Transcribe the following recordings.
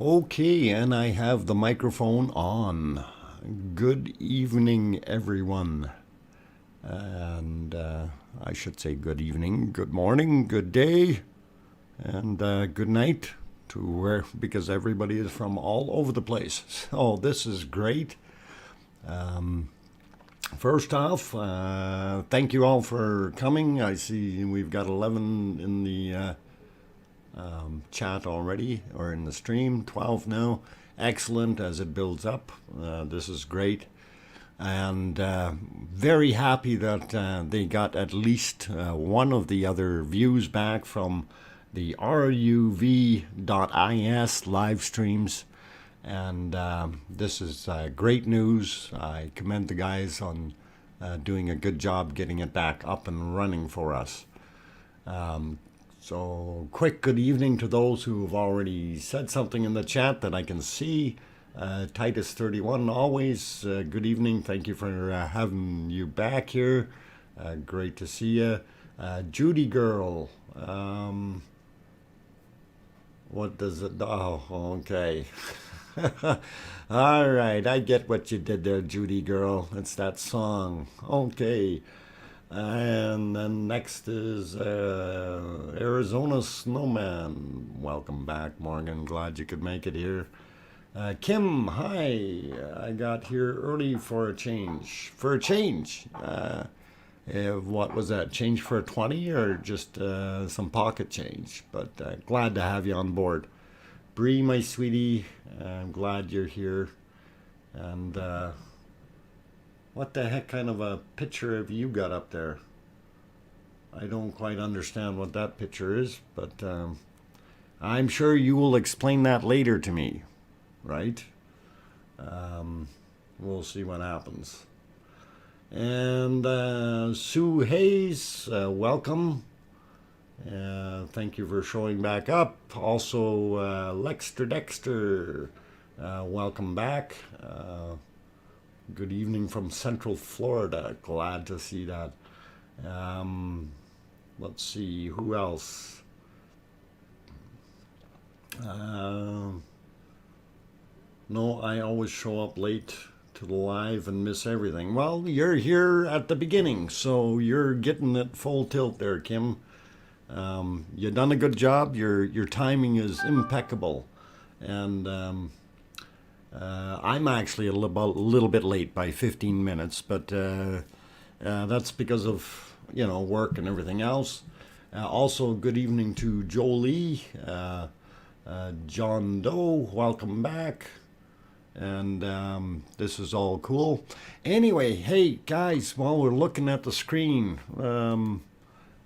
Okay, and I have the microphone on. Good evening, everyone. And I should say good evening, good morning, good day, and good night to where, because everybody is from all over the place. So this is great. First off, thank you all for coming. I see we've got 11 in the chat already, or in the stream, 12 now. Excellent as it builds up. This is great. And very happy that they got at least one of the other views back from the ruv.is live streams. And this is great news. I commend the guys on doing a good job getting it back up and running for us. So quick good evening to those who have already said something in the chat that I can see. Titus31, always good evening. Thank you for having you back here. Great to see you. Judy girl. What does it... Oh, okay. All right, I get what you did there, Judy girl. It's that song. Okay. And then next is Arizona Snowman. Welcome back, Morgan. Glad you could make it here. Kim, hi. I got here early for a change. For a change. What was that? Change for a 20 or just some pocket change? But glad to have you on board. Bree, my sweetie, I'm glad you're here. And what the heck kind of a picture have you got up there? I don't quite understand what that picture is, but I'm sure you will explain that later to me, right? We'll see what happens. And Sue Hayes, welcome. Thank you for showing back up. Also, Lexter Dexter, welcome back. Good evening from Central Florida. Glad to see that. Let's see, who else? No, I always show up late to the live and miss everything. Well, you're here at the beginning, so you're getting it full tilt there, Kim. You've done a good job. Your timing is impeccable. And I'm actually a little bit late by 15 minutes, but that's because of, work and everything else. Also, good evening to Jolie, John Doe, welcome back. And this is all cool. Anyway, hey, guys, while we're looking at the screen,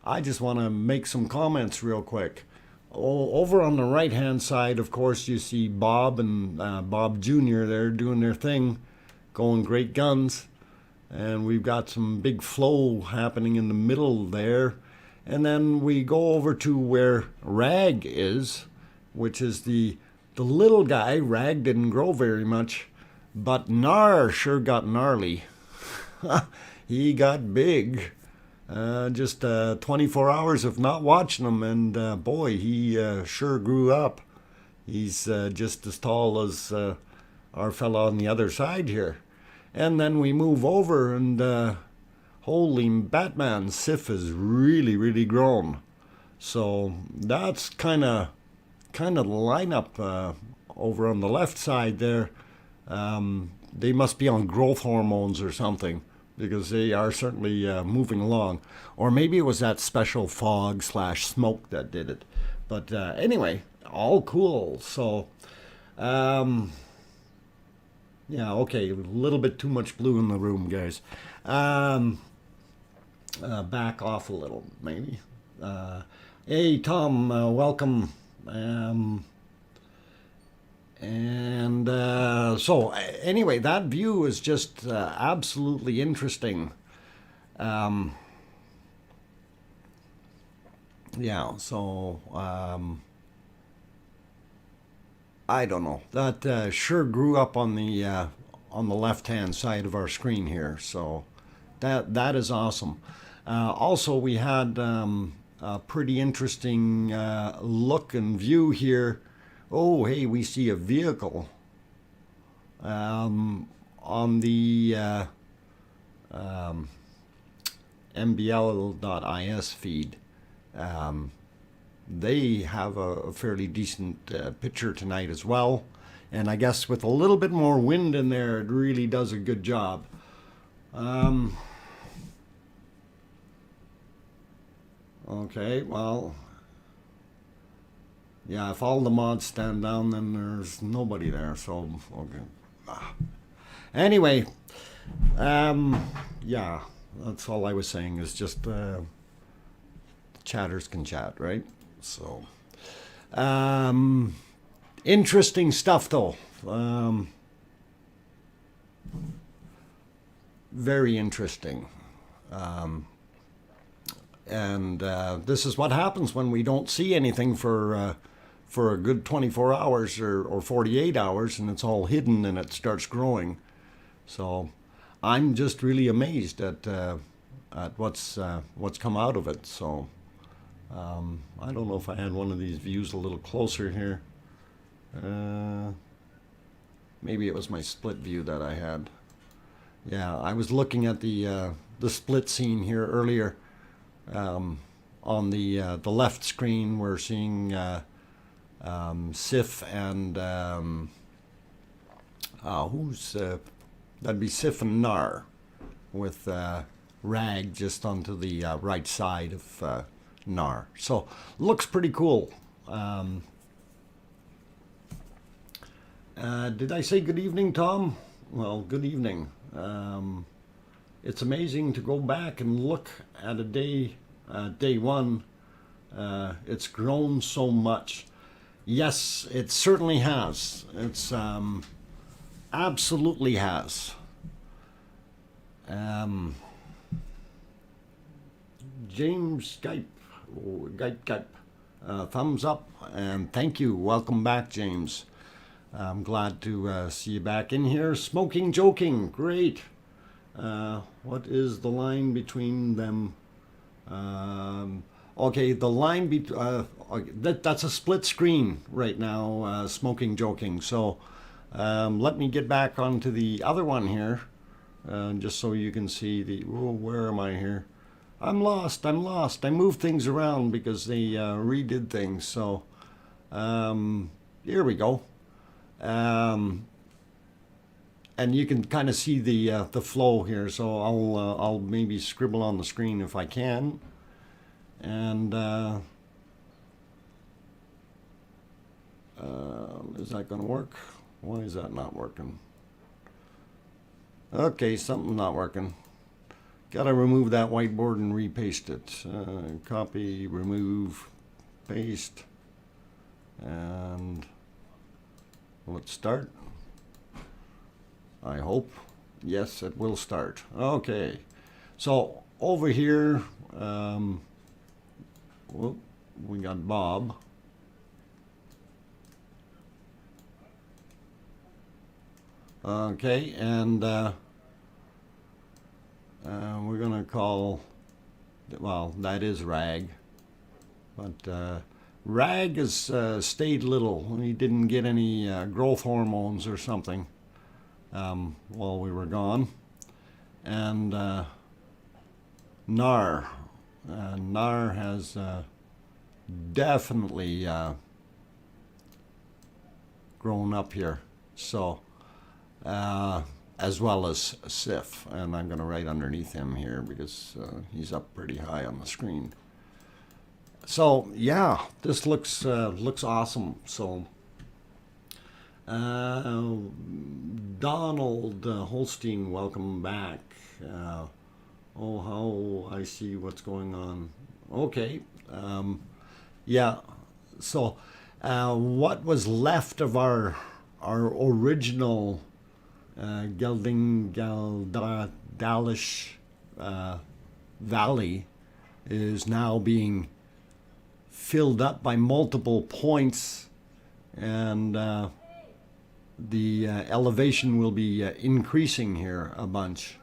I just want to make some comments real quick. Over on the right-hand side, of course, you see Bob and Bob Jr. there doing their thing, going great guns. And we've got some big flow happening in the middle there. And then we go over to where Rag is, which is the little guy. Rag didn't grow very much, but Gnar sure got gnarly. He got big. Just 24 hours of not watching him, and boy, he sure grew up. He's just as tall as our fellow on the other side here. And then we move over, and holy Batman, Sif has really, really grown. So that's kind of the lineup over on the left side there. They must be on growth hormones or something, because they are certainly moving along. Or maybe it was that special fog / smoke that did it. But anyway, all cool. So, yeah, okay, a little bit too much blue in the room, guys. Back off a little, maybe. Hey, Tom, welcome. So anyway, that view is just absolutely interesting. Yeah, so I don't know. That sure grew up on the left-hand side of our screen here. So that is awesome. Also, we had a pretty interesting look and view here Oh, hey, we see a vehicle on the mbl.is feed. They have a fairly decent picture tonight as well. And I guess with a little bit more wind in there, it really does a good job. Okay, well, yeah, if all the mods stand down, then there's nobody there. So, okay. Anyway, yeah, that's all I was saying is just chatters can chat, right? So, interesting stuff though. Very interesting. And this is what happens when we don't see anything for a good 24 hours or 48 hours, and it's all hidden and it starts growing. So I'm just really amazed at what's come out of it. So I don't know if I had one of these views a little closer here. Maybe it was my split view that I had. Yeah, I was looking at the split scene here earlier. On the left screen, we're seeing Sif and that'd be Sif and Nar, with Rag just onto the right side of Nar. So looks pretty cool. Did I say good evening, Tom? Well, good evening. It's amazing to go back and look at a day one. It's grown so much. Yes, it certainly has. It's absolutely has. James Skype, thumbs up and thank you. Welcome back, James. I'm glad to see you back in here. Smoking Joking, great. What is the line between them? Okay, the line that's a split screen right now, Smoking Joking. So let me get back onto the other one here, just so you can see the, oh, where am I here? I'm lost. I moved things around because they redid things. So here we go. And you can kind of see the flow here. So I'll maybe scribble on the screen if I can. And is that going to work? Why is that not working? Okay, something not working. Got to remove that whiteboard and repaste it. Copy, remove, paste, and let's start. I hope. Yes, it will start. Okay. So over here, we got Bob. Okay, and we're going to call, well, that is Rag. But Rag has stayed little. He didn't get any growth hormones or something while we were gone. And Nar has definitely grown up here. So, as well as Sif, and I'm going to write underneath him here because he's up pretty high on the screen. So yeah, this looks awesome. So Donald Holstein, welcome back. Oh, how I see what's going on. Okay, yeah. So what was left of our original Dalish Valley is now being filled up by multiple points, and the elevation will be increasing here a bunch.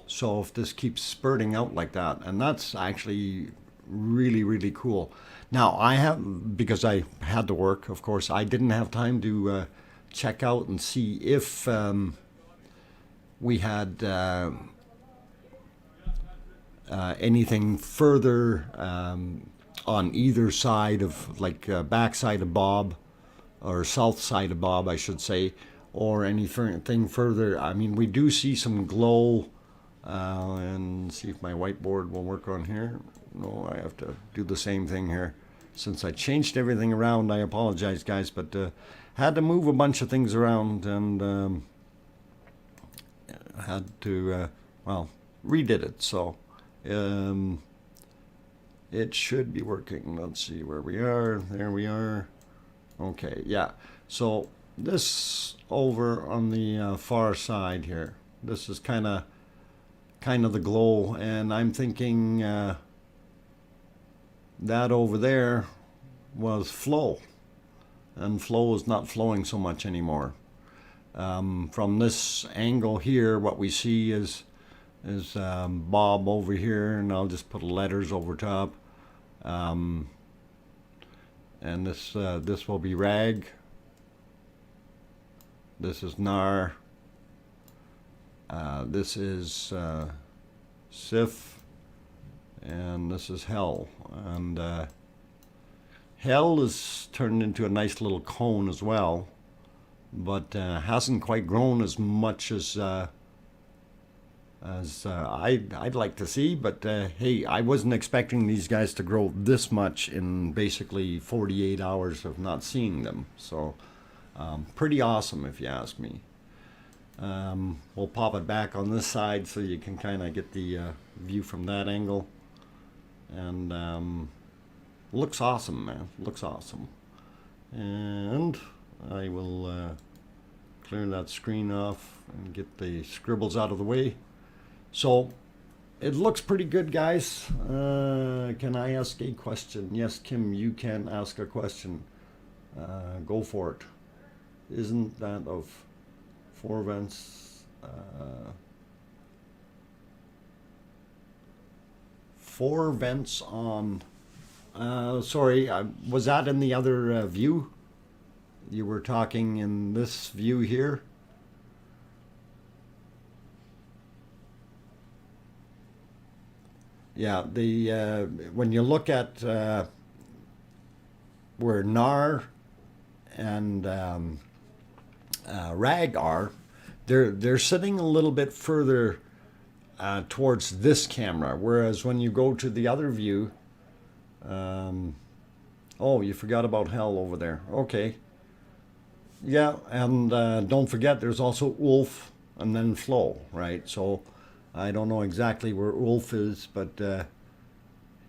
So if this keeps spurting out like that, and that's actually really, really cool. Now I have, because I had to work, of course, I didn't have time to check out and see if we had anything further on either side of, like back side of Bob, or south side of Bob, I should say, or anything further. I mean, we do see some glow, and see if my whiteboard will work on here. No, I have to do the same thing here. Since I changed everything around, I apologize, guys, but had to move a bunch of things around, and had to, well, redid it. So it should be working. Let's see where we are. There we are. Okay, yeah. So this over on the far side here, this is kind of the glow, and I'm thinking that over there was flow, and flow is not flowing so much anymore. From this angle here, what we see is Bob over here, and I'll just put letters over top, and this will be rag. This is nar. This is sif, and this is hell. And hell is turned into a nice little cone as well, but hasn't quite grown as much as I'd like to see. But hey, I wasn't expecting these guys to grow this much in basically 48 hours of not seeing them. So pretty awesome, if you ask me. We'll pop it back on this side so you can kind of get the view from that angle. And looks awesome, man. Looks awesome. And I will clear that screen off and get the scribbles out of the way. So it looks pretty good, guys. Can I ask a question? Yes, Kim, you can ask a question. Go for it. Isn't that of 4 vents? 4 vents on. Sorry, was that in the other view? You were talking in this view here? Yeah, the when you look at where nar and rag are, they're sitting a little bit further towards this camera, whereas when you go to the other view, oh, you forgot about hell over there. Okay. Yeah, and don't forget there's also Ulf and then Flow, right? So I don't know exactly where Ulf is, but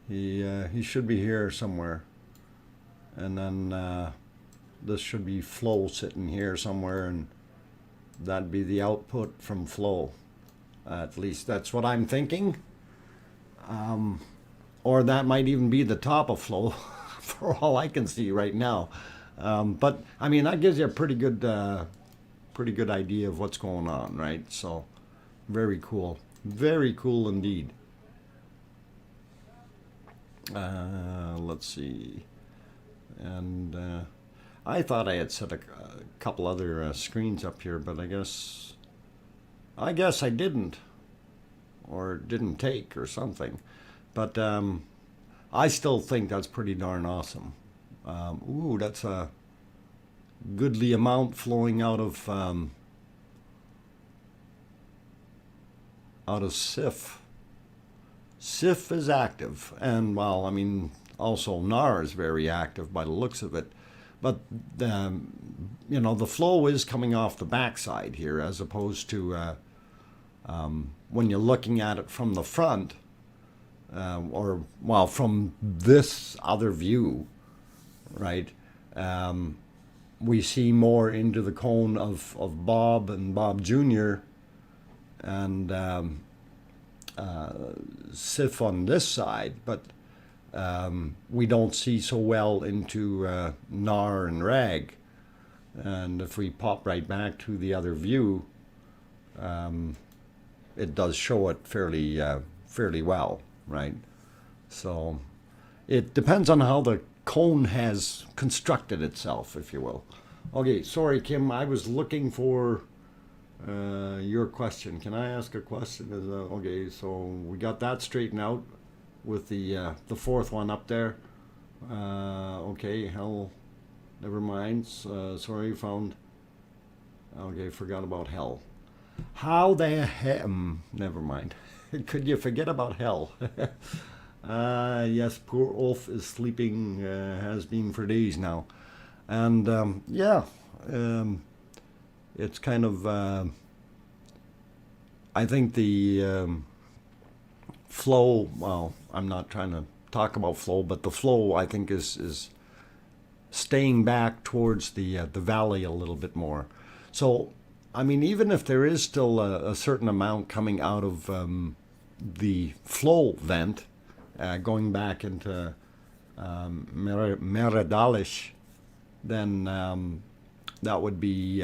he should be here somewhere. And then this should be Flow sitting here somewhere, and that'd be the output from Flow. At least that's what I'm thinking. Or that might even be the top of Flow for all I can see right now. But I mean, that gives you a pretty good idea of what's going on, right? So very cool indeed. Let's see. And I thought I had set a couple other screens up here, but I guess I didn't, or didn't take, or something. But I still think that's pretty darn awesome. Ooh, that's a goodly amount flowing out of Sif. Sif is active, and well, I mean, also nar is very active by the looks of it. But you know, the flow is coming off the backside here, as opposed to when you're looking at it from the front, or well, from this other view, right? We see more into the cone of Bob and Bob Jr. and Sif on this side, but we don't see so well into nar and rag. And if we pop right back to the other view, it does show it fairly well, right? So It depends on how the cone has constructed itself, if you will. Okay, sorry, Kim. I was looking for your question. Can I ask a question? Okay, so we got that straightened out with the fourth one up there. Okay, hell, never mind. Sorry, found. Okay, forgot about hell. How the hell? Never mind. Could you forget about hell? Yes, poor Ulf is sleeping, has been for days now. And yeah, um, it's kind of, I think the flow, well, I'm not trying to talk about flow, but the flow I think is staying back towards the valley a little bit more. So, I mean, even if there is still a certain amount coming out of the flow vent, going back into Meredalish, then that would be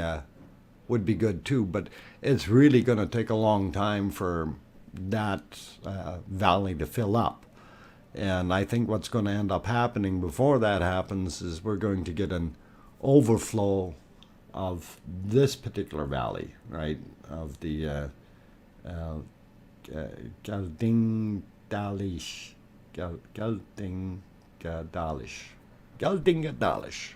good too. But it's really going to take a long time for that valley to fill up. And I think what's going to end up happening before that happens is we're going to get an overflow of this particular valley, right? Of the uh, Gelding Dalish. Gelding Dalish. Gelding Dalish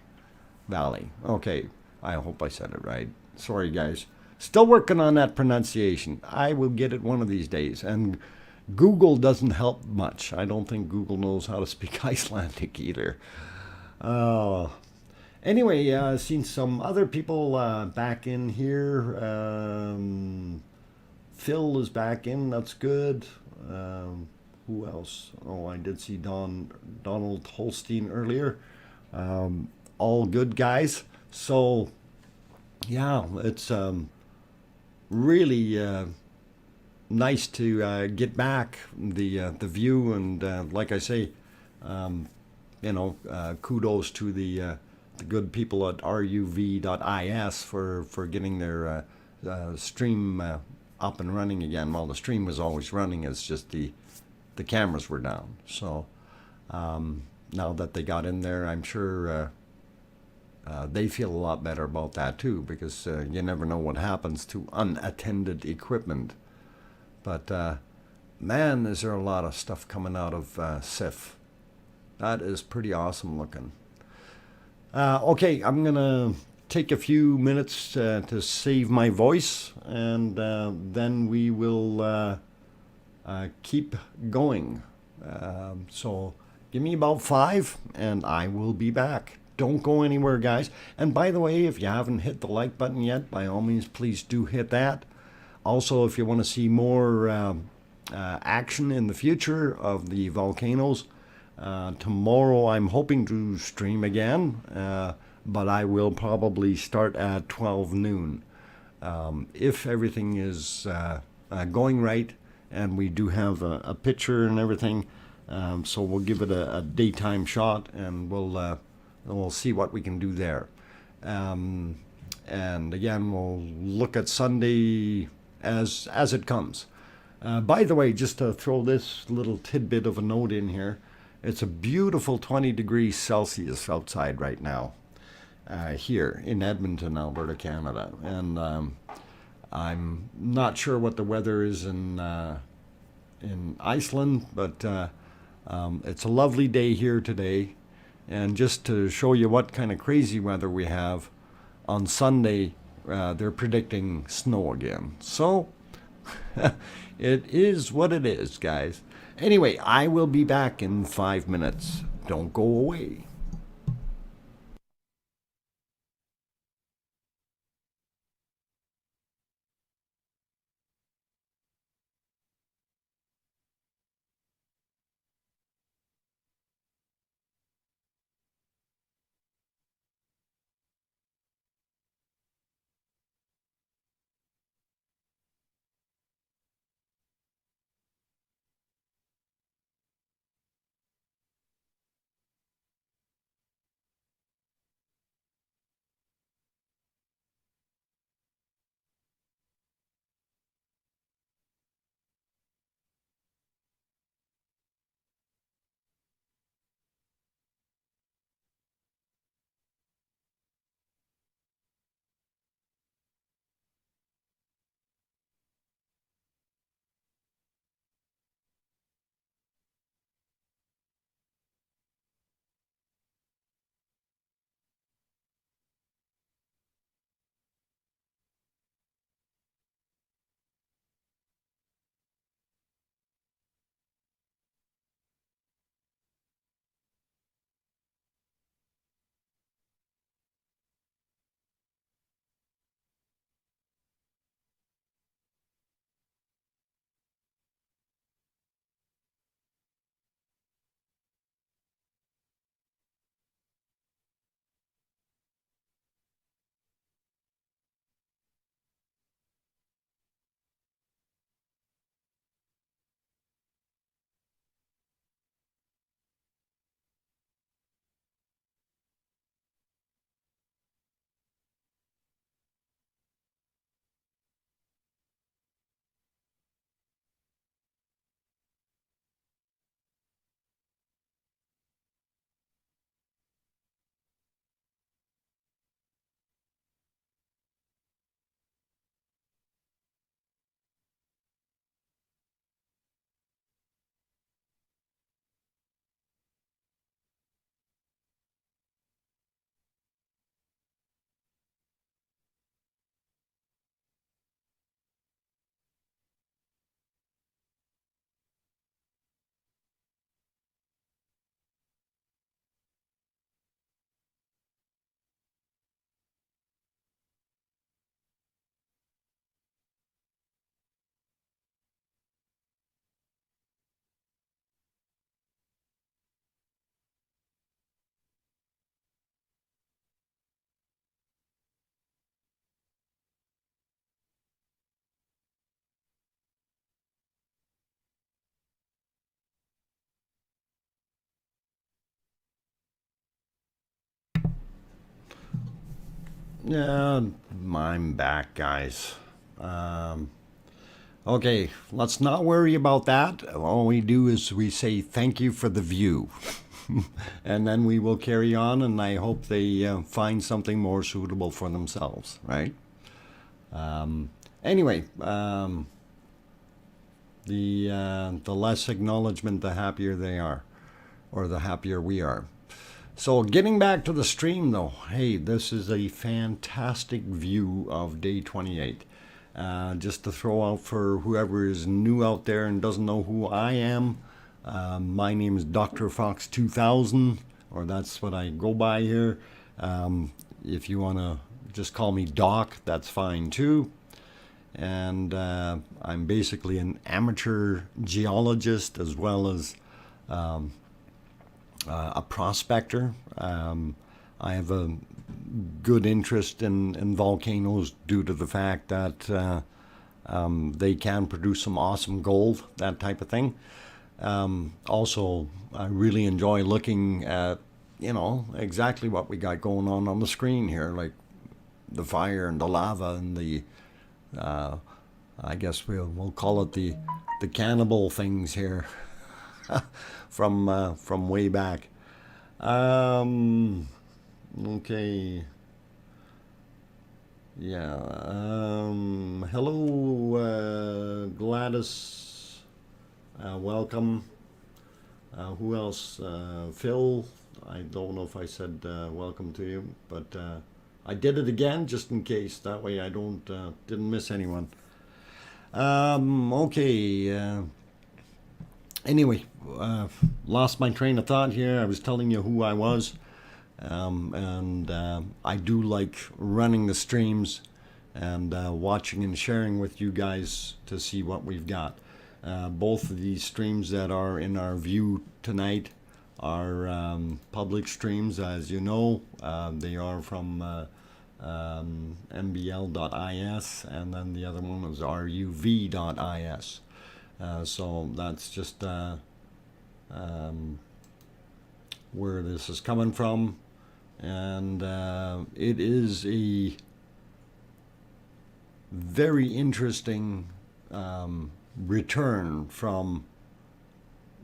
Valley. Okay, I hope I said it right. Sorry, guys. Still working on that pronunciation. I will get it one of these days. And Google doesn't help much. I don't think Google knows how to speak Icelandic either. Uh, anyway, seen some other people back in here. Phil is back in. That's good. Who else? Oh, I did see Donald Holstein earlier. All good guys. So yeah, it's really nice to get back the view, and like I say, um, kudos to the good people at ruv.is for getting their stream up and running again. Well, the stream was always running. It's just the cameras were down. So now that they got in there, I'm sure they feel a lot better about that too, because you never know what happens to unattended equipment. But man, is there a lot of stuff coming out of SIF. That is pretty awesome looking. Okay, I'm going to take a few minutes to save my voice, and then we will keep going. So give me about 5, and I will be back. Don't go anywhere, guys. And by the way, if you haven't hit the like button yet, by all means, please do hit that. Also, if you want to see more action in the future of the volcanoes, tomorrow I'm hoping to stream again, but I will probably start at 12 noon. If everything is going right, and we do have a picture and everything, so we'll give it a daytime shot, and we'll see what we can do there. And again, we'll look at Sunday as it comes. By the way, just to throw this little tidbit of a note in here, it's a beautiful 20 degrees Celsius outside right now, here in Edmonton, Alberta, Canada. And I'm not sure what the weather is in Iceland, but it's a lovely day here today. And just to show you what kind of crazy weather we have, on Sunday they're predicting snow again. So it is what it is, guys. Anyway, I will be back in 5 minutes. Don't go away. Yeah, I'm back, guys. Okay, let's not worry about that. All we do is we say thank you for the view. And then we will carry on, and I hope they find something more suitable for themselves, right? Anyway, the less acknowledgement, the happier they are, or the happier we are. So getting back to the stream, though, hey, this is a fantastic view of day 28. Just to throw out for whoever is new out there and doesn't know who I am, my name is DrFox2000, or that's what I go by here. If you want to just call me Doc, that's fine too. And I'm basically an amateur geologist as well as a prospector. I have a good interest in volcanoes due to the fact that they can produce some awesome gold, that type of thing. Also, I really enjoy looking at, exactly what we got going on the screen here, like the fire and the lava and the, I guess we'll call it the cannibal things here from way back. Okay. Yeah. Hello, Gladys. Welcome. Who else? Phil. I don't know if I said welcome to you, but I did it again just in case. That way I didn't miss anyone. Okay. Anyway, lost my train of thought here. I was telling you who I was. And I do like running the streams and watching and sharing with you guys to see what we've got. Both of these streams that are in our view tonight are public streams, as you know. They are from mbl.is, and then the other one is ruv.is. So that's just where this is coming from. And it is a very interesting return from,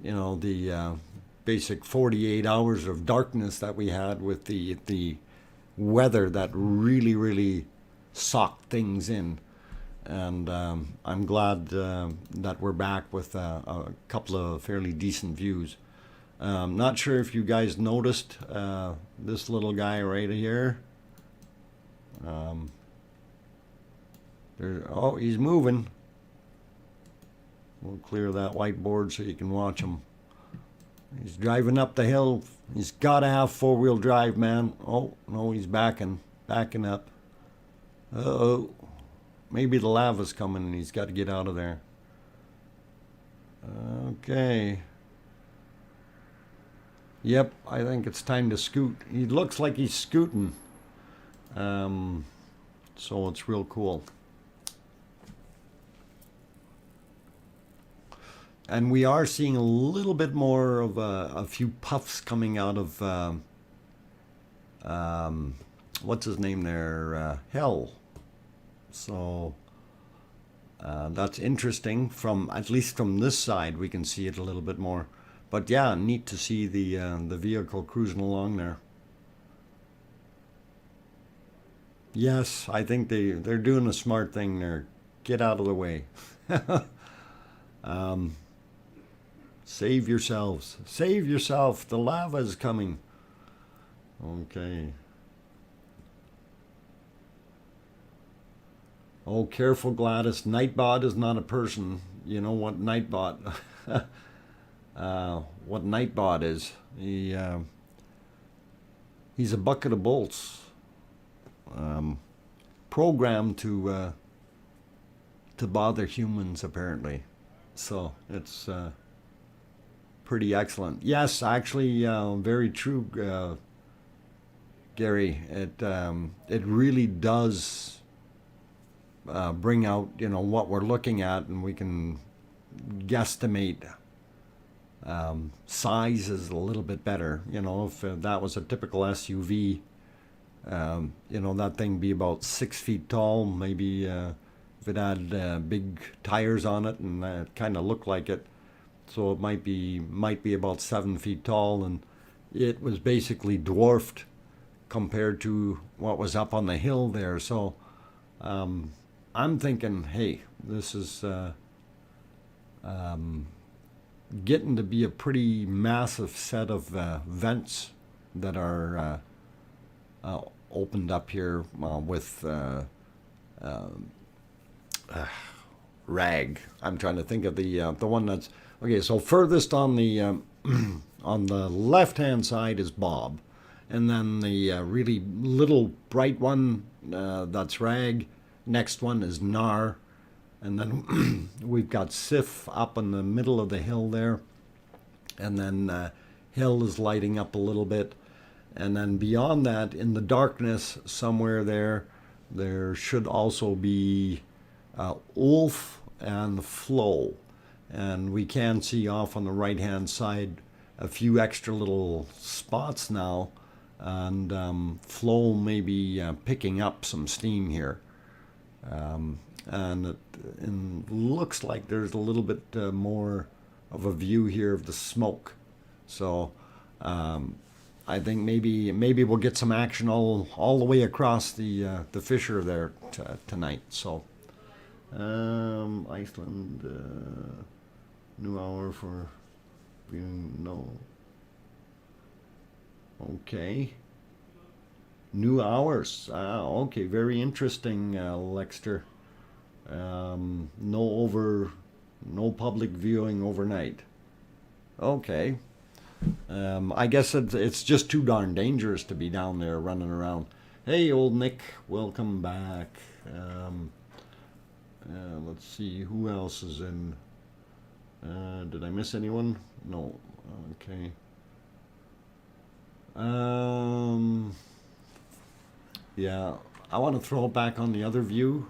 the basic 48 hours of darkness that we had with the weather that really, really socked things in. And I'm glad that we're back with a couple of fairly decent views. Not sure if you guys noticed this little guy right here. Oh, he's moving. We'll clear that whiteboard so you can watch him. He's driving up the hill. He's got to have four-wheel drive, man. Oh, no, he's backing up. Uh-oh. Maybe the lava's coming and he's got to get out of there. Okay. Yep, I think it's time to scoot. He looks like he's scooting. So it's real cool. And we are seeing a little bit more of a few puffs coming out of, what's his name there? Hell. So that's interesting. At least from this side, we can see it a little bit more. But yeah, neat to see the vehicle cruising along there. Yes, I think they're doing a smart thing there. Get out of the way. Save yourselves. Save yourself. The lava is coming. Okay. Oh, careful, Gladys. NightBot is not a person. You know what NightBot... what NightBot is. He's a bucket of bolts. Programmed to bother humans, apparently. So it's pretty excellent. Yes, actually, very true, Gary. It really does bring out what we're looking at, and we can guesstimate sizes a little bit better. If that was a typical SUV, You know, that thing be about 6 feet tall, maybe if it had big tires on it, and it kind of looked like it. So it might be about 7 feet tall, and it was basically dwarfed compared to what was up on the hill there. So I'm thinking, hey, this is getting to be a pretty massive set of vents that are opened up here with rag. I'm trying to think of the one that's okay. So furthest on the on the left hand side is Bob, and then the really little bright one that's rag. Next one is Nar, and then we've got Sif up in the middle of the hill there, and then Hill is lighting up a little bit, and then beyond that, in the darkness somewhere there should also be Ulf and Flo, and we can see off on the right hand side a few extra little spots now, and Flo may be picking up some steam here. And it looks like there's a little bit more of a view here of the smoke. So I think maybe we'll get some action all the way across the fissure there tonight. So Iceland new hour for viewing. No. Okay. New hours. Okay, very interesting, Lexter. No public viewing overnight. Okay. I guess it's just too darn dangerous to be down there running around. Hey, old Nick, welcome back. Let's see, who else is in? Did I miss anyone? No. Okay. Yeah, I want to throw it back on the other view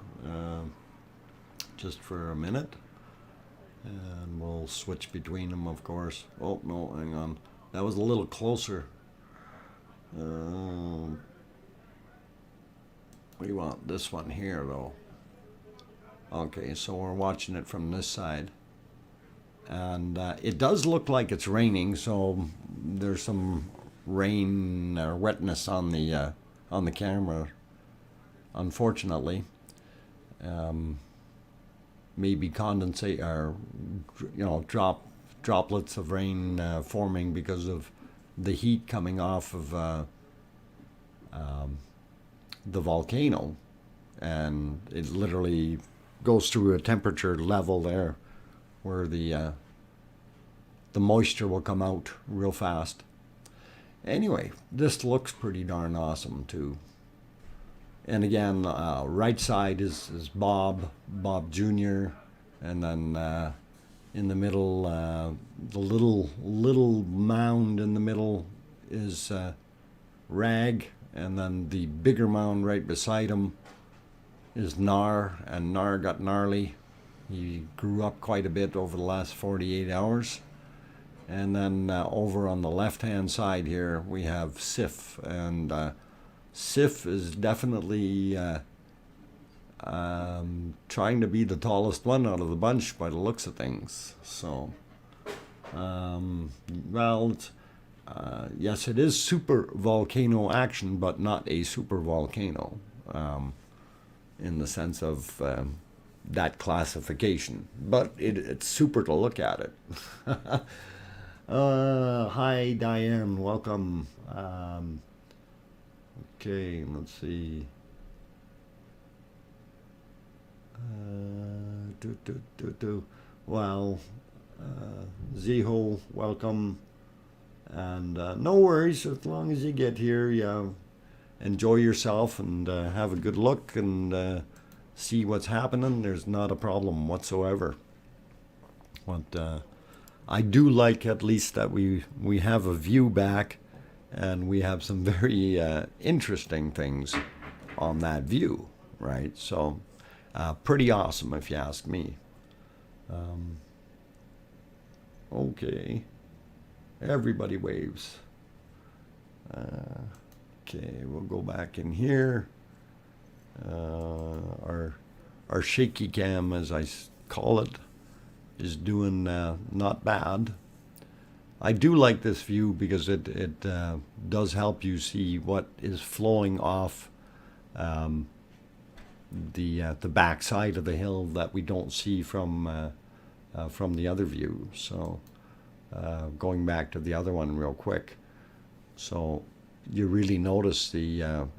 just for a minute, and we'll switch between them, of course. Oh, no, hang on. That was a little closer. We want this one here, though. Okay, so we're watching it from this side. And it does look like it's raining, so there's some rain or wetness on the camera, unfortunately. Maybe condensate or droplets of rain forming because of the heat coming off of the volcano, and it literally goes through a temperature level there where the moisture will come out real fast. Anyway, this looks pretty darn awesome too. And again, right side is Bob Jr., and then in the middle, the little mound in the middle is Rag, and then the bigger mound right beside him is Nar, and Nar got gnarly. He grew up quite a bit over the last 48 hours. And then over on the left-hand side here, we have Sif, and Sif is definitely trying to be the tallest one out of the bunch by the looks of things. So, well, yes, it is super volcano action, but not a super volcano in the sense of that classification. But it's super to look at it. Hi, Diane. Welcome. Okay, let's see. Well, Ziho, welcome. And no worries, as long as you get here, enjoy yourself and have a good look and see what's happening. There's not a problem whatsoever. But I do like at least that we have a view back, and we have some very interesting things on that view, right? So pretty awesome if you ask me. Okay, everybody waves. Okay, we'll go back in here. Our shaky cam, as I call it, is doing not bad. I do like this view because it does help you see what is flowing off the back side of the hill that we don't see from the other view. So going back to the other one real quick, so you really notice the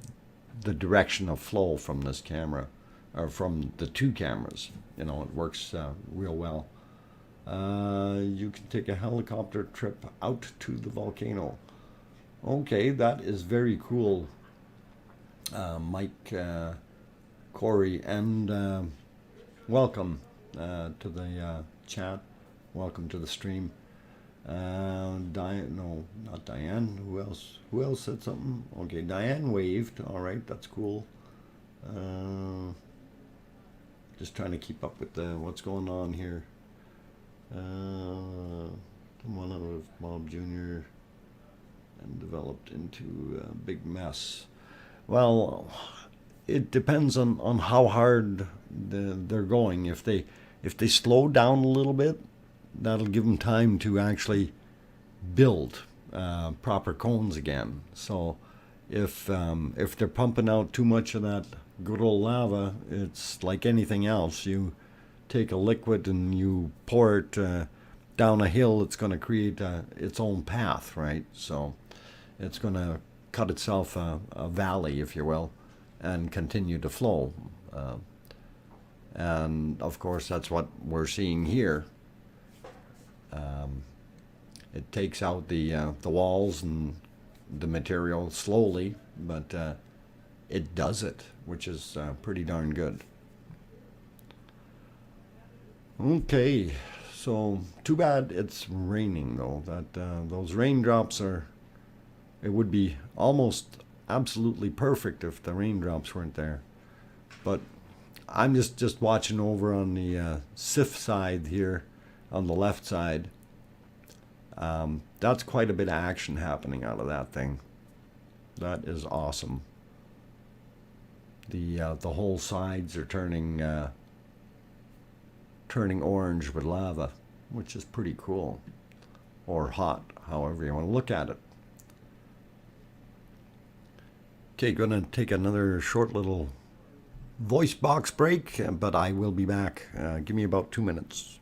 direction of flow from this camera, or from the two cameras. You know, it works real well. You can take a helicopter trip out to the volcano. Okay, that is very cool, Mike, Corey, and welcome to the chat. Welcome to the stream. Diane, no, not Diane. Who else? Who else said something? Okay, Diane waved. All right, that's cool. Just trying to keep up with what's going on here. One of Bob Jr. and developed into a big mess. Well, it depends on how hard they're going. If they slow down a little bit, that'll give them time to actually build proper cones again. So if they're pumping out too much of that good old lava, it's like anything else. You take a liquid and you pour it down a hill, it's going to create its own path, right? So it's going to cut itself a valley, if you will, and continue to flow. And of course, that's what we're seeing here. It takes out the walls and the material slowly, but it does it, which is pretty darn good. Okay, so too bad it's raining though. That those raindrops are. It would be almost absolutely perfect if the raindrops weren't there, but I'm just watching over on the SIF side here, on the left side. That's quite a bit of action happening out of that thing. That is awesome. The whole sides are turning orange with lava, which is pretty cool, or hot, however you want to look at it. Okay, gonna take another short little voice box break, but I will be back. Give me about 2 minutes.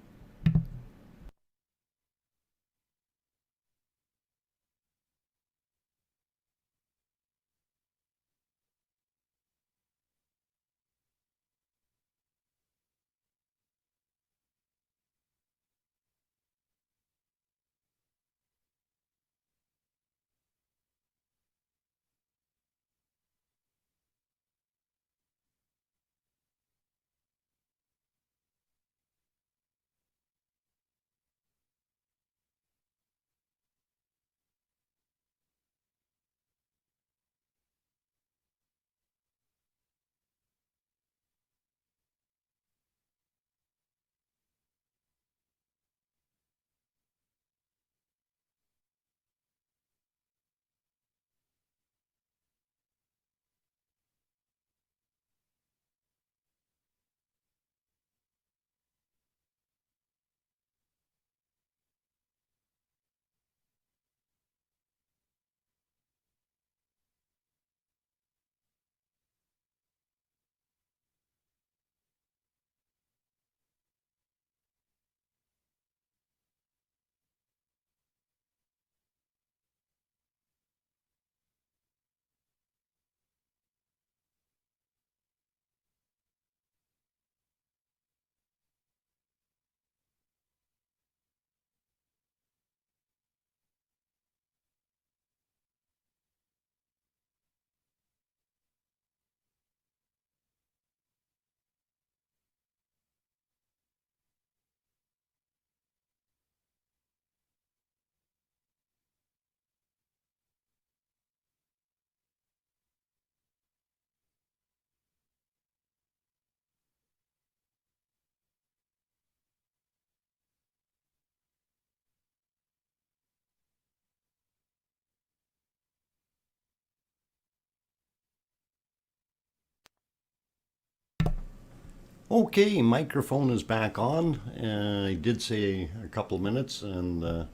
Okay, microphone is back on. I did say a couple of minutes, and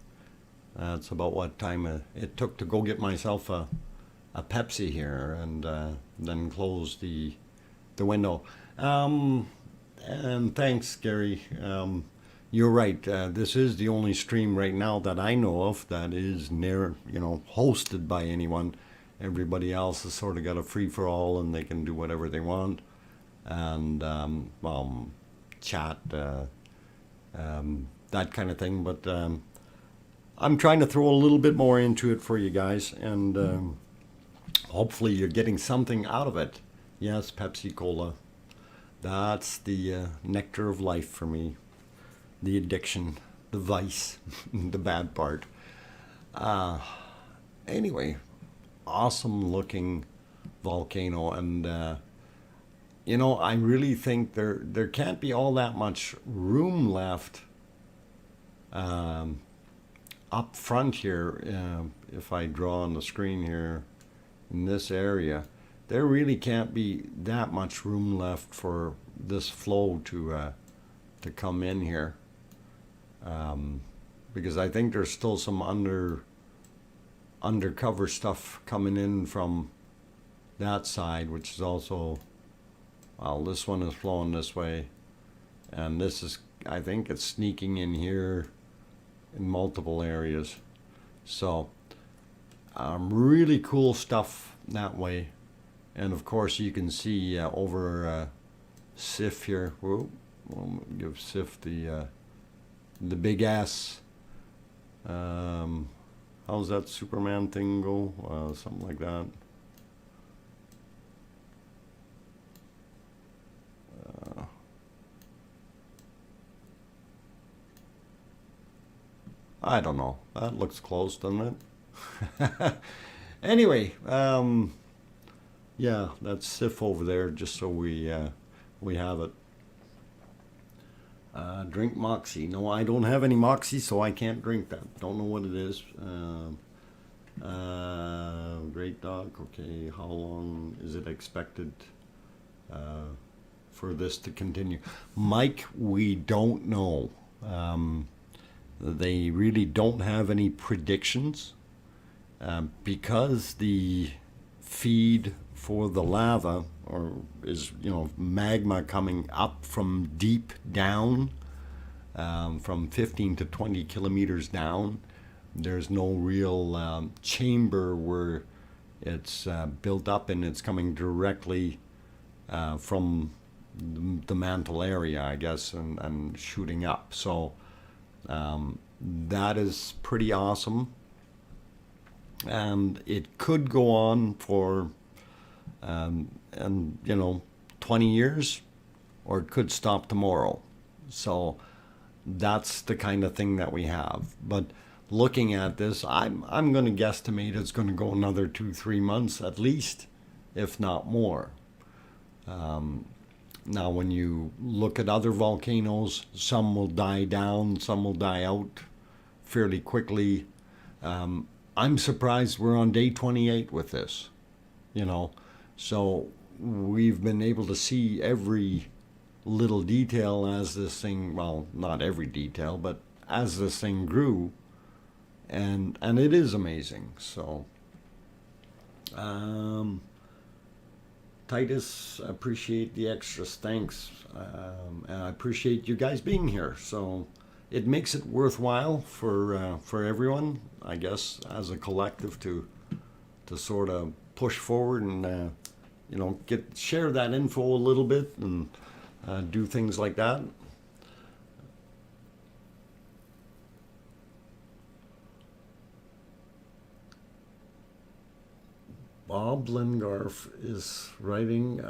that's about what time it took to go get myself a Pepsi here, and then close the window. And thanks, Gary. You're right. This is the only stream right now that I know of that is near, hosted by anyone. Everybody else has sort of got a free for all, and they can do whatever they want, and chat, that kind of thing. But I'm trying to throw a little bit more into it for you guys, and hopefully you're getting something out of it. Yes, Pepsi Cola. That's the nectar of life for me. The addiction, the vice, the bad part. Anyway, awesome looking volcano, and I really think there can't be all that much room left up front here. If I draw on the screen here in this area, there really can't be that much room left for this flow to come in here, because I think there's still some undercover stuff coming in from that side, which is also, well, this one is flowing this way, and this is, I think it's sneaking in here in multiple areas. So really cool stuff that way. And of course you can see over Sif here. Whoa, we'll give Sif the big ass. How's that Superman thing go? Something like that. I don't know. That looks close, doesn't it? Anyway, yeah, that's Sif over there, just so we have it. Drink Moxie. No, I don't have any Moxie, so I can't drink that. Don't know what it is. Great dog. Okay, how long is it expected for this to continue? Mike, we don't know. They really don't have any predictions because the feed for the lava is magma coming up from deep down, from 15 to 20 kilometers down. There's no real chamber where it's built up, and it's coming directly from the mantle area, I guess, and shooting up. So that is pretty awesome, and it could go on for 20 years, or it could stop tomorrow. So that's the kind of thing that we have. But looking at this, I'm going to guesstimate it's going to go another 2-3 months at least, if not more. Now, when you look at other volcanoes, some will die down, some will die out fairly quickly. I'm surprised we're on day 28 with this, So we've been able to see every little detail as this thing, well, not every detail, but as this thing grew, and it is amazing. So Titus, appreciate the extras, thanks, and I appreciate you guys being here. So it makes it worthwhile for everyone, I guess, as a collective to sort of push forward and share that info a little bit and do things like that. Bob Lengarf is writing,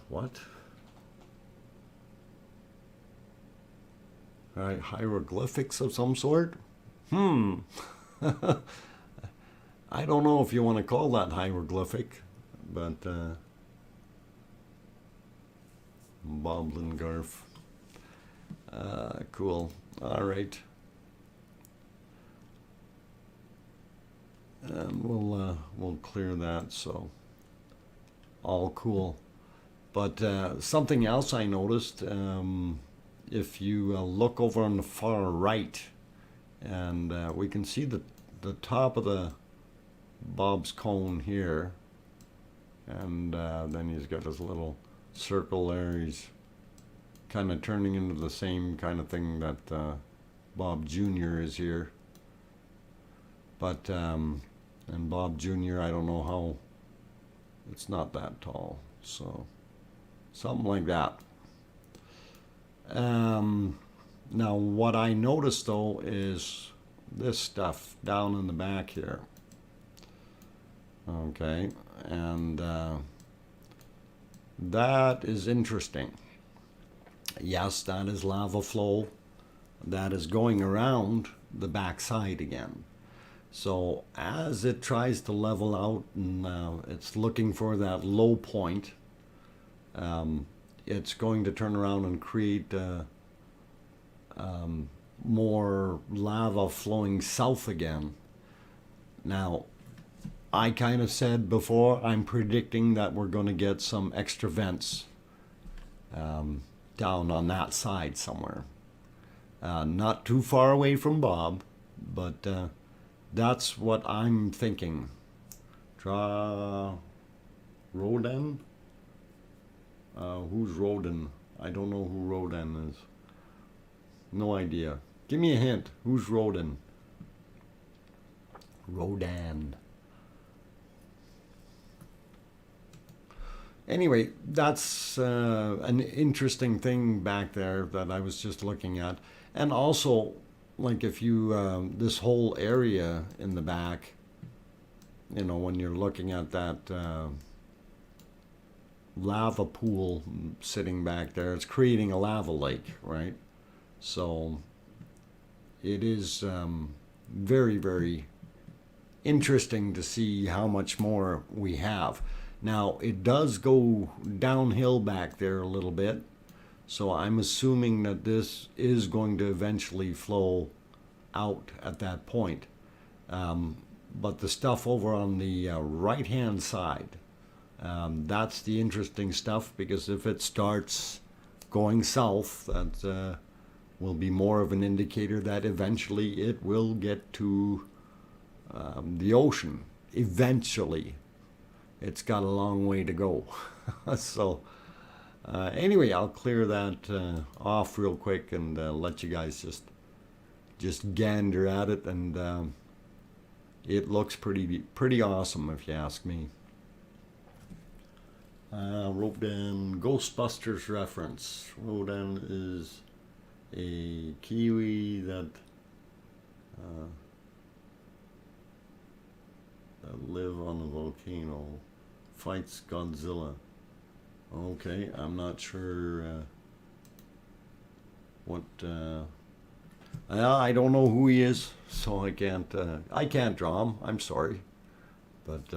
what? Hieroglyphics of some sort? I don't know if you want to call that hieroglyphic, but Bob Lengarf. Cool. All right. And we'll clear that, so all cool. But something else I noticed, if you look over on the far right, and we can see the top of the Bob's cone here, and then he's got his little circle there. He's kind of turning into the same kind of thing that Bob Jr. is here. But, and Bob Jr., I don't know how, it's not that tall, so something like that. Now, what I noticed, though, is this stuff down in the back here. Okay, and that is interesting. Yes, that is lava flow that is going around the backside again. So as it tries to level out and it's looking for that low point, it's going to turn around and create more lava flowing south again. Now, I kind of said before, I'm predicting that we're going to get some extra vents down on that side somewhere. Not too far away from Bob, but that's what I'm thinking. Roden? Who's Roden? I don't know who Roden is. No idea. Give me a hint. Who's Roden? Rodan. Anyway, that's an interesting thing back there that I was just looking at. And also, like if you, this whole area in the back, you know, when you're looking at that lava pool sitting back there, it's creating a lava lake, right? So it is very, very interesting to see how much more we have. Now, it does go downhill back there a little bit, so I'm assuming that this is going to eventually flow out at that point. But the stuff over on the right-hand side, that's the interesting stuff, because if it starts going south, that will be more of an indicator that eventually it will get to the ocean. Eventually. It's got a long way to go. So anyway, I'll clear that off real quick and let you guys just gander at it, and it looks pretty awesome if you ask me. Rodan Ghostbusters reference. Rodan is a Kiwi that live on a volcano, fights Godzilla. Okay, I'm not sure what. I don't know who he is, so I can't draw him. I'm sorry, but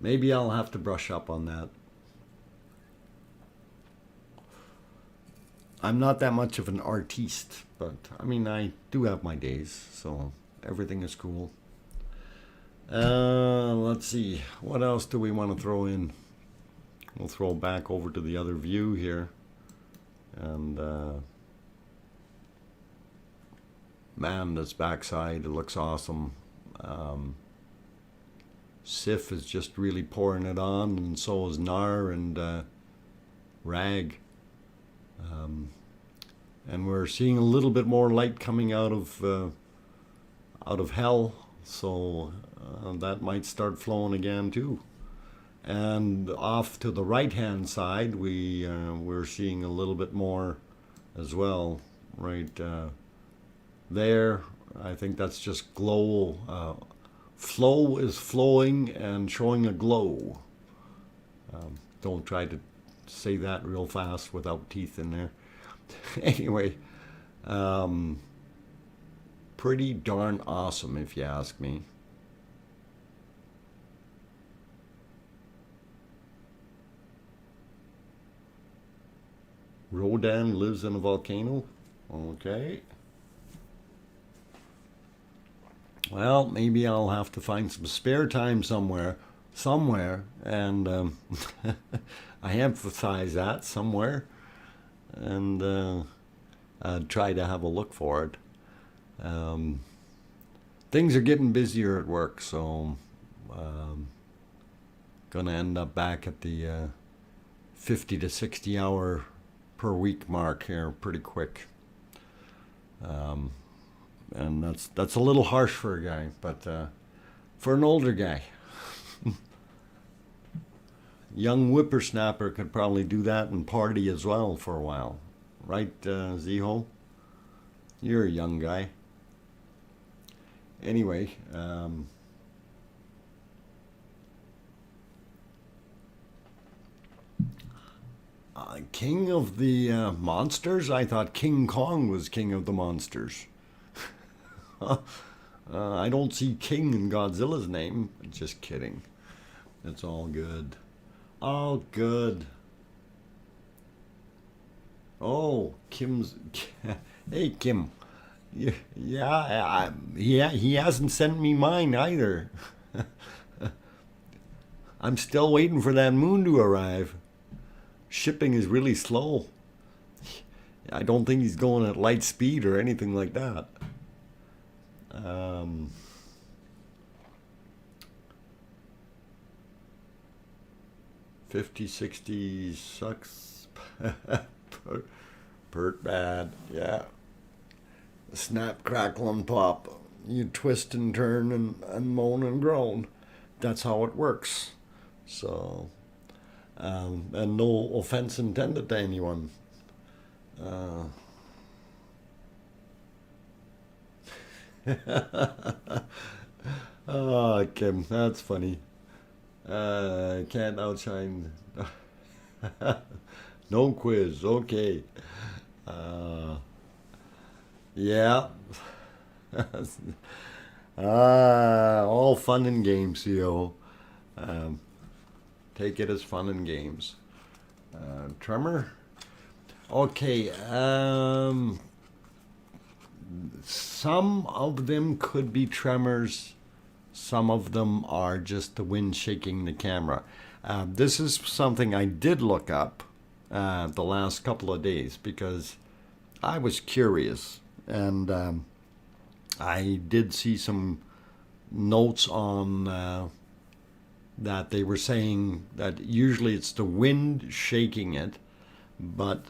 maybe I'll have to brush up on that. I'm not that much of an artiste, but I mean, I do have my days, so everything is cool. Let's see, what else do we want to throw in? We'll throw back over to the other view here, and man, this backside, it looks awesome. Sif is just really pouring it on, and so is Nar and Rag. And we're seeing a little bit more light coming out of hell, so that might start flowing again too. And off to the right hand side, we're seeing a little bit more as well, right there. I think that's just glow. Flow is flowing and showing a glow. Don't try to say that real fast without teeth in there. Anyway, pretty darn awesome if you ask me. Rodan lives in a volcano. Okay. Well, maybe I'll have to find some spare time somewhere, and I emphasize that somewhere, and try to have a look for it. Things are getting busier at work, so gonna end up back at the 50 to 60 hour per week mark here pretty quick. And that's a little harsh for a guy, but for an older guy, young whippersnapper could probably do that and party as well for a while, right, Ziho? You're a young guy. Anyway, king of the monsters? I thought King Kong was king of the monsters. I don't see king in Godzilla's name. Just kidding. It's all good. All good. Oh, Kim's... Hey, Kim. Yeah, he hasn't sent me mine either. I'm still waiting for that moon to arrive. Shipping is really slow. I don't think he's going at light speed or anything like that. 50, 60 sucks. Pert bad, yeah. Snap, crackle, and pop. You twist and turn and moan and groan. That's how it works. So, and no offense intended to anyone. Oh, Kim, that's funny. Can't outshine. No quiz, okay. Yeah. All fun and games, CEO. Take it as fun and games. Tremor? Okay, some of them could be tremors. Some of them are just the wind shaking the camera. This is something I did look up the last couple of days because I was curious, and I did see some notes on that they were saying that usually it's the wind shaking it, but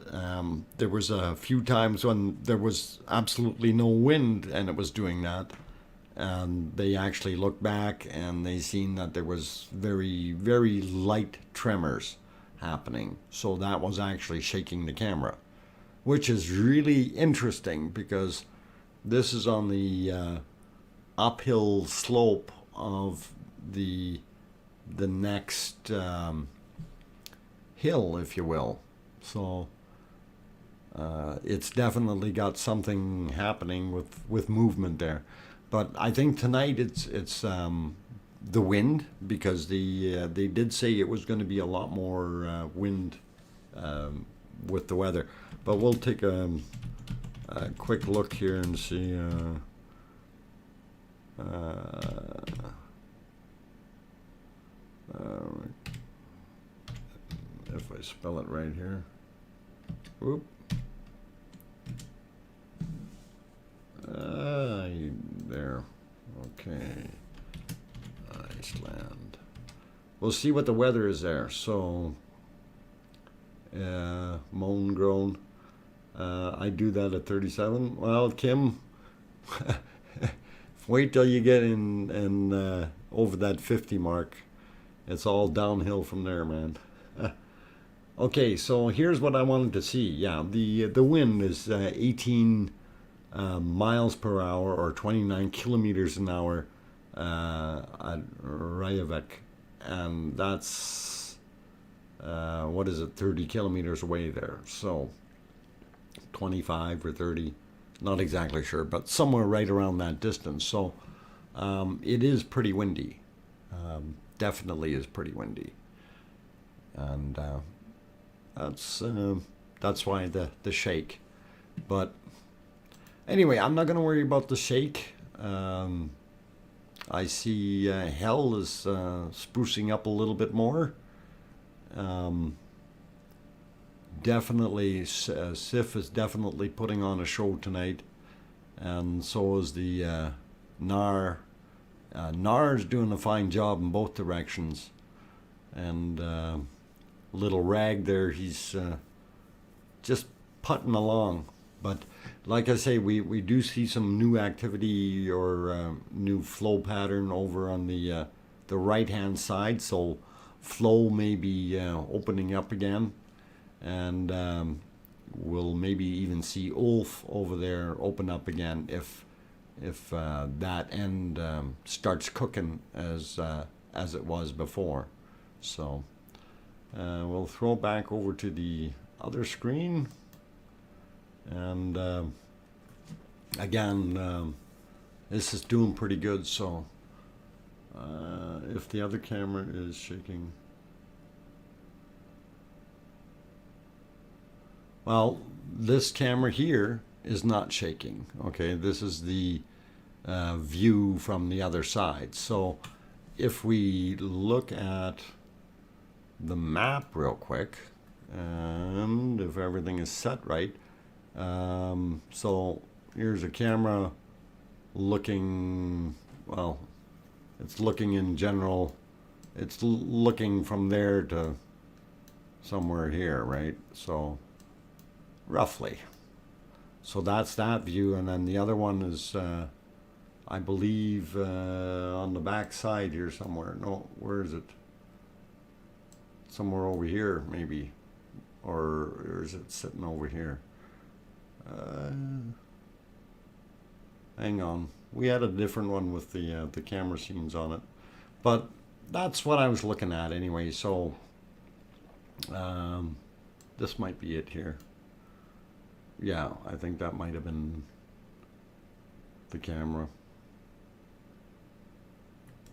there was a few times when there was absolutely no wind and it was doing that, and they actually looked back and they seen that there was very, very light tremors happening. So that was actually shaking the camera, which is really interesting because this is on the uphill slope of the next hill, if you will. So it's definitely got something happening with movement there. But I think tonight it's the wind, because they did say it was going to be a lot more wind with the weather. But we'll take a quick look here and see. If I spell it right here. Whoop. There. Okay. Iceland. We'll see what the weather is there. So, moan, groan. I do that at 37. Well, Kim, wait till you get in over that 50 mark. It's all downhill from there, man. Okay, so here's what I wanted to see. Yeah, the wind is 18 miles per hour or 29 kilometers an hour at Reykjavik, and that's what is it, 30 kilometers away there. So 25 or 30, not exactly sure, but somewhere right around that distance. So it is pretty windy. Definitely is pretty windy, and that's why the shake. But anyway, I'm not going to worry about the shake. I see hell is sprucing up a little bit more. definitely, Sif is definitely putting on a show tonight, and so is the Nar. Nar's doing a fine job in both directions, and little Rag there, he's just putting along. But like I say, we do see some new activity or new flow pattern over on the right hand side. So flow may be opening up again, and we'll maybe even see Ulf over there open up again if that end starts cooking as it was before. So we'll throw back over to the other screen, and again, this is doing pretty good. So if the other camera is shaking, well, this camera here is not shaking. Okay, this is the view from the other side. So if we look at the map real quick, and if everything is set right, so here's a camera looking, well, it's looking in general, it's looking from there to somewhere here, right? So roughly. So that's that view, and then the other one is, I believe, on the back side here somewhere. No, where is it? Somewhere over here, maybe. Or is it sitting over here? Hang on. We had a different one with the camera scenes on it. But that's what I was looking at anyway, so this might be it here. Yeah, I think that might have been the camera.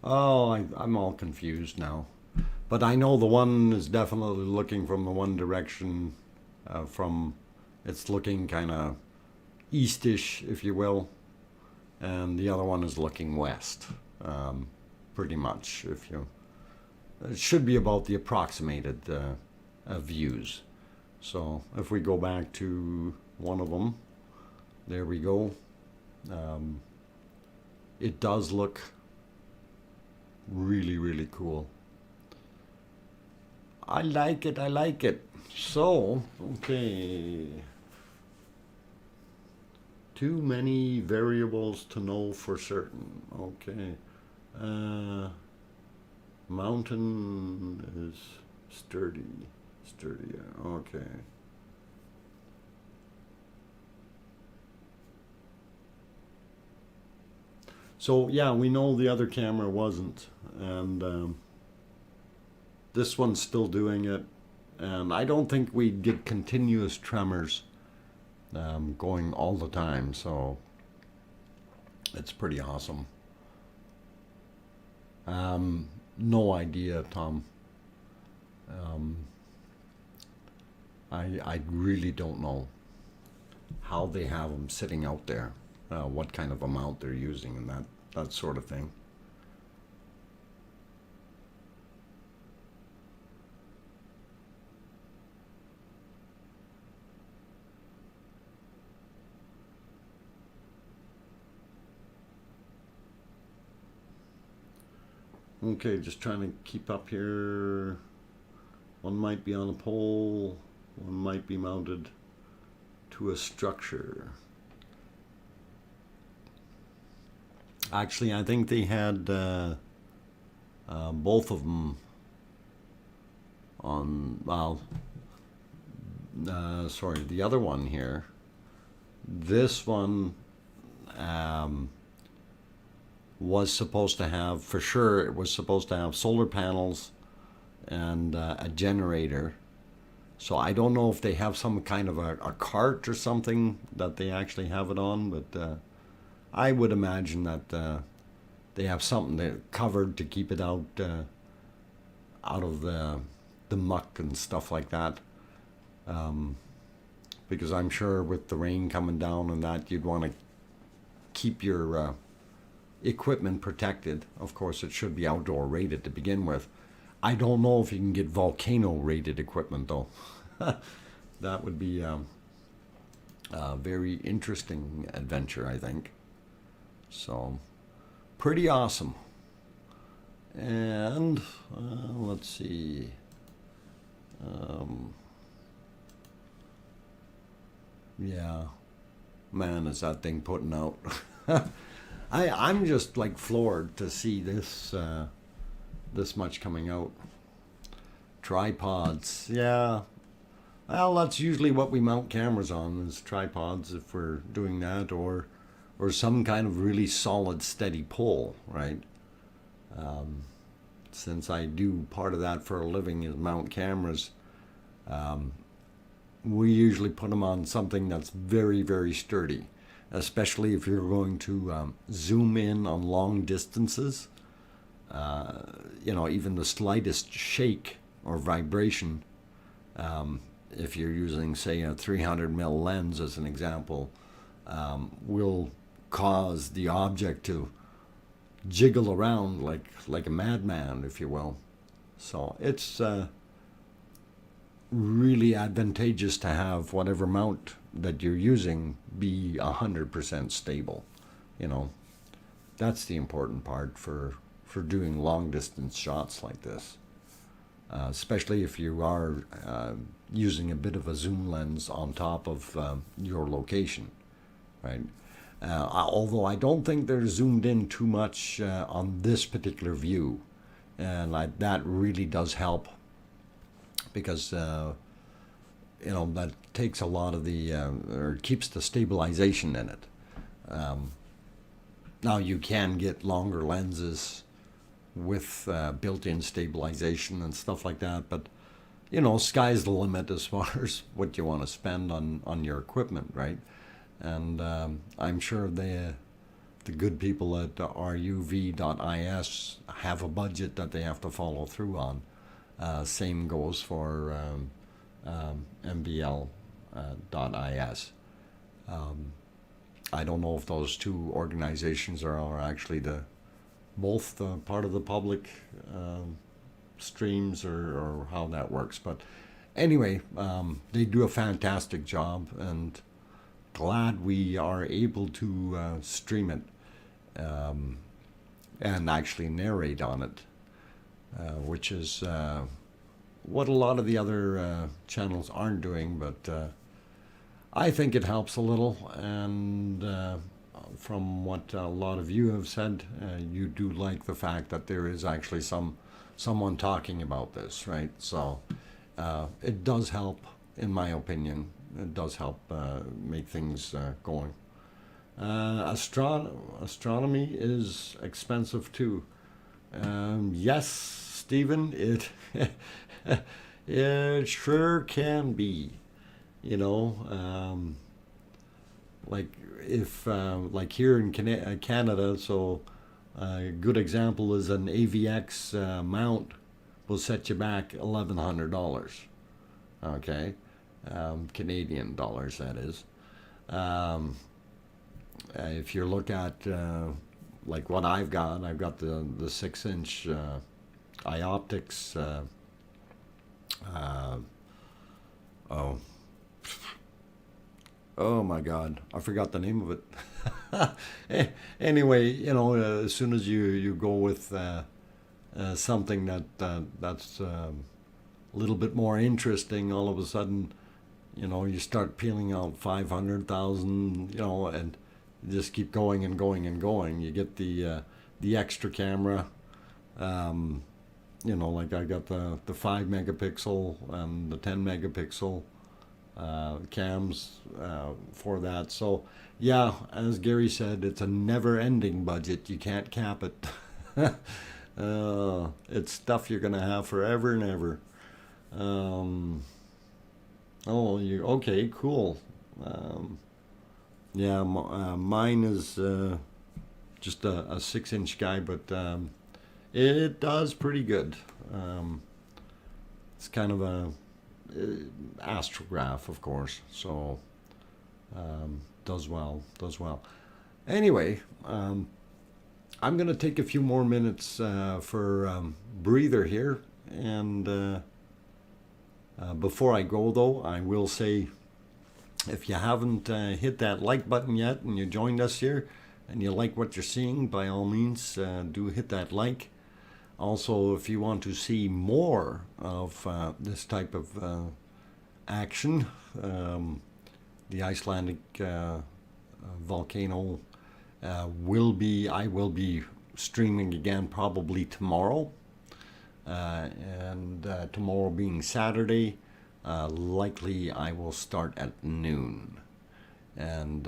Oh, I'm all confused now. But I know the one is definitely looking from the one direction, it's looking kind of eastish, if you will. And the other one is looking west, pretty much. It should be about the approximated views. So if we go back to one of them, there we go. It does look really, really cool. I like it, I like it. So, okay. Too many variables to know for certain. Okay. Mountain is sturdier. Okay. So yeah, we know the other camera wasn't, and this one's still doing it, and I don't think we get continuous tremors going all the time, so it's pretty awesome. No idea, Tom. I really don't know how they have them sitting out there, what kind of amount they're using, and that sort of thing. Okay, just trying to keep up here. One might be on a pole, one might be mounted to a structure. Actually, I think they had both of them on, well, sorry, the other one here. This one was supposed to have, for sure, it was supposed to have solar panels and a generator. So I don't know if they have some kind of a cart or something that they actually have it on, but I would imagine that they have something covered to keep it out of the muck and stuff like that. Because I'm sure with the rain coming down and that, you'd want to keep your equipment protected. Of course, it should be outdoor rated to begin with. I don't know if you can get Volcano rated equipment though. that would be a very interesting adventure, I think. So, pretty awesome. And let's see. Yeah, man, is that thing putting out? I'm just like floored to see this this much coming out. Tripods, yeah. Well, that's usually what we mount cameras on, is tripods if we're doing that, or some kind of really solid, steady pole, right? Since I do part of that for a living is mount cameras, we usually put them on something that's very, very sturdy, especially if you're going to zoom in on long distances. You know, even the slightest shake or vibration, if you're using, say, a 300 mil lens as an example, will cause the object to jiggle around like a madman, if you will. So it's really advantageous to have whatever mount that you're using be 100% stable. You know, that's the important part for doing long distance shots like this, especially if you are using a bit of a zoom lens on top of your location, right? Although I don't think they're zoomed in too much on this particular view, and that really does help, because you know, that takes a lot of the or keeps the stabilization in it. Now you can get longer lenses with built-in stabilization and stuff like that, but you know, sky's the limit as far as what you want to spend on your equipment, right? And I'm sure the good people at ruv.is have a budget that they have to follow through on. Same goes for mbl.is. I don't know if those two organizations are actually both part of the public streams, or how that works. But anyway, they do a fantastic job, and glad we are able to stream it and actually narrate on it, which is what a lot of the other channels aren't doing, but I think it helps a little. And from what a lot of you have said, you do like the fact that there is actually someone talking about this, right? So it does help, in my opinion. It does help make things going. Astronomy is expensive too. Yes, Stephen, it sure can be. You know, like if like here in Canada, so a good example is an AVX mount will set you back $1,100. Okay. Canadian dollars, that is. If you look at like what I've got the 6-inch iOptics. Oh my God, I forgot the name of it. Anyway, you know, as soon as you go with something that's a little bit more interesting, all of a sudden, you know, you start peeling out 500,000, you know, and you just keep going and going and going. You get the extra camera, you know, like I got the 5 megapixel and the 10 megapixel cams for that. So yeah, as Gary said, it's a never-ending budget. You can't cap it. It's stuff you're gonna have forever and ever. Oh, you okay? Cool. Yeah, mine is just a 6-inch guy, but it does pretty good. It's kind of a astrograph, of course, so does well. Anyway, I'm going to take a few more minutes for breather here, and Before I go, though, I will say if you haven't hit that like button yet and you joined us here and you like what you're seeing, by all means, do hit that like. Also, if you want to see more of this type of action, the Icelandic volcano I will be streaming again probably tomorrow. And tomorrow being Saturday, likely I will start at noon. And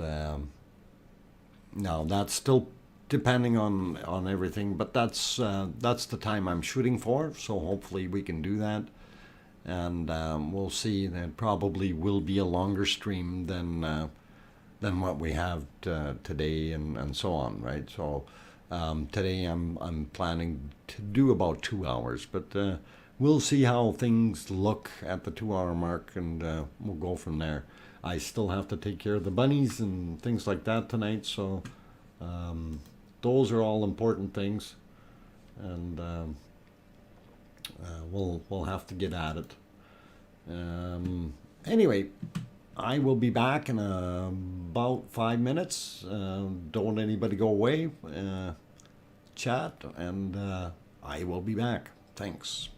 now that's still depending on everything, but that's the time I'm shooting for. So hopefully we can do that, and we'll see. That probably will be a longer stream than what we have today, and so on, right? So today I'm planning to do about 2 hours, but we'll see how things look at the 2 hour mark, and we'll go from there. I still have to take care of the bunnies and things like that tonight, so those are all important things, and we'll have to get at it. Anyway, I will be back in about 5 minutes. Don't anybody go away. Chat, and I will be back. Thanks.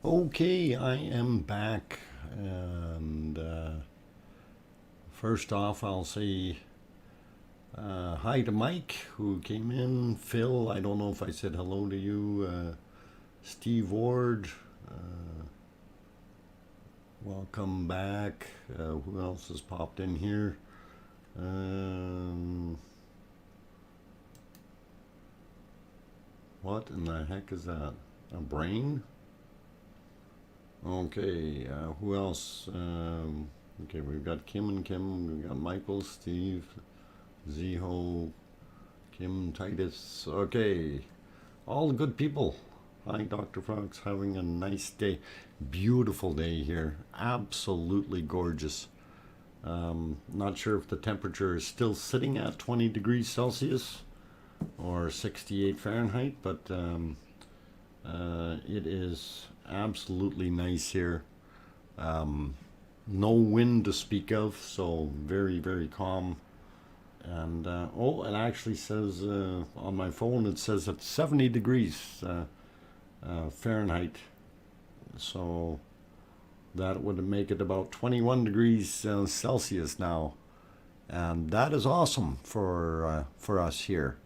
Okay, I am back, and first off, I'll say hi to Mike, who came in. Phil, I don't know if I said hello to you. Steve Ward, welcome back. Who else has popped in here? What in the heck is that? A brain? Okay, who else? Okay, we've got Kim and Kim. We've got Michael, Steve, Ziho, Kim, Titus. Okay, all the good people. Hi, Dr. Fox. Having a nice day. Beautiful day here. Absolutely gorgeous. Not sure if the temperature is still sitting at 20 degrees Celsius or 68 Fahrenheit, but it is absolutely nice here. No wind to speak of, so very, very calm. And oh, it actually says on my phone, it says it's 70 degrees Fahrenheit. So that would make it about 21 degrees Celsius now. And that is awesome for us here.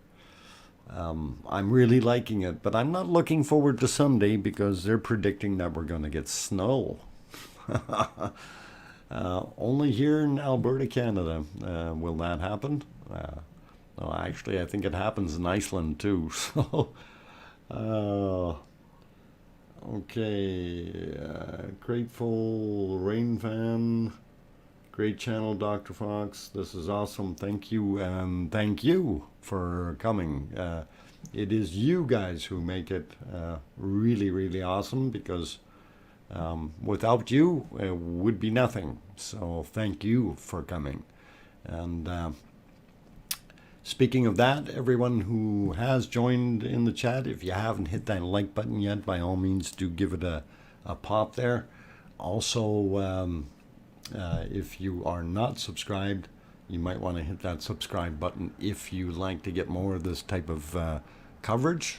I'm really liking it, but I'm not looking forward to Sunday because they're predicting that we're going to get snow. Only here in Alberta, Canada, will that happen. No, actually, I think it happens in Iceland too. So, okay, grateful rain fan. Great channel, Dr. Fox. This is awesome. Thank you, and thank you for coming. It is you guys who make it really, really awesome, because without you, it would be nothing. So thank you for coming. And speaking of that, everyone who has joined in the chat, if you haven't hit that like button yet, by all means, do give it a pop there. Also, if you are not subscribed, you might want to hit that subscribe button if you like to get more of this type of coverage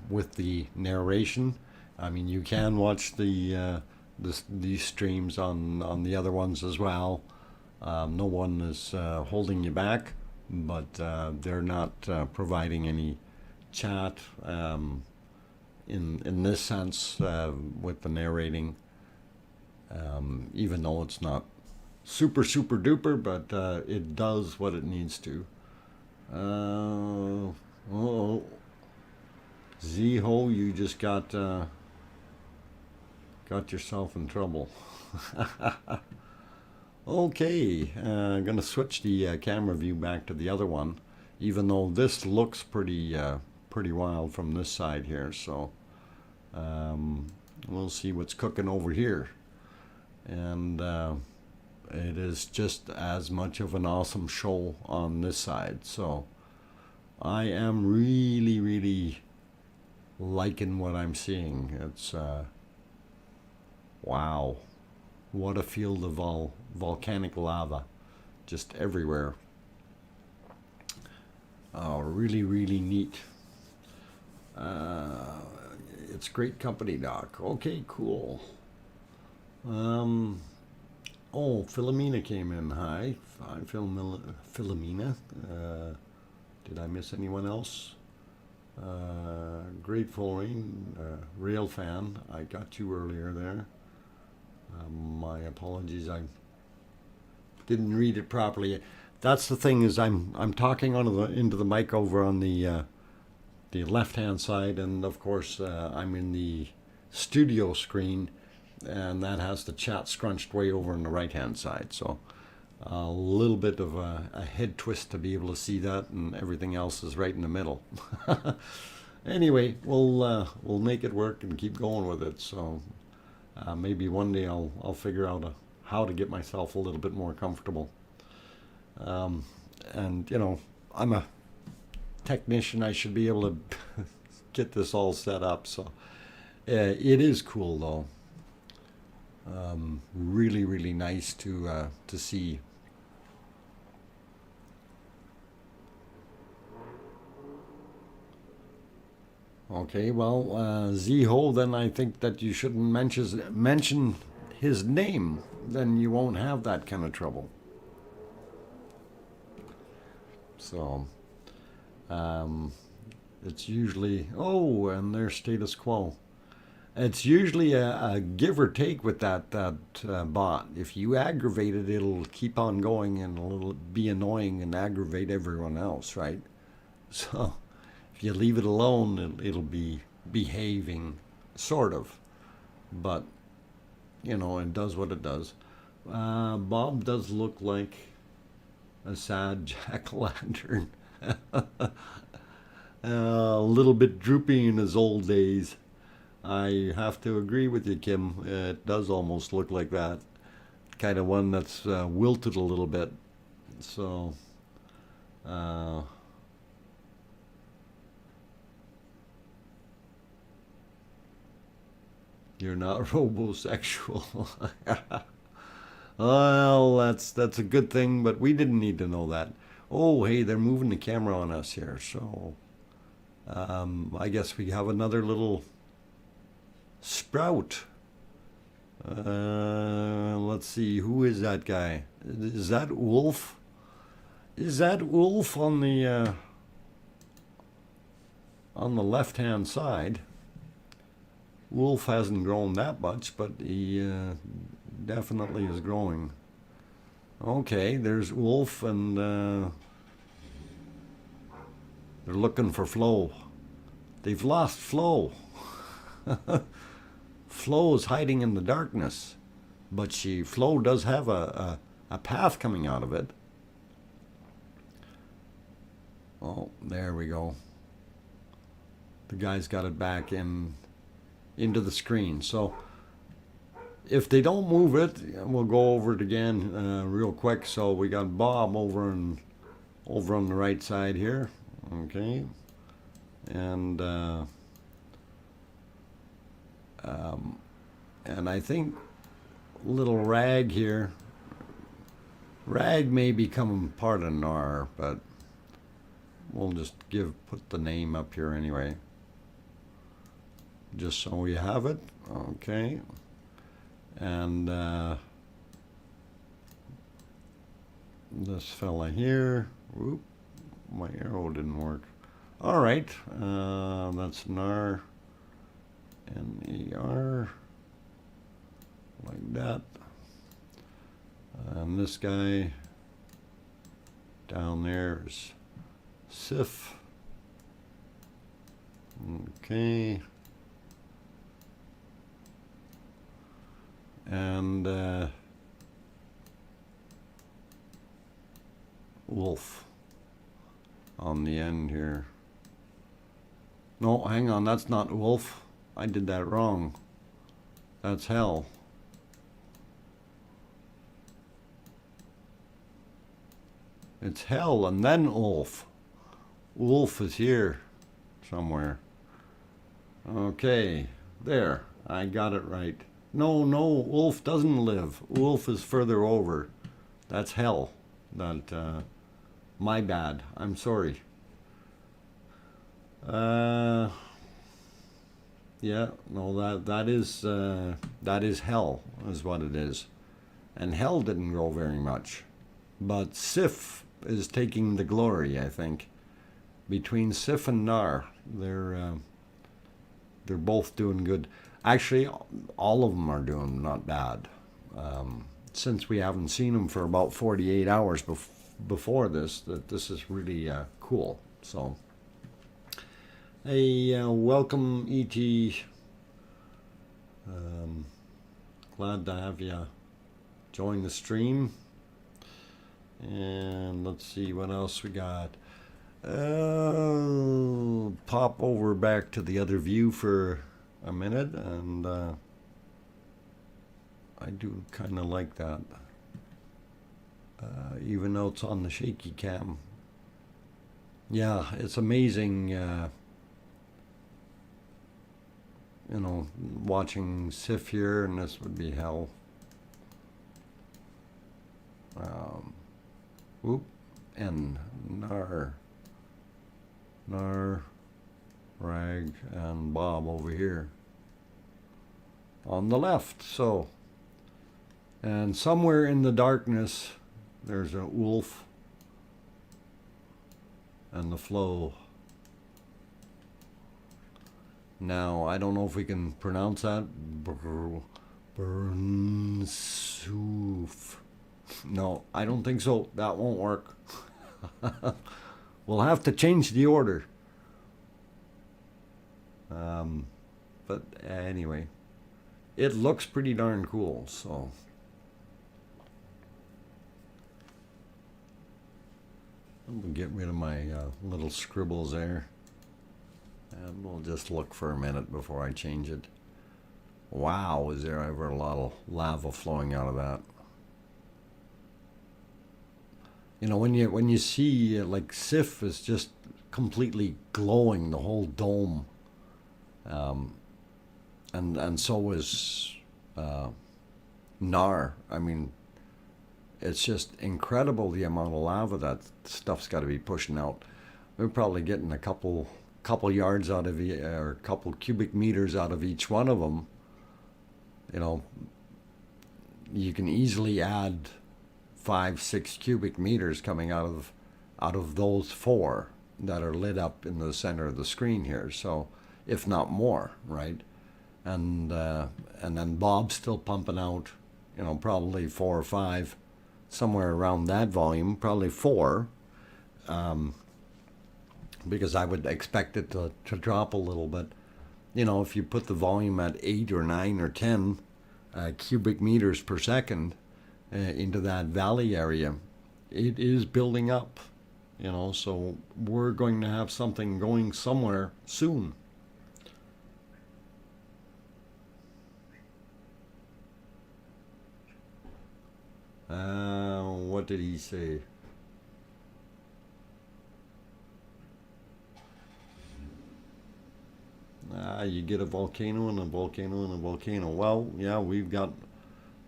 with the narration. I mean, you can watch these streams on the other ones as well. No one is holding you back, but they're not providing any chat in this sense with the narrating. Even though it's not super duper, but it does what it needs to. Oh, Ziho, you just got yourself in trouble. Okay, I'm gonna switch the camera view back to the other one, even though this looks pretty wild from this side here. So we'll see what's cooking over here. And it is just as much of an awesome show on this side. So I am really, really liking what I'm seeing. It's wow, what a field of volcanic lava just everywhere. Oh, really, really neat. It's great company, Doc. Okay, cool. Oh, Philomena came in. Hi, Philomena. Did I miss anyone else? Grateful Rain, Rail fan. I got you earlier there. My apologies. I didn't read it properly. That's the thing, is I'm talking into the mic over on the left-hand side, and of course I'm in the studio screen, and that has the chat scrunched way over on the right-hand side. So a little bit of a head twist to be able to see that, and everything else is right in the middle. Anyway, we'll make it work and keep going with it. So maybe one day I'll figure out how to get myself a little bit more comfortable. And you know, I'm a technician. I should be able to get this all set up. So it is cool though. Really, really nice to see. Okay, well, Ziho, then I think that you shouldn't mention his name. Then you won't have that kind of trouble. So, um, it's usually, oh, and there's status quo. It's usually a give or take with that bot. If you aggravate it, it'll keep on going and it'll be annoying and aggravate everyone else, right? So if you leave it alone, it'll be behaving, sort of. But, you know, it does what it does. Bob does look like a sad jack-o'-lantern. A little bit droopy in his old days. I have to agree with you, Kim. It does almost look like that. Kind of one that's wilted a little bit. So, uh, you're not robosexual. Well, that's a good thing, but we didn't need to know that. Oh, hey, they're moving the camera on us here, so I guess we have another little sprout. Let's see, who is that guy? Is that Wolf? Is that Wolf on the left-hand side? Wolf hasn't grown that much, but he definitely is growing. Okay, there's Wolf, and they're looking for Flo. They've lost Flo. Flo is hiding in the darkness, but Flo does have a path coming out of it. Oh, there we go. The guy's got it back into the screen. So if they don't move it, we'll go over it again real quick. So we got Bob over on the right side here. Okay, and I think little Rag here. Rag may become part of NAR, but we'll just put the name up here anyway, just so we have it. Okay, and this fella here. Whoop, my arrow didn't work. All right, that's NAR. NER, like that. And this guy down there is SIF. Okay. And Wolf on the end here. No, hang on, that's not Wolf. I did that wrong. That's Hell. It's Hell and then Wolf. Wolf is here somewhere. Okay, there. I got it right. No, Wolf doesn't live. Wolf is further over. That's Hell. My bad. I'm sorry. Yeah, no, that is Hell, is what it is. And Hell didn't grow very much. But Sif is taking the glory, I think. Between Sif and Nar, they're both doing good. Actually, all of them are doing not bad. Since we haven't seen them for about 48 hours before this, this is really cool. So, hey, welcome, E.T. Glad to have you join the stream. And let's see what else we got. Pop over back to the other view for a minute, and I do kind of like that, even though it's on the shaky cam. Yeah, it's amazing, you know, watching Sif here, and this would be Hell. Whoop, and Nar, Rag and Bob over here on the left. So, and somewhere in the darkness there's a wolf and the flow. Now I don't know if we can pronounce that. Burnsoof. No, I don't think so. That won't work. We'll have to change the order. But anyway, it looks pretty darn cool, so. I'm gonna get rid of my little scribbles there. And we'll just look for a minute before I change it. Wow, is there ever a lot of lava flowing out of that? You know, when you see like Sif is just completely glowing, the whole dome, and so is Nar. I mean, it's just incredible the amount of lava that stuff's got to be pushing out. We're probably getting a couple yards out of or a couple cubic meters out of each one of them. You know, you can easily add 5-6 cubic meters coming out of those 4 that are lit up in the center of the screen here. So, if not more, right? And then Bob's still pumping out, you know, probably 4 or 5, somewhere around that volume, probably 4, because I would expect it to drop a little bit. You know, if you put the volume at 8 or 9 or 10 cubic meters per second into that valley area, it is building up, you know, so we're going to have something going somewhere soon. What did he say? You get a volcano and a volcano and a volcano. Well, yeah, we've got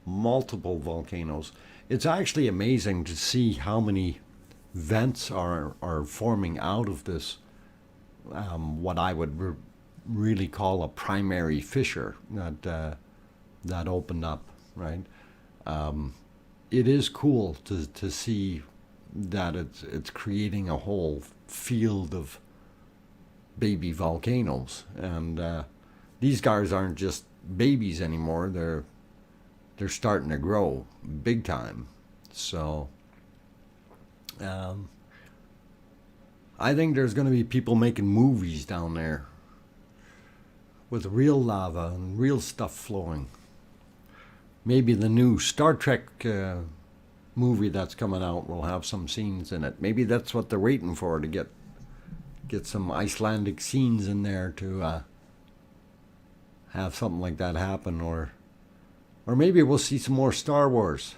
multiple volcanoes. It's actually amazing to see how many vents are forming out of this, what I would really call a primary fissure that opened up, right? It is cool to see that it's creating a whole field of baby volcanoes, and these guys aren't just babies anymore. They're starting to grow big time. So I think there's going to be people making movies down there with real lava and real stuff flowing. Maybe the new Star Trek movie that's coming out will have some scenes in it. Maybe that's what they're waiting for, to get some Icelandic scenes in there to have something like that happen, or maybe we'll see some more Star Wars.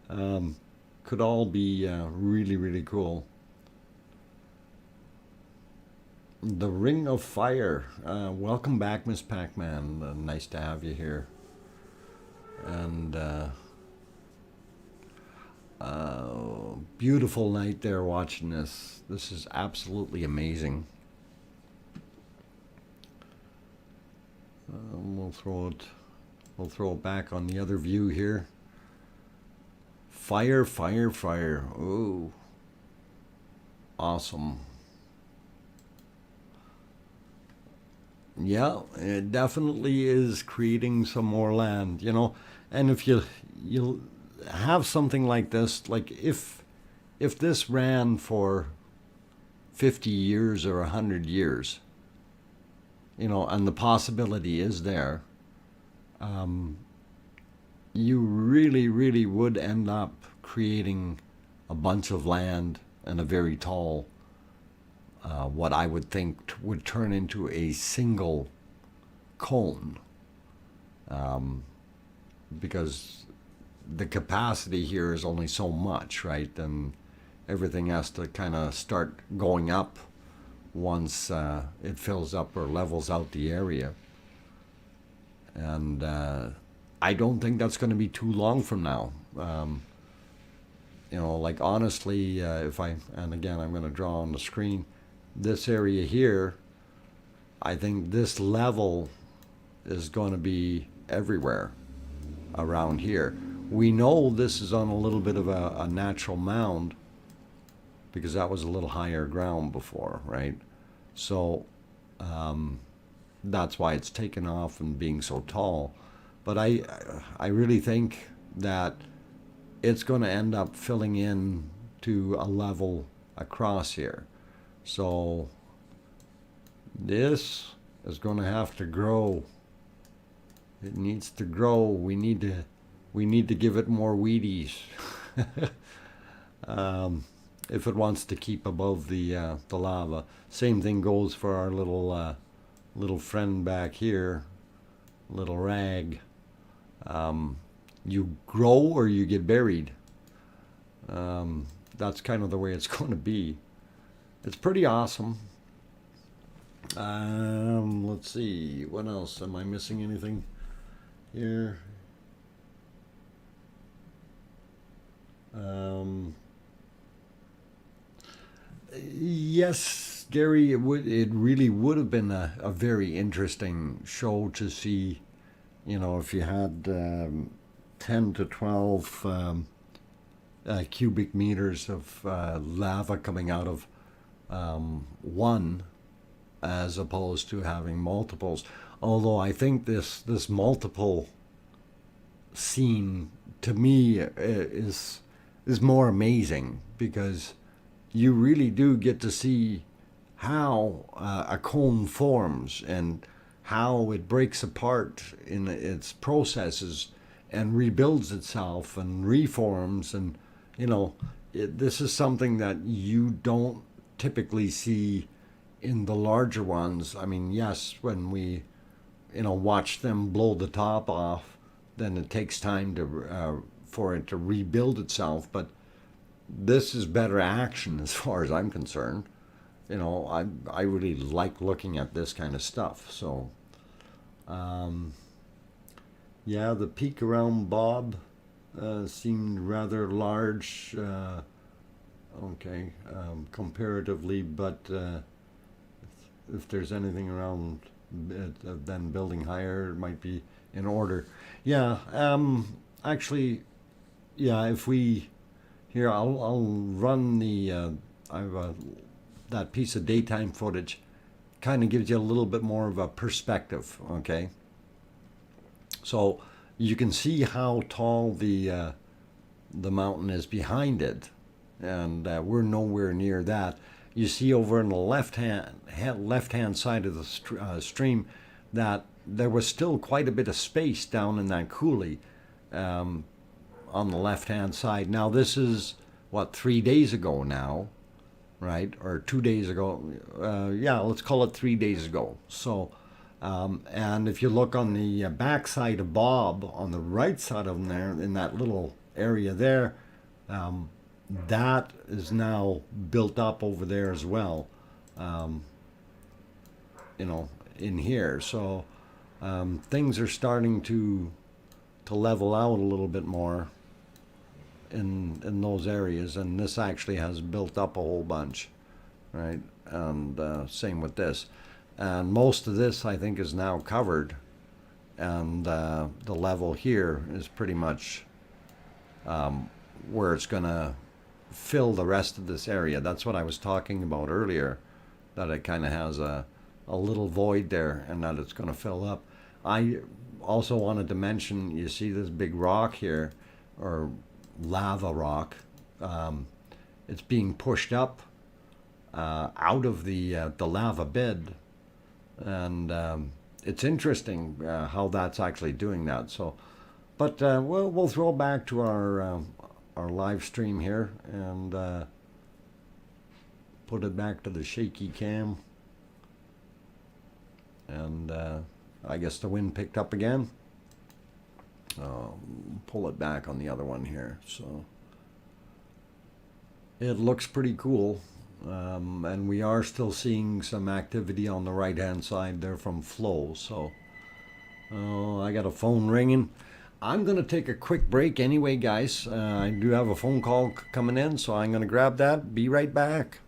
Could all be really, really cool. The Ring of Fire. Welcome back, Miss Pac-Man. Nice to have you here. And beautiful night there watching this. This is absolutely amazing. We'll throw it back on the other view here. Fire, fire, fire. Ooh. Awesome. Yeah, it definitely is creating some more land, you know. And if you'll have something like this, like if this ran for 50 years or 100 years, you know, and the possibility is there, you really, really would end up creating a bunch of land and a very tall, what I would think would turn into a single cone, because the capacity here is only so much, right? And everything has to kind of start going up once it fills up or levels out the area. And I don't think that's going to be too long from now. You know, like honestly, and again, I'm going to draw on the screen, this area here, I think this level is going to be everywhere around here. We know this is on a little bit of a natural mound because that was a little higher ground before, right? So that's why it's taken off and being so tall. But I really think that it's going to end up filling in to a level across here. So this is going to have to grow. It needs to grow. We need to give it more Wheaties if it wants to keep above the lava. Same thing goes for our little friend back here, little rag. You grow or you get buried. That's kind of the way it's going to be. It's pretty awesome. Let's see, what else? Am I missing anything here? Yes, Gary, it really would have been a very interesting show to see, you know, if you had 10 to 12 cubic meters of lava coming out of one, as opposed to having multiples. Although I think this multiple scene to me is more amazing, because you really do get to see how a cone forms and how it breaks apart in its processes and rebuilds itself and reforms. And you know, this is something that you don't typically see in the larger ones. I mean, yes, when we, you know, watch them blow the top off, then it takes time to for it to rebuild itself. But this is better action as far as I'm concerned. You know, I really like looking at this kind of stuff. So, yeah, the peak around Bob seemed rather large. Okay, comparatively, but if there's anything around it, then building higher, it might be in order. Yeah, actually, yeah, if we, here, I'll run the, that piece of daytime footage, kind of gives you a little bit more of a perspective, okay? So you can see how tall the mountain is behind it, and we're nowhere near that. You see over on the left hand side of the stream that there was still quite a bit of space down in that coulee on the left hand side. Now this is what, 3 days ago now, right? Or 2 days ago. Yeah, let's call it 3 days ago. So and if you look on the back side of Bob, on the right side of him there, in that little area there, that is now built up over there as well, you know, in here. So things are starting to level out a little bit more in those areas, and this actually has built up a whole bunch, right? And same with this. And most of this, I think, is now covered, and the level here is pretty much where it's going to fill the rest of this area. That's what I was talking about earlier, that it kind of has a little void there and that it's going to fill up. I also wanted to mention, you see this big rock here, or lava rock. It's being pushed up out of the lava bed, and it's interesting how that's actually doing that. So, but we'll throw back to our live stream here and put it back to the shaky cam. And I guess the wind picked up again. Pull it back on the other one here. So it looks pretty cool. And we are still seeing some activity on the right hand side there from flow. So I got a phone ringing. I'm going to take a quick break anyway, guys. I do have a phone call coming in, so I'm going to grab that. Be right back.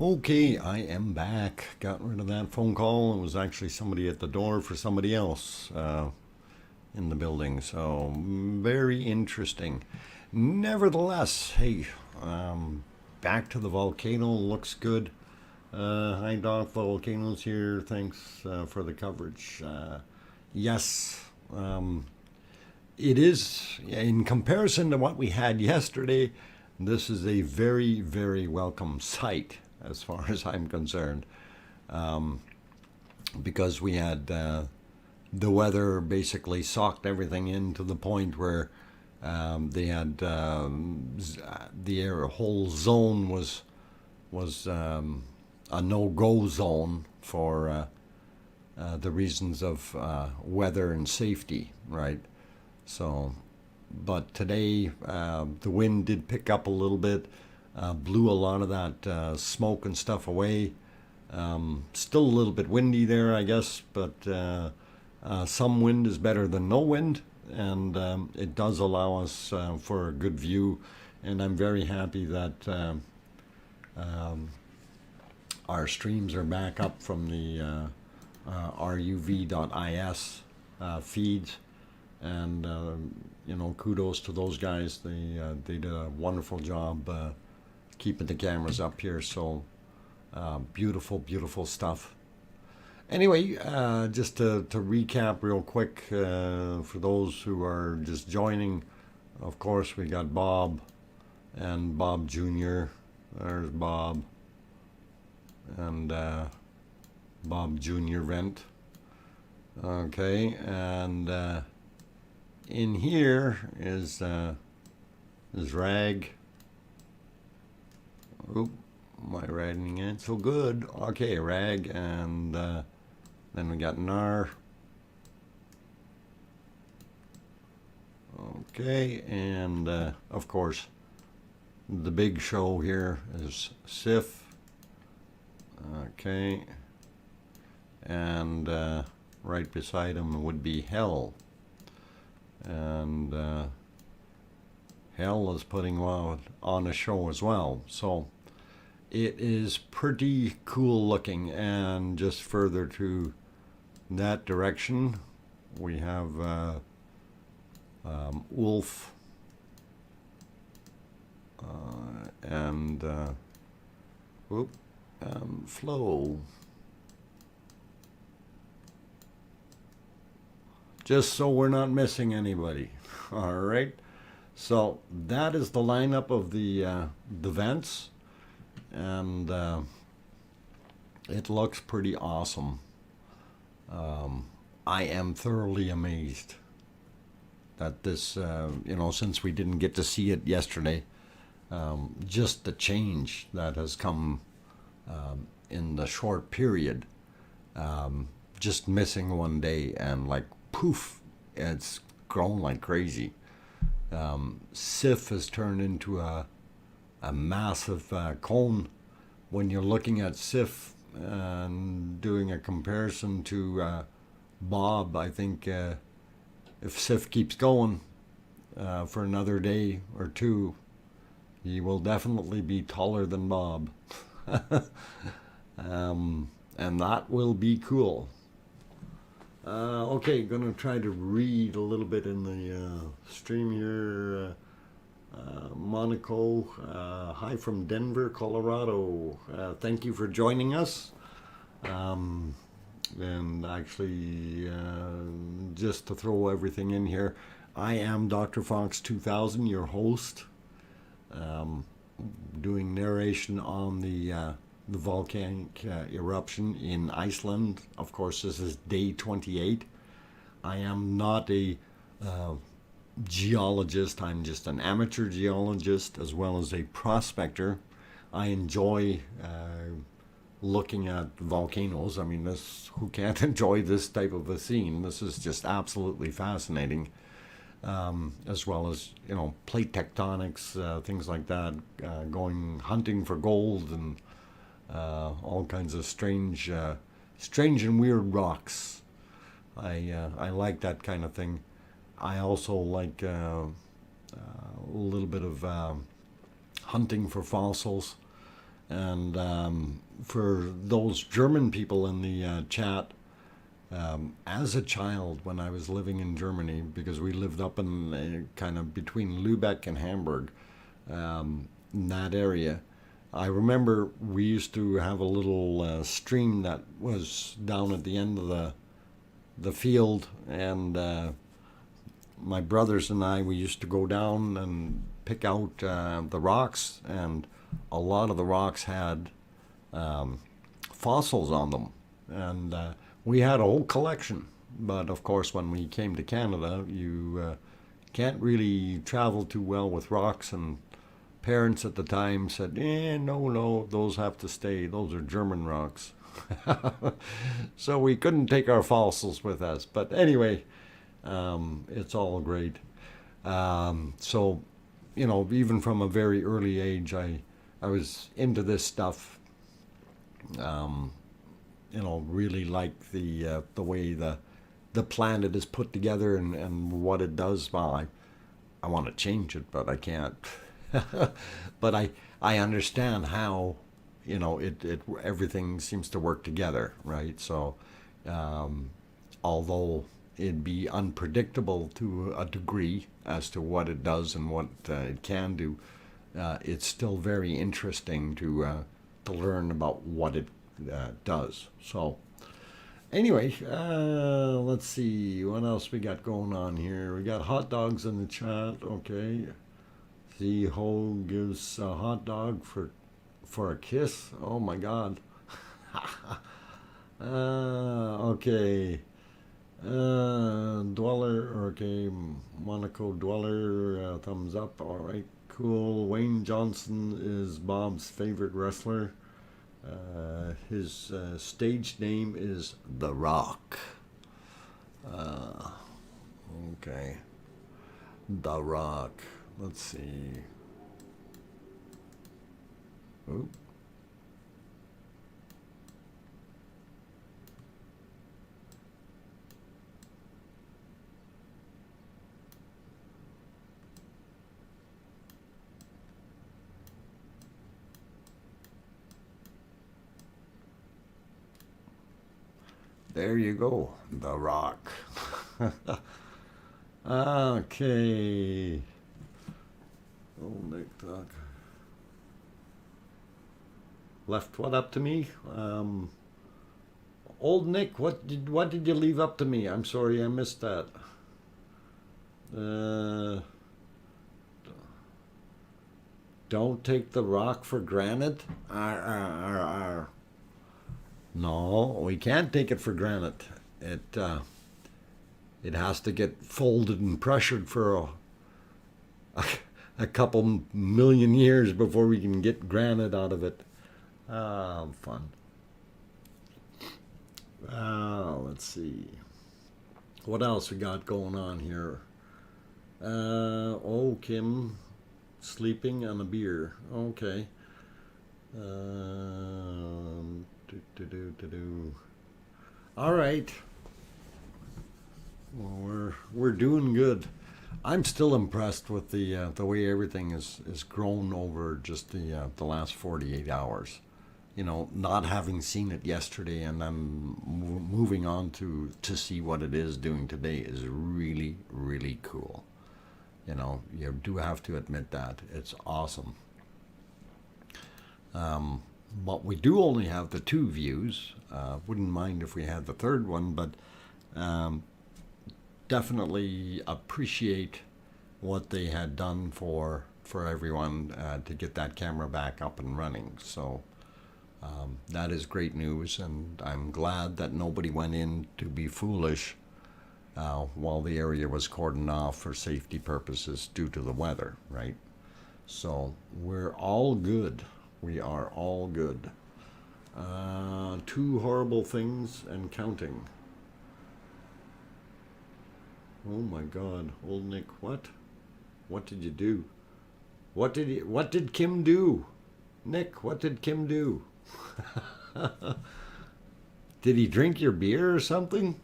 Okay, I am back. Got rid of that phone call. It was actually somebody at the door for somebody else in the building. So, very interesting. Nevertheless, hey, back to the volcano. Looks good. Hi, Doc. Volcano's here. Thanks for the coverage. Yes, it is, in comparison to what we had yesterday, this is a very, very welcome sight as far as I'm concerned. Because we had the weather basically socked everything in to the point where they had the whole zone was a no-go zone for the reasons of weather and safety, right? So, but today the wind did pick up a little bit, blew a lot of that smoke and stuff away. Still a little bit windy there, I guess, but some wind is better than no wind, and it does allow us for a good view. And I'm very happy that our streams are back up from the ruv.is feeds, and kudos to those guys. They did a wonderful job keeping the cameras up here. So beautiful, beautiful stuff. Anyway, just to recap real quick for those who are just joining, of course we got Bob and Bob Jr. There's Bob and Bob Jr. Vent. Okay, and in here is Rag. Oop, my writing ain't so good. Okay, Rag, and then we got Nar. Okay, and of course the big show here is Sif. Okay, and right beside him would be Hell, and Hell is putting on a show as well. So it is pretty cool looking. And just further to that direction, we have Wolf and Flo. Just so we're not missing anybody. All right. So that is the lineup of the vents, and it looks pretty awesome. I am thoroughly amazed that this, since we didn't get to see it yesterday, just the change that has come in the short period, just missing one day, and like poof, it's grown like crazy. Sif has turned into a massive cone. When you're looking at Sif and doing a comparison to Bob, I think if Sif keeps going for another day or two, he will definitely be taller than Bob. And that will be cool. Okay, gonna try to read a little bit in the stream here. Monaco, hi from Denver, Colorado. Thank you for joining us. And actually, just to throw everything in here, I am DrFox2000, your host, doing narration on the volcanic eruption in Iceland. Of course, this is day 28. I am not a geologist. I'm just an amateur geologist as well as a prospector. I enjoy looking at volcanoes. I mean, who can't enjoy this type of a scene? This is just absolutely fascinating. As well as, plate tectonics, things like that, going hunting for gold and all kinds of strange and weird rocks. I like that kind of thing. I also like a little bit of hunting for fossils, And for those German people in the chat, as a child, when I was living in Germany, because we lived up in kind of between Lübeck and Hamburg, in that area, I remember we used to have a little stream that was down at the end of the field, and my brothers and I, we used to go down and pick out the rocks, and a lot of the rocks had fossils on them, and we had a whole collection. But of course, when we came to Canada, you can't really travel too well with rocks, and parents at the time said, no, those have to stay. Those are German rocks. So we couldn't take our fossils with us. But anyway, it's all great. So, even from a very early age, I was into this stuff. Really like the way the planet is put together and what it does. Well, I want to change it, but I can't. But I understand how it everything seems to work together, right? So although it'd be unpredictable to a degree as to what it does and what it can do, it's still very interesting to learn about what it does. So anyway, let's see what else we got going on here. We got hot dogs in the chat. Okay. See, Ho gives a hot dog for a kiss. Oh my God. Okay. Dweller. Okay. Monaco Dweller. Thumbs up. All right. Cool. Wayne Johnson is Bob's favorite wrestler. His stage name is The Rock. Okay. The Rock. Let's see. Oop. There you go, The Rock. Okay. Old Nick Talk. Left what up to me? Old Nick, what did you leave up to me? I'm sorry, I missed that. Don't take The Rock for granted. No, we can't take it for granted. It has to get folded and pressured for a couple million years before we can get granite out of it. Fun. Let's see. What else we got going on here? Kim, sleeping on a beer. Okay. All right. Well, we're doing good. I'm still impressed with the way everything is grown over just the last 48 hours. Not having seen it yesterday and then moving on to see what it is doing today is really, really cool. You do have to admit that. It's awesome. But we do only have the 2 views. Wouldn't mind if we had the 3rd one, but definitely appreciate what they had done for everyone to get that camera back up and running. So that is great news, and I'm glad that nobody went in to be foolish while the area was cordoned off for safety purposes due to the weather, right? So we're all good. We are all good. 2 horrible things and counting. Oh my God, old Nick, what? What did you do? What did Kim do? Nick, what did Kim do? Did he drink your beer or something?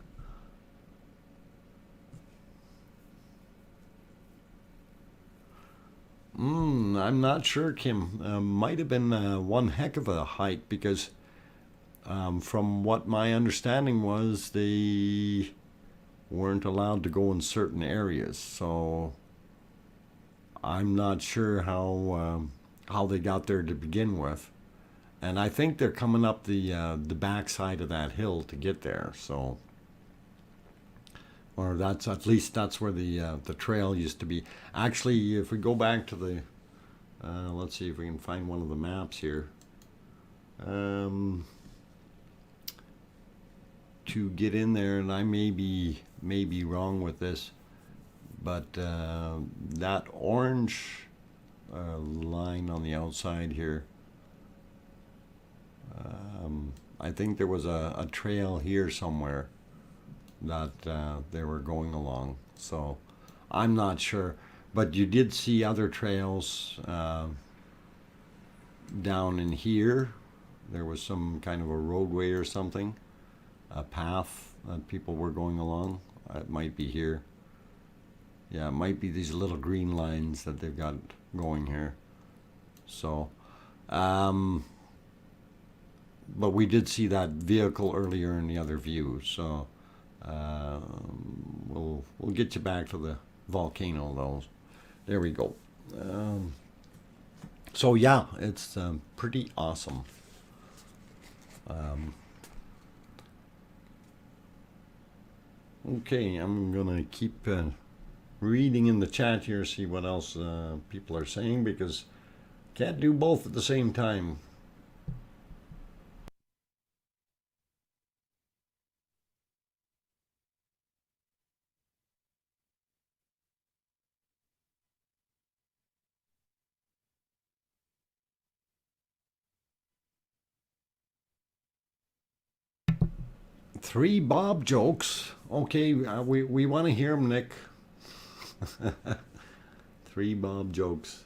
I'm not sure, Kim. Might have been one heck of a hike because from what my understanding was, they weren't allowed to go in certain areas. So I'm not sure how they got there to begin with. And I think they're coming up the backside of that hill to get there. So, or that's at least that's where the trail used to be. Actually, if we go back to the, let's see if we can find one of the maps here. To get in there, and I may be wrong with this, but that orange line on the outside here, I think there was a trail here somewhere that they were going along. So I'm not sure, but you did see other trails down in here. There was some kind of a roadway or something, a path that people were going along. It might be here. Yeah, it might be these little green lines that they've got going here. So, but we did see that vehicle earlier in the other view. So, we'll get you back to the volcano though. There we go. So yeah, it's pretty awesome. Okay, I'm gonna keep reading in the chat here, see what else people are saying, because can't do both at the same time. Three Bob jokes. Okay, we want to hear them, Nick. Three Bob jokes.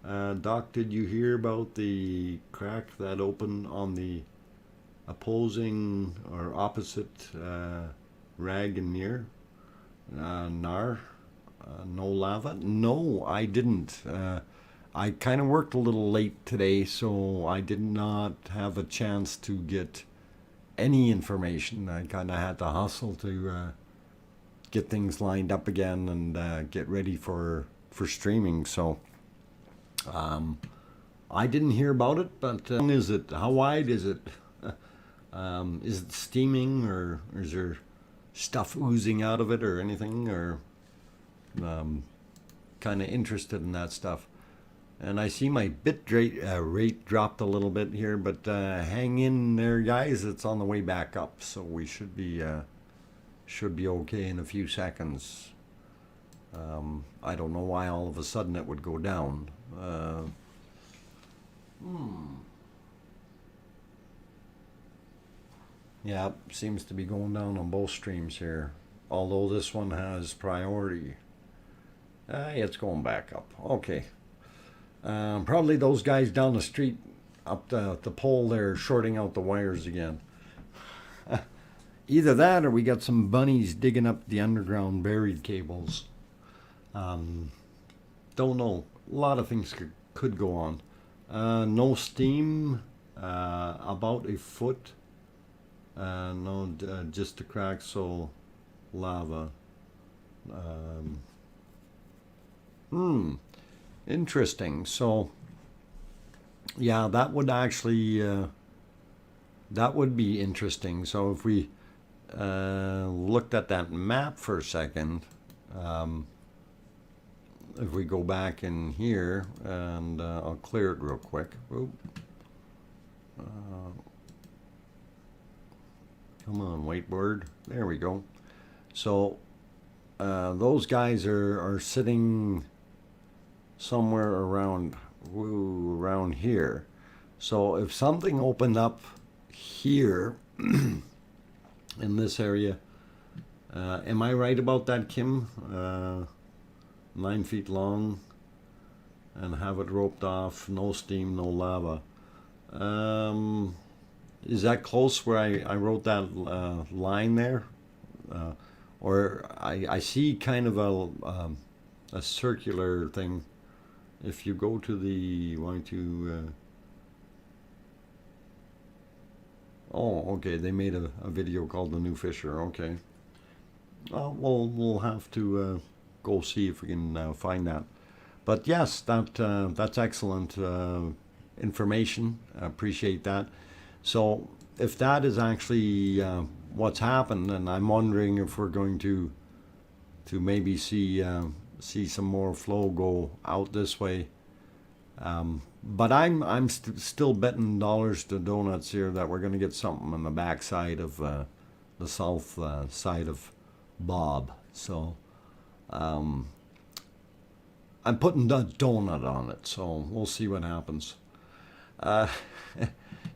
Doc, did you hear about the crack that opened on the opposing or opposite rag and near? Nar? No lava? No, I didn't. I kind of worked a little late today, so I did not have a chance to get any information. I kind of had to hustle to get things lined up again and get ready for streaming. So I didn't hear about it, but how long is it? How wide is it? Is it steaming, or is there stuff oozing out of it or anything? Or kind of interested in that stuff. And I see my bit rate dropped a little bit here, but hang in there, guys. It's on the way back up, so we should be okay in a few seconds. I don't know why all of a sudden it would go down. Yeah, seems to be going down on both streams here. Although this one has priority. It's going back up. Okay. Probably those guys down the street up the pole there shorting out the wires again. Either that or we got some bunnies digging up the underground buried cables. Don't know. A lot of things could go on. No steam, about a foot. No, just a crack, so lava. Interesting. So, yeah, that would actually, that would be interesting. So if we looked at that map for a second, if we go back in here, and I'll clear it real quick. Come on, whiteboard. There we go. So those guys are sitting somewhere around here. So if something opened up here in this area, am I right about that, Kim? 9 feet long and have it roped off, no steam, no lava. Is that close where I wrote that line there? Or I see kind of a circular thing if you go to the, oh, okay, they made a video called The New Fisher. Okay. We'll have to go see if we can find that. But yes, that's excellent information. I appreciate that. So if that is actually what's happened, and I'm wondering if we're going to maybe see some more flow go out this way. But I'm still betting dollars to donuts here that we're going to get something on the backside of the south side of Bob. So I'm putting the donut on it. So we'll see what happens.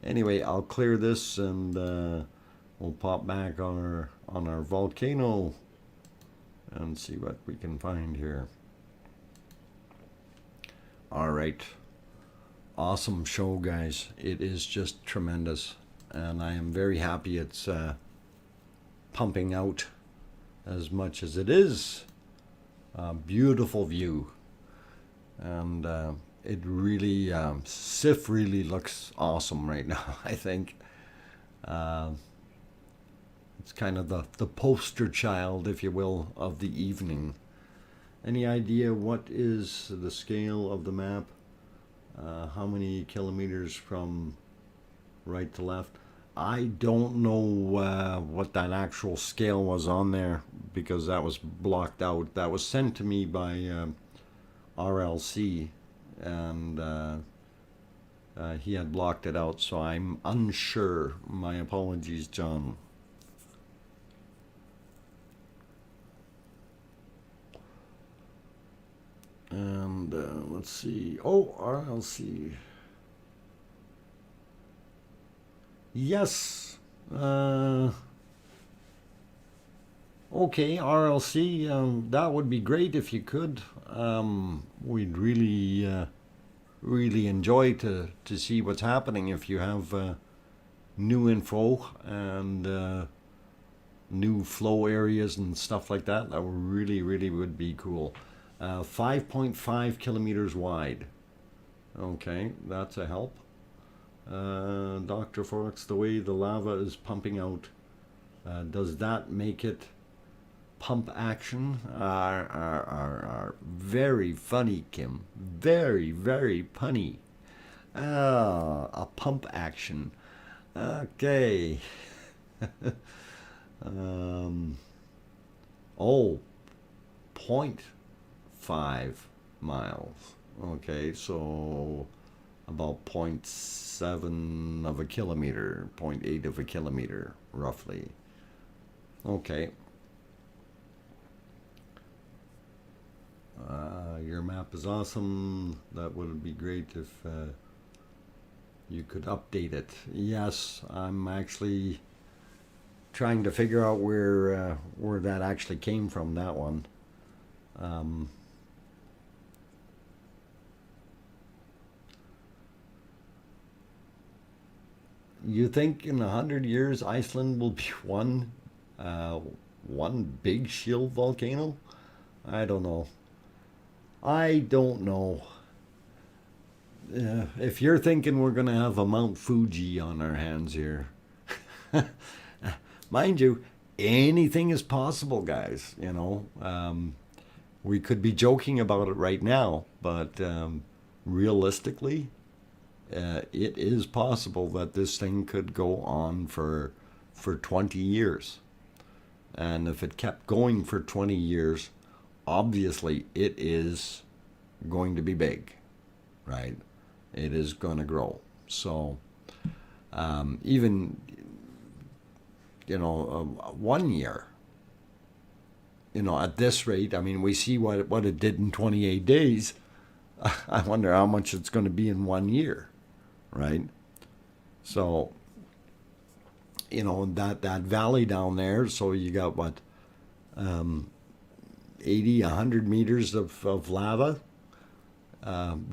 Anyway, I'll clear this and we'll pop back on our volcano and see what we can find here. All right. Awesome show, guys. It is just tremendous. And I am very happy it's pumping out as much as it is. Beautiful view. And it really, Sif really looks awesome right now, I think. It's kind of the poster child, if you will, of the evening. Any idea what is the scale of the map? How many kilometers from right to left? I don't know what that actual scale was on there because that was blocked out. That was sent to me by RLC, and he had blocked it out, so I'm unsure. My apologies, John. And let's see. Oh, RLC. Yes. Okay, RLC. That would be great if you could. We'd really, really enjoy to see what's happening. If you have new info and new flow areas and stuff like that, that really, really would be cool. 5.5 kilometers wide. Okay, that's a help. DrFox, the way the lava is pumping out, does that make it pump action? Very funny, Kim. Very, very punny. A pump action. Okay. Oh, 0.5 miles. Okay, so about 0.7 of a kilometer, 0.8 of a kilometer, roughly. Okay. Your map is awesome. That would be great if you could update it. Yes, I'm actually trying to figure out where that actually came from, that one. You think in 100 years Iceland will be one big shield volcano? I don't know. I don't know. If you're thinking we're going to have a Mount Fuji on our hands here, mind you, anything is possible, guys. You know, we could be joking about it right now, but realistically, it is possible that this thing could go on for 20 years. And if it kept going for 20 years, obviously it is going to be big, right? It is going to grow. So even, you know, 1 year, you know, at this rate, I mean, we see what it did in 28 days. I wonder how much it's going to be in 1 year, right? So, you know, that valley down there, so you got what, 80, 100 meters of lava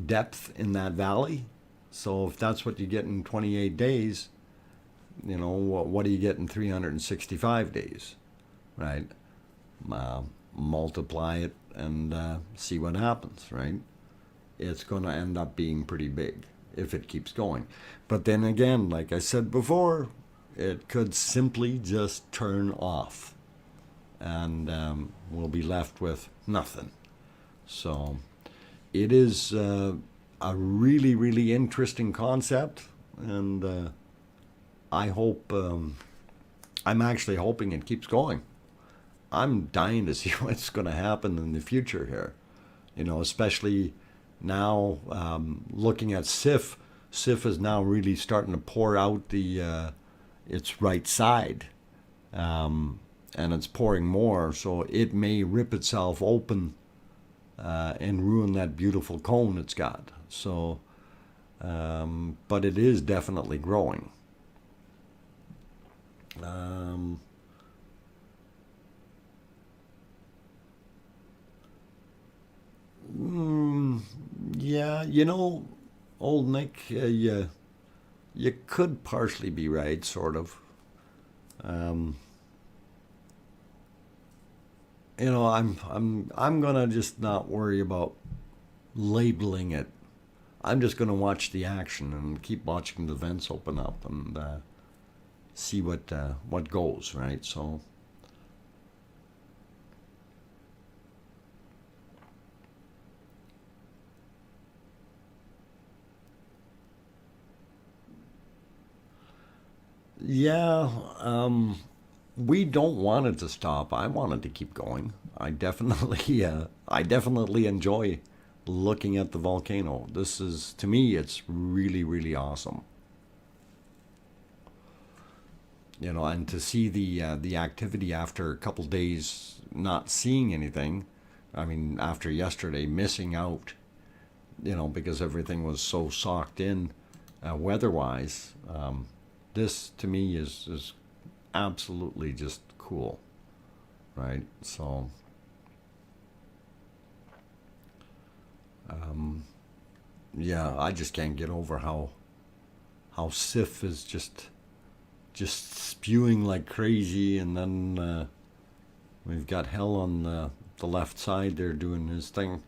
depth in that valley. So if that's what you get in 28 days, you know, what do you get in 365 days, right? Multiply it and see what happens, right? it's going to end up being pretty big if it keeps going. But then again, like I said before, it could simply just turn off, and we'll be left with nothing. So it is a really, really interesting concept, and I hope, I'm actually hoping it keeps going. I'm dying to see what's going to happen in the future here, especially now, looking at SIF. SIF is now really starting to pour out its right side, and it's pouring more, so it may rip itself open and ruin that beautiful cone it's got. So, but it is definitely growing. Yeah, old Nick, you could partially be right, sort of. Um, I'm gonna just not worry about labeling it. I'm just gonna watch the action and keep watching the vents open up and see what goes, right? So. Yeah, we don't want it to stop. I want it to keep going. I definitely enjoy looking at the volcano. This is, to me, it's really, really awesome. And to see the activity after a couple days not seeing anything. I mean, after yesterday missing out, because everything was so socked in, weather-wise. This to me is absolutely just cool, right? So, yeah, I just can't get over how SIF is just spewing like crazy, and then we've got Hell on the left side there doing his thing.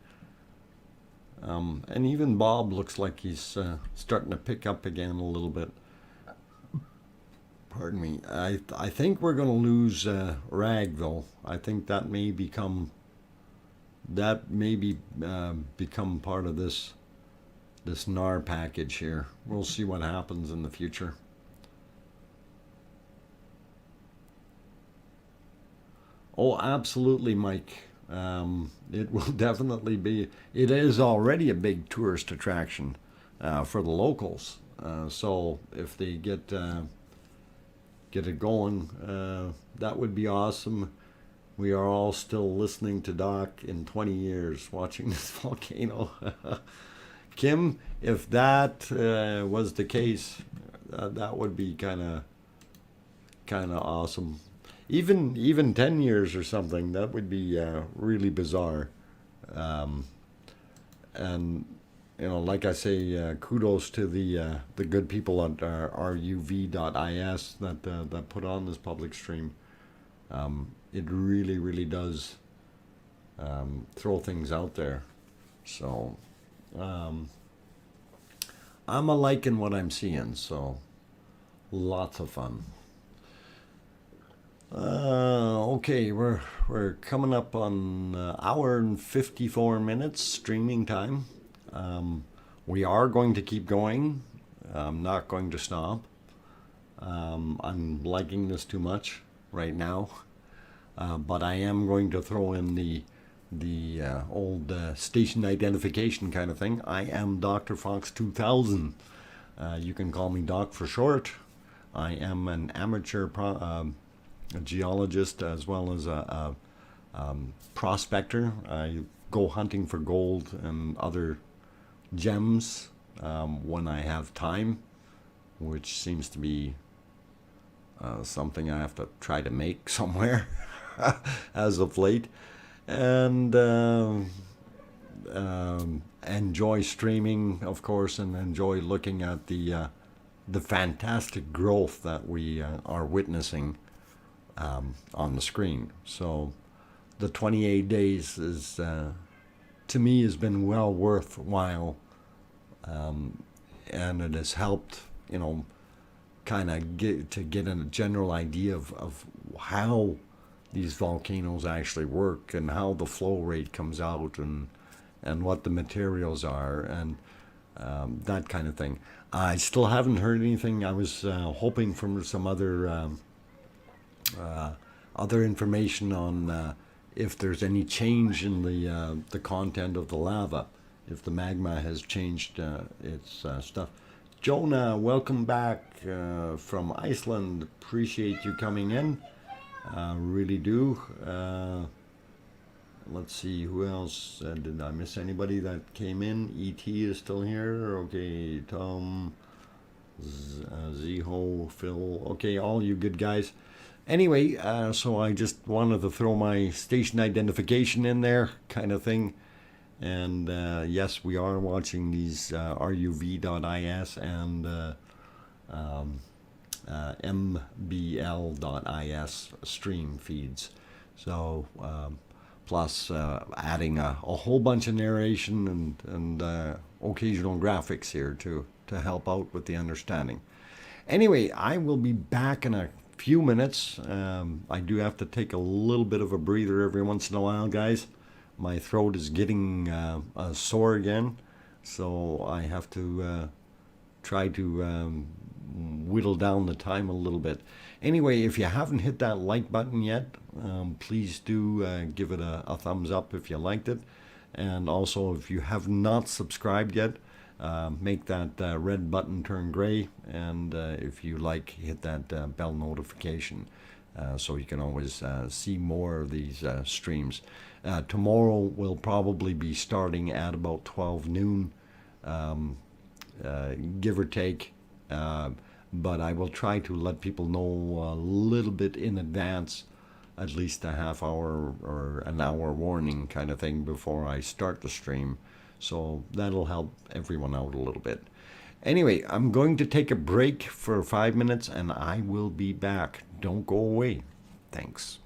And even Bob looks like he's starting to pick up again a little bit. Pardon me. I think we're going to lose Rag, though. I think that may become become part of this NAR package here. We'll see what happens in the future. Oh, absolutely, Mike. It will definitely be. It is already a big tourist attraction for the locals. So if they get it going, that would be awesome. We are all still listening to Doc in 20 years, watching this volcano. Kim, if that was the case, that would be kind of awesome. Even 10 years or something, that would be really bizarre. Um, and like I say, kudos to the good people at ruv.is that put on this public stream. It really, really does throw things out there. So I'm a liking what I'm seeing. So lots of fun. Okay, we're coming up on hour and 54 minutes streaming time. We are going to keep going. I'm not going to stop. I'm liking this too much right now, but I am going to throw in the old station identification kind of thing. I am DrFox2000. You can call me Doc for short. I am an amateur a geologist as well as a prospector. I go hunting for gold and other gems when I have time, which seems to be something I have to try to make somewhere as of late, and enjoy streaming, of course, and enjoy looking at the fantastic growth that we are witnessing on the screen. So the 28 days is to me has been well worthwhile, and it has helped, kind of get a general idea of how these volcanoes actually work and how the flow rate comes out and what the materials are and that kind of thing. I still haven't heard anything. I was hoping for some other information on if there's any change in the content of the lava, if the magma has changed its stuff. Jonah, welcome back from Iceland. Appreciate you coming in. Really do. Let's see, who else? Did I miss anybody that came in? E.T. is still here. Okay, Tom, Ziho, Phil. Okay, all you good guys. Anyway, so I just wanted to throw my station identification in there, kind of thing. And yes, we are watching these ruv.is and mbl.is stream feeds. So, plus adding a whole bunch of narration and occasional graphics here to help out with the understanding. Anyway, I will be back in a few minutes. I do have to take a little bit of a breather every once in a while, guys. My throat is getting sore again, so I have to try to whittle down the time a little bit. Anyway, if you haven't hit that like button yet, please do give it a thumbs up if you liked it. And also, if you have not subscribed yet, make that red button turn gray. And if you like, hit that bell notification so you can always see more of these streams. Tomorrow we'll probably be starting at about 12 noon, give or take. But I will try to let people know a little bit in advance, at least a half hour or an hour warning kind of thing before I start the stream. So that'll help everyone out a little bit. Anyway, I'm going to take a break for 5 minutes and I will be back. Don't go away. Thanks.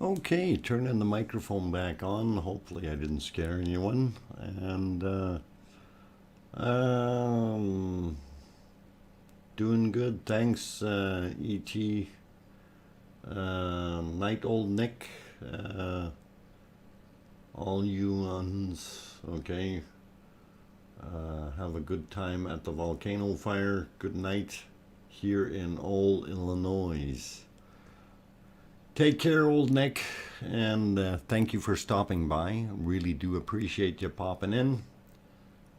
Okay, turning the microphone back on. Hopefully I didn't scare anyone. And doing good. Thanks, E.T. Night Old Nick. All you ones. Okay. Have a good time at the volcano fire. Good night here in old Illinois. Take care, old Nick, and thank you for stopping by. Really do appreciate you popping in,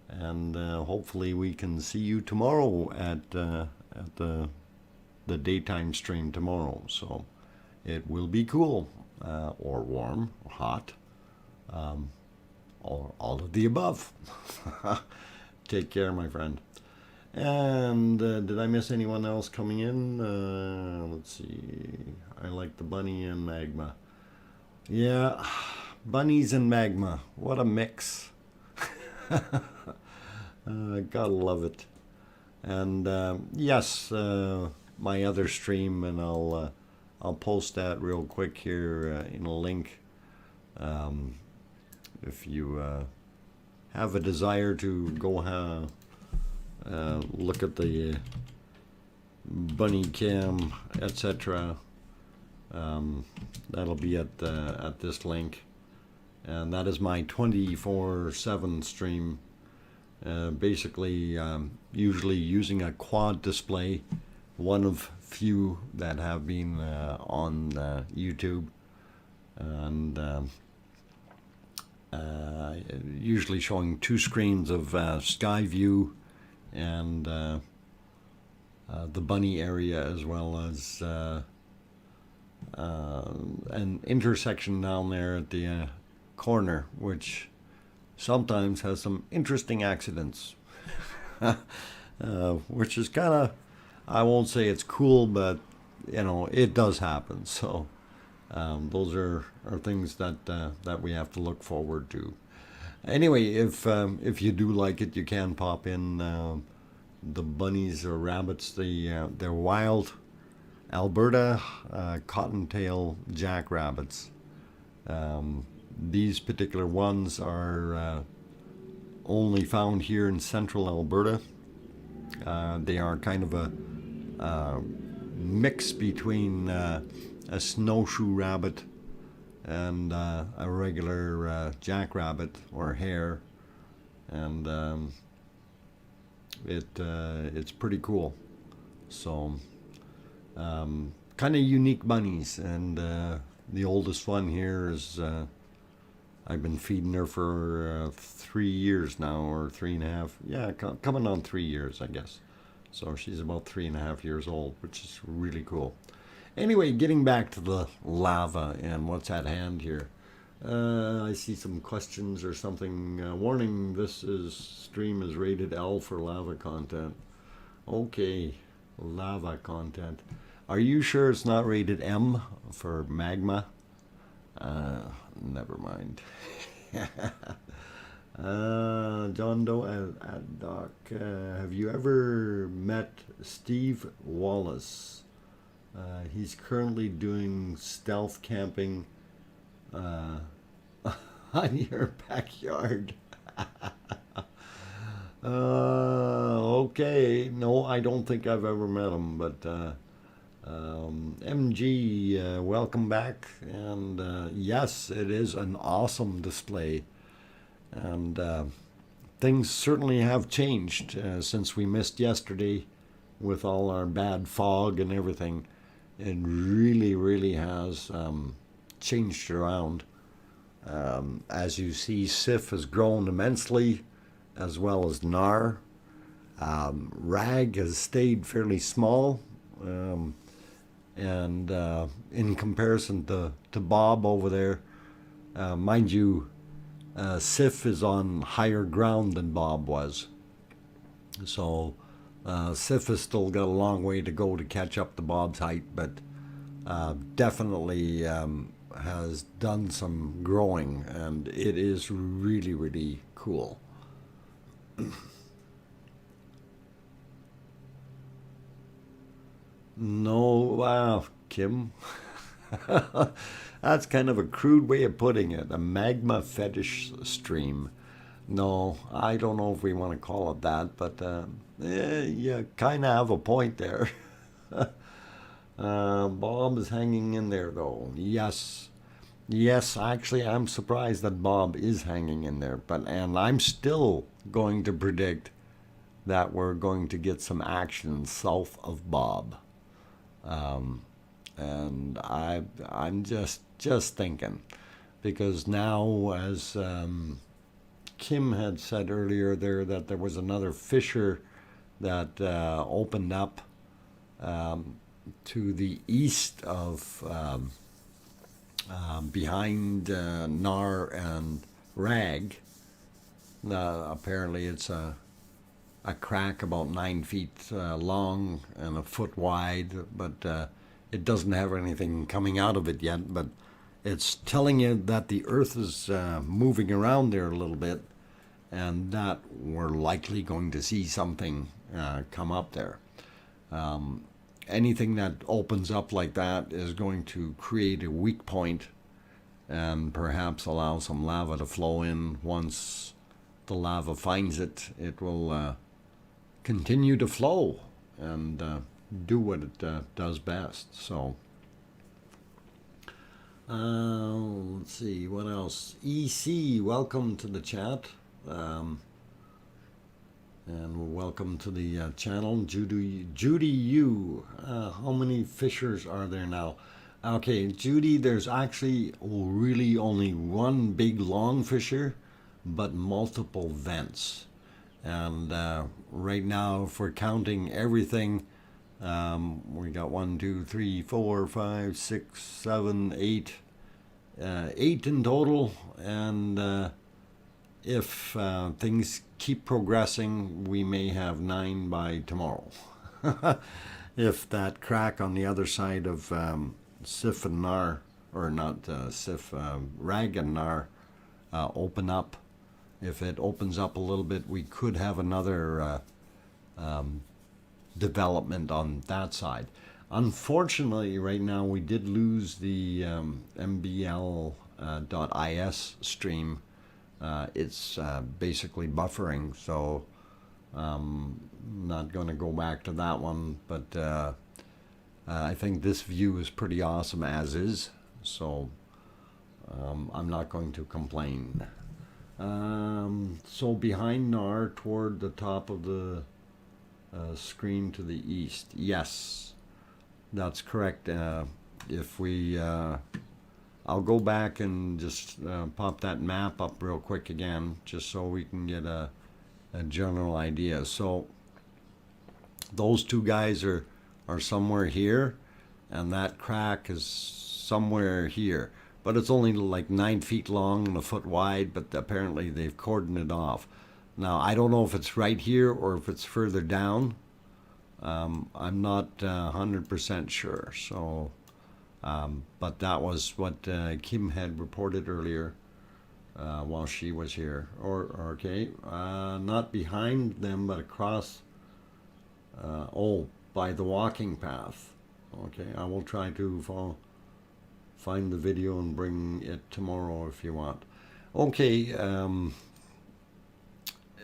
and hopefully we can see you tomorrow at the daytime stream tomorrow. So it will be cool, or warm, or hot, or all of the above. Take care, my friend. And did I miss anyone else coming in? Let's see. I like the bunny and magma. Yeah, bunnies and magma. What a mix. Gotta love it. And yes, my other stream, and I'll post that real quick here in a link. If you have a desire to go look at the bunny cam, etc. That'll be at this link, and that is my 24/7 stream. Basically, usually using a quad display, one of few that have been on YouTube, and usually showing two screens of sky view and the bunny area, as well as an intersection down there at the corner, which sometimes has some interesting accidents. Which is kind of, I won't say it's cool, but you know, it does happen. So those are things that we have to look forward to. Anyway, if you do like it, you can pop in the bunnies or rabbits. They're wild Alberta cottontail jackrabbits. These particular ones are only found here in central Alberta. They are kind of a mix between a snowshoe rabbit and a regular jackrabbit or hare, and it's pretty cool. So kind of unique bunnies, and the oldest one here is I've been feeding her for 3 years now, or 3.5. Yeah, coming on 3 years, I guess. So she's about 3.5 years old, which is really cool. Anyway, getting back to the lava and what's at hand here. I see some questions or something. Warning, stream is rated L for lava content. Okay, lava content. Are you sure it's not rated M for magma? Never mind. John Doe at Doc. Have you ever met Steve Wallace? He's currently doing stealth camping on your backyard. Okay. No, I don't think I've ever met him, but MG, welcome back. And yes, it is an awesome display. And things certainly have changed since we missed yesterday with all our bad fog and everything. It really, really has changed around. As you see, SIF has grown immensely, as well as NAR. RAG has stayed fairly small. And in comparison to Bob over there, mind you, SIF is on higher ground than Bob was. So SIF has still got a long way to go to catch up to Bob's height, but definitely has done some growing, and it is really, really cool. No, wow, Kim. That's kind of a crude way of putting it. A magma fetish stream. No, I don't know if we want to call it that, but you kind of have a point there. Bob is hanging in there, though. Yes. Yes, actually, I'm surprised that Bob is hanging in there. And I'm still going to predict that we're going to get some action south of Bob. And I'm just thinking, because now, as Kim had said earlier there, that there was another fissure that opened up to the east of behind Nar and Rag. Apparently, it's a crack about 9 feet long and a foot wide, but it doesn't have anything coming out of it yet. But it's telling you that the Earth is moving around there a little bit, and that we're likely going to see something come up there. Anything that opens up like that is going to create a weak point and perhaps allow some lava to flow in. Once the lava finds it, it will continue to flow and do what it does best. So let's see, what else? EC, welcome to the chat. And welcome to the channel. Judy U. How many fissures are there now? Okay, Judy, there's actually really only one big long fissure, but multiple vents. And right now, if we're counting everything, we got 1, 2, 3, 4, 5, 6, 7, 8. 8 in total. And if things keep progressing, we may have 9 by tomorrow. If that crack on the other side of Sif and Nar, or not Sif, Rag and Nar, open up. If it opens up a little bit, we could have another development on that side. Unfortunately, right now we did lose the mbl.is stream. It's basically buffering, so not going to go back to that one, but I think this view is pretty awesome as is, so I'm not going to complain. So behind Nar, toward the top of the screen to the east, yes, that's correct. If we I'll go back and just pop that map up real quick again, just so we can get a general idea. So those two guys are somewhere here, and that crack is somewhere here. But it's only like 9 feet long and a foot wide, but apparently they've cordoned it off. Now, I don't know if it's right here or if it's further down. I'm not 100% sure, so... but that was what Kim had reported earlier while she was here. Okay, not behind them, but across, by the walking path. Okay, I will try to find the video and bring it tomorrow if you want. Okay,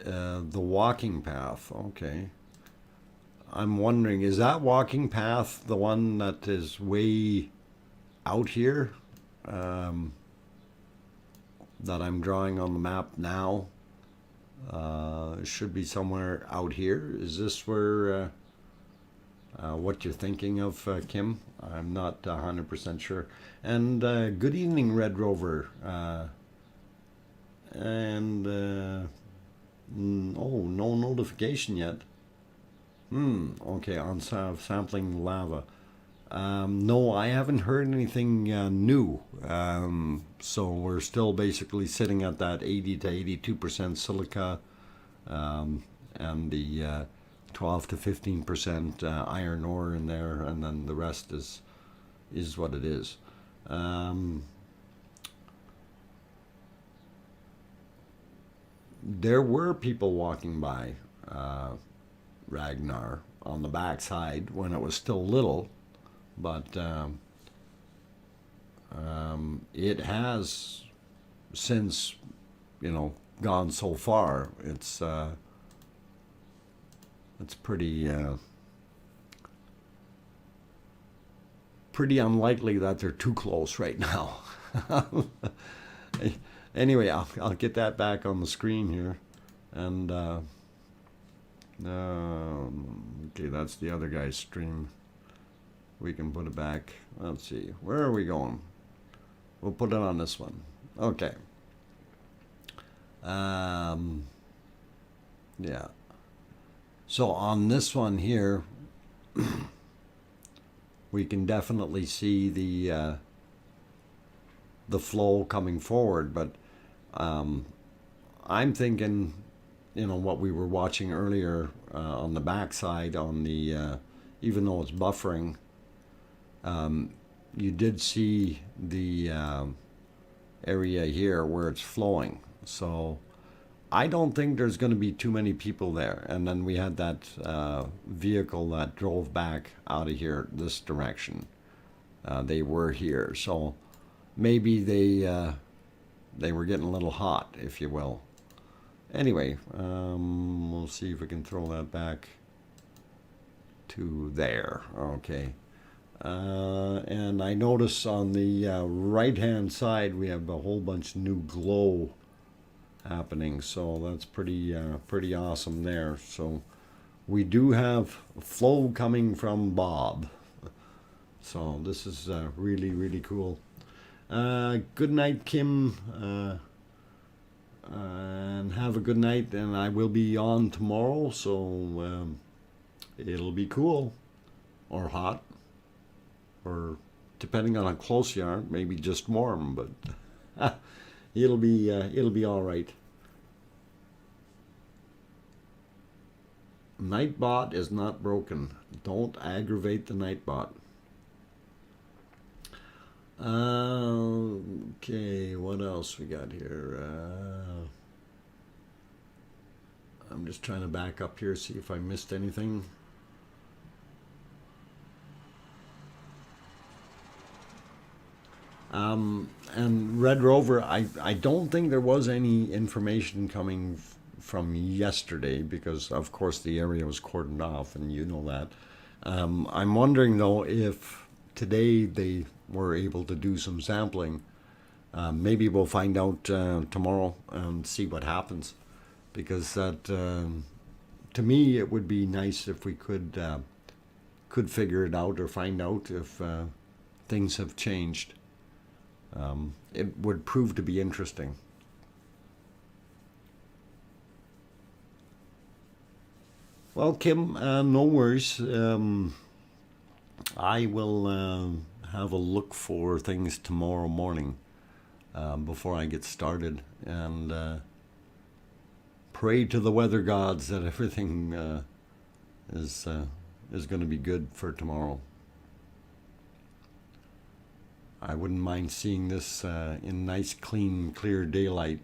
the walking path, okay. I'm wondering, is that walking path the one that is way out here, that I'm drawing on the map now? Should be somewhere out here. Is this where what you're thinking of, Kim? I'm not 100% sure. And good evening, Red Rover. No notification yet. Okay, on sampling lava. No, I haven't heard anything new. So we're still basically sitting at that 80 to 82% silica, and the 12 to 15% iron ore in there, and then the rest is what it is. There were people walking by Ragnar on the backside when it was still little, but It has since, gone so far. It's pretty unlikely that they're too close right now. Anyway, I'll get that back on the screen here, and okay, that's the other guy's stream. We can put it back. Let's see, where are we going? We'll put it on this one. Okay. Yeah. So on this one here, we can definitely see the flow coming forward, but I'm thinking, what we were watching earlier on the backside, on the even though it's buffering, you did see the area here where it's flowing. So I don't think there's going to be too many people there. And then we had that vehicle that drove back out of here this direction. They were here, so maybe they were getting a little hot, if you will. Anyway, we'll see if we can throw that back to there. Okay. And I notice on the right-hand side we have a whole bunch of new glow happening, so that's pretty awesome there. So we do have flow coming from Bob, so this is really cool. Good night, Kim, and have a good night. And I will be on tomorrow, so it'll be cool or hot, or depending on how close you are, maybe just warm, but it'll be all right. NightBot is not broken. Don't aggravate the NightBot. Okay, what else we got here? I'm just trying to back up here, see if I missed anything. And Red Rover, I don't think there was any information coming from yesterday, because of course the area was cordoned off, and you know that. I'm wondering though if today they were able to do some sampling. Maybe we'll find out tomorrow and see what happens, because that to me it would be nice if we could figure it out or find out if things have changed. It would prove to be interesting. Well, Kim, no worries. I will have a look for things tomorrow morning before I get started, and pray to the weather gods that everything is going to be good for tomorrow. I wouldn't mind seeing this in nice, clean, clear daylight.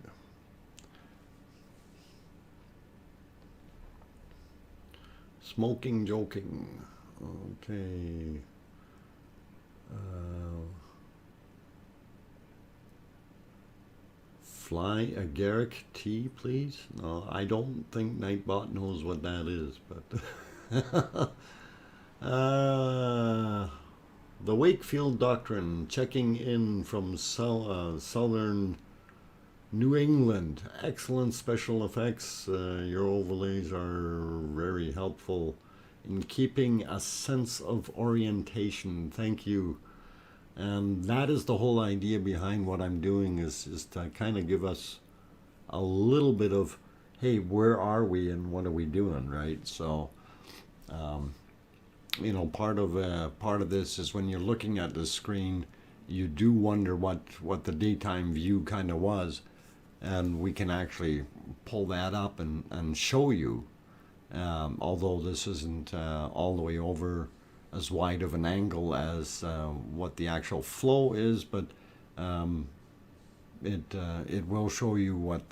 Smoking, joking. Okay. Fly agaric tea, please? No, I don't think NightBot knows what that is, but the Wakefield Doctrine, checking in from southern New England. Excellent special effects. Your overlays are very helpful in keeping a sense of orientation. Thank you. And that is the whole idea behind what I'm doing, is to kind of give us a little bit of, hey, where are we and what are we doing, right? So, part of this is when you're looking at the screen, you do wonder what the daytime view kind of was, and we can actually pull that up and show you. Although this isn't all the way over as wide of an angle as what the actual flow is, but it will show you what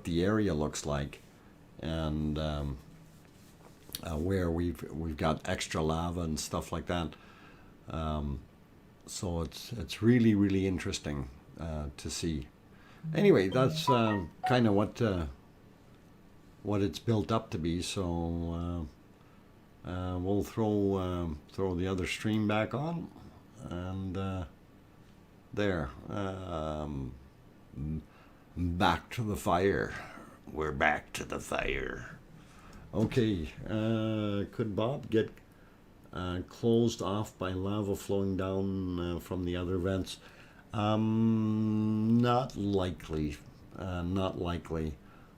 the area looks like, and where we've got extra lava and stuff like that. So it's really, really interesting to see. Anyway, that's kind of what it's built up to be. So we'll throw the other stream back on, and there. Back to the fire. We're back to the fire. Okay, could Bob get closed off by lava flowing down from the other vents? Not likely. Not likely.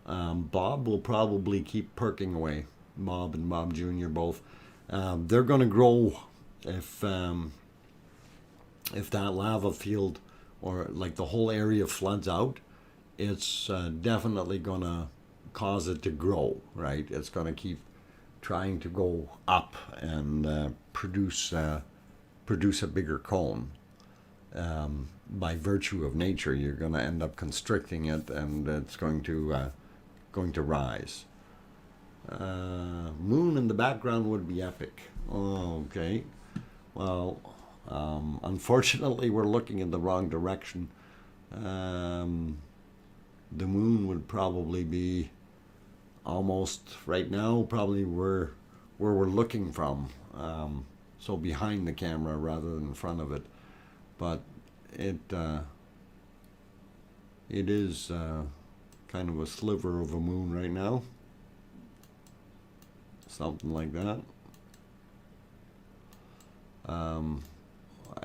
Bob will probably keep perking away. Bob and Bob Jr. both. They're going to grow if that lava field or like the whole area floods out. It's definitely going to cause it to grow, right? It's going to keep trying to go up and produce a bigger cone. By virtue of nature, you're going to end up constricting it, and it's going to rise. Moon in the background would be epic. Okay, well, unfortunately, we're looking in the wrong direction. The moon would probably be almost right now, probably where we're looking from. So behind the camera rather than in front of it. But it is kind of a sliver of a moon right now. Something like that. I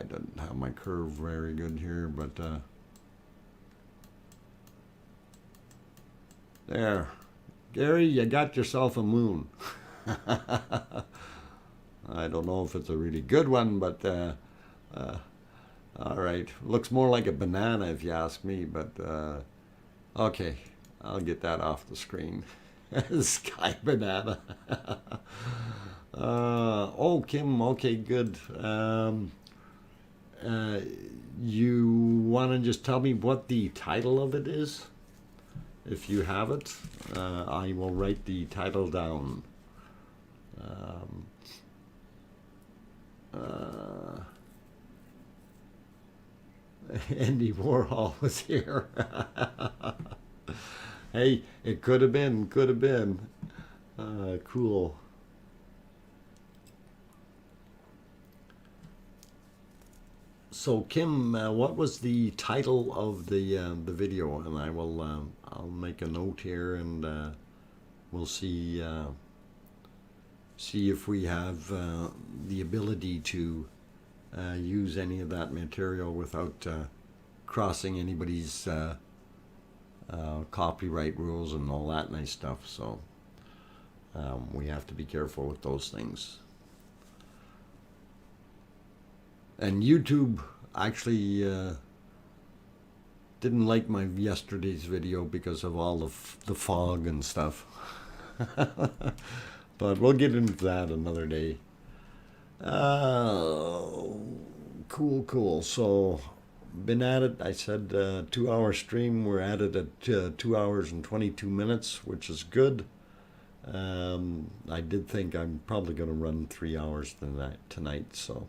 don't have my curve very good here, but there. Gary, you got yourself a moon. I don't know if it's a really good one, but all right. Looks more like a banana if you ask me, but okay. I'll get that off the screen. Sky banana. Oh, Kim, okay, good. You want to just tell me what the title of it is? If you have it, I will write the title down. Andy Warhol was here. Hey, it could have been, cool. So Kim, what was the title of the video? And I will I'll make a note here, and we'll see if we have the ability to use any of that material without crossing anybody's copyright rules and all that nice stuff. So we have to be careful with those things. And YouTube actually didn't like my yesterday's video because of all of the fog and stuff. But we'll get into that another day. Cool. So, been at it. I said 2-hour stream. We're at it at 2 hours and 22 minutes, which is good. I did think I'm probably going to run 3 hours tonight. So,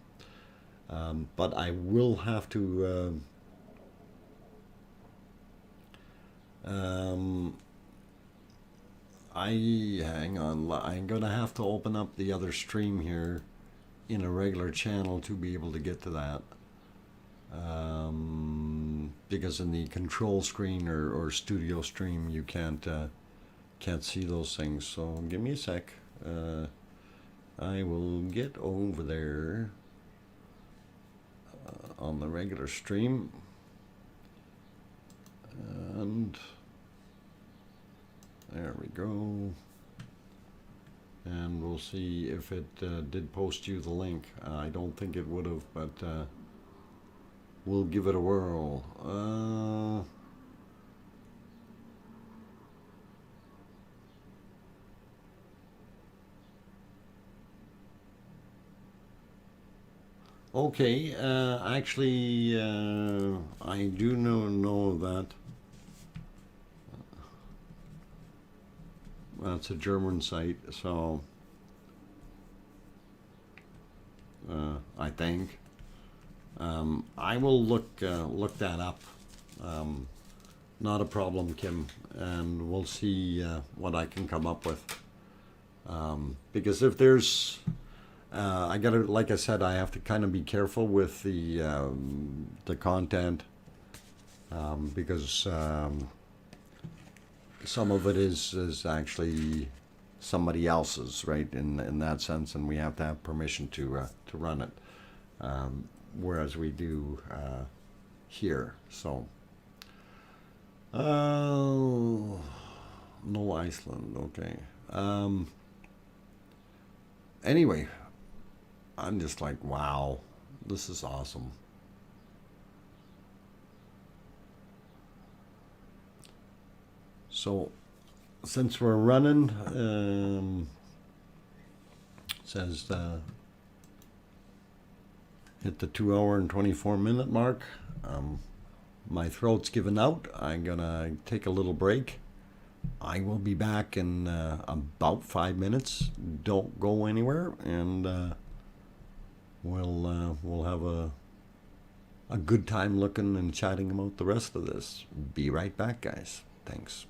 but I will have to. Hang on. I'm going to have to open up the other stream here in a regular channel to be able to get to that. Because in the control screen or studio stream you can't see those things. So give me a sec. I will get over there on the regular stream, and there we go. And we'll see if it did post you the link. I don't think it would have, but we'll give it a whirl. Okay, actually, I do know that. That's a German site, so I think. I will look that up. Um, Not a problem, Kim, and we'll see what I can come up with. Because if there's, I gotta, like I said, I have to kind of be careful with the content because some of it is actually somebody else's, right? In that sense, and we have to have permission to run it, whereas we do here. So. Oh, no Iceland. Okay. Anyway, I'm just like, wow, this is awesome. So, since we're running, says hit the 2 hour and 24 minute mark. My throat's given out. I'm gonna take a little break. I will be back in about 5 minutes. Don't go anywhere, and we'll have a good time looking and chatting about the rest of this. Be right back, guys. Thanks.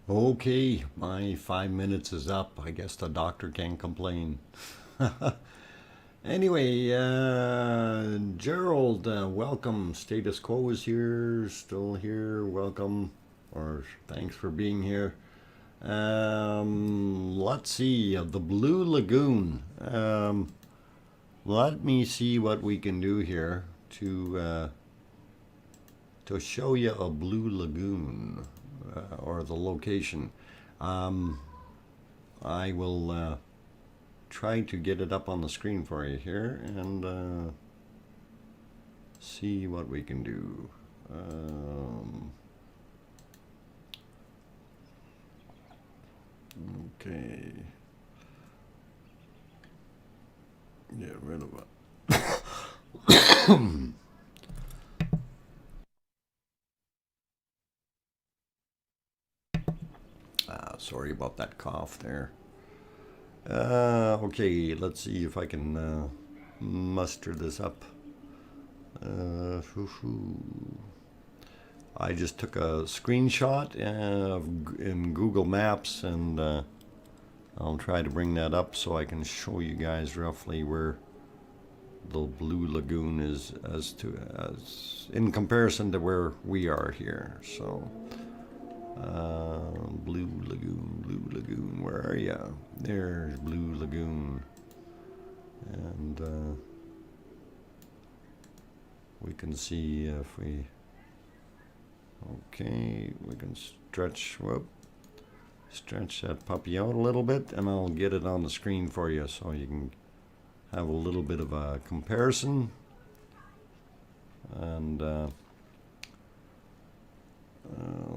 Okay, my 5 minutes is up. I guess the doctor can't complain. Anyway, Gerald, welcome. Status Quo is here, still here. Welcome, or thanks for being here. Let's see, the Blue Lagoon. Let me see what we can do here to show you a blue lagoon or the location. I will try to get it up on the screen for you here and see what we can do. Okay. Get rid of it. Sorry about that cough there. Okay, let's see if I can muster this up. I just took a screenshot in Google Maps, and I'll try to bring that up so I can show you guys roughly where the Blue Lagoon is as in comparison to where we are here. So Blue Lagoon, where are you? There's Blue Lagoon, and we can see if we we can stretch that puppy out a little bit, and I'll get it on the screen for you so you can have a little bit of a comparison. And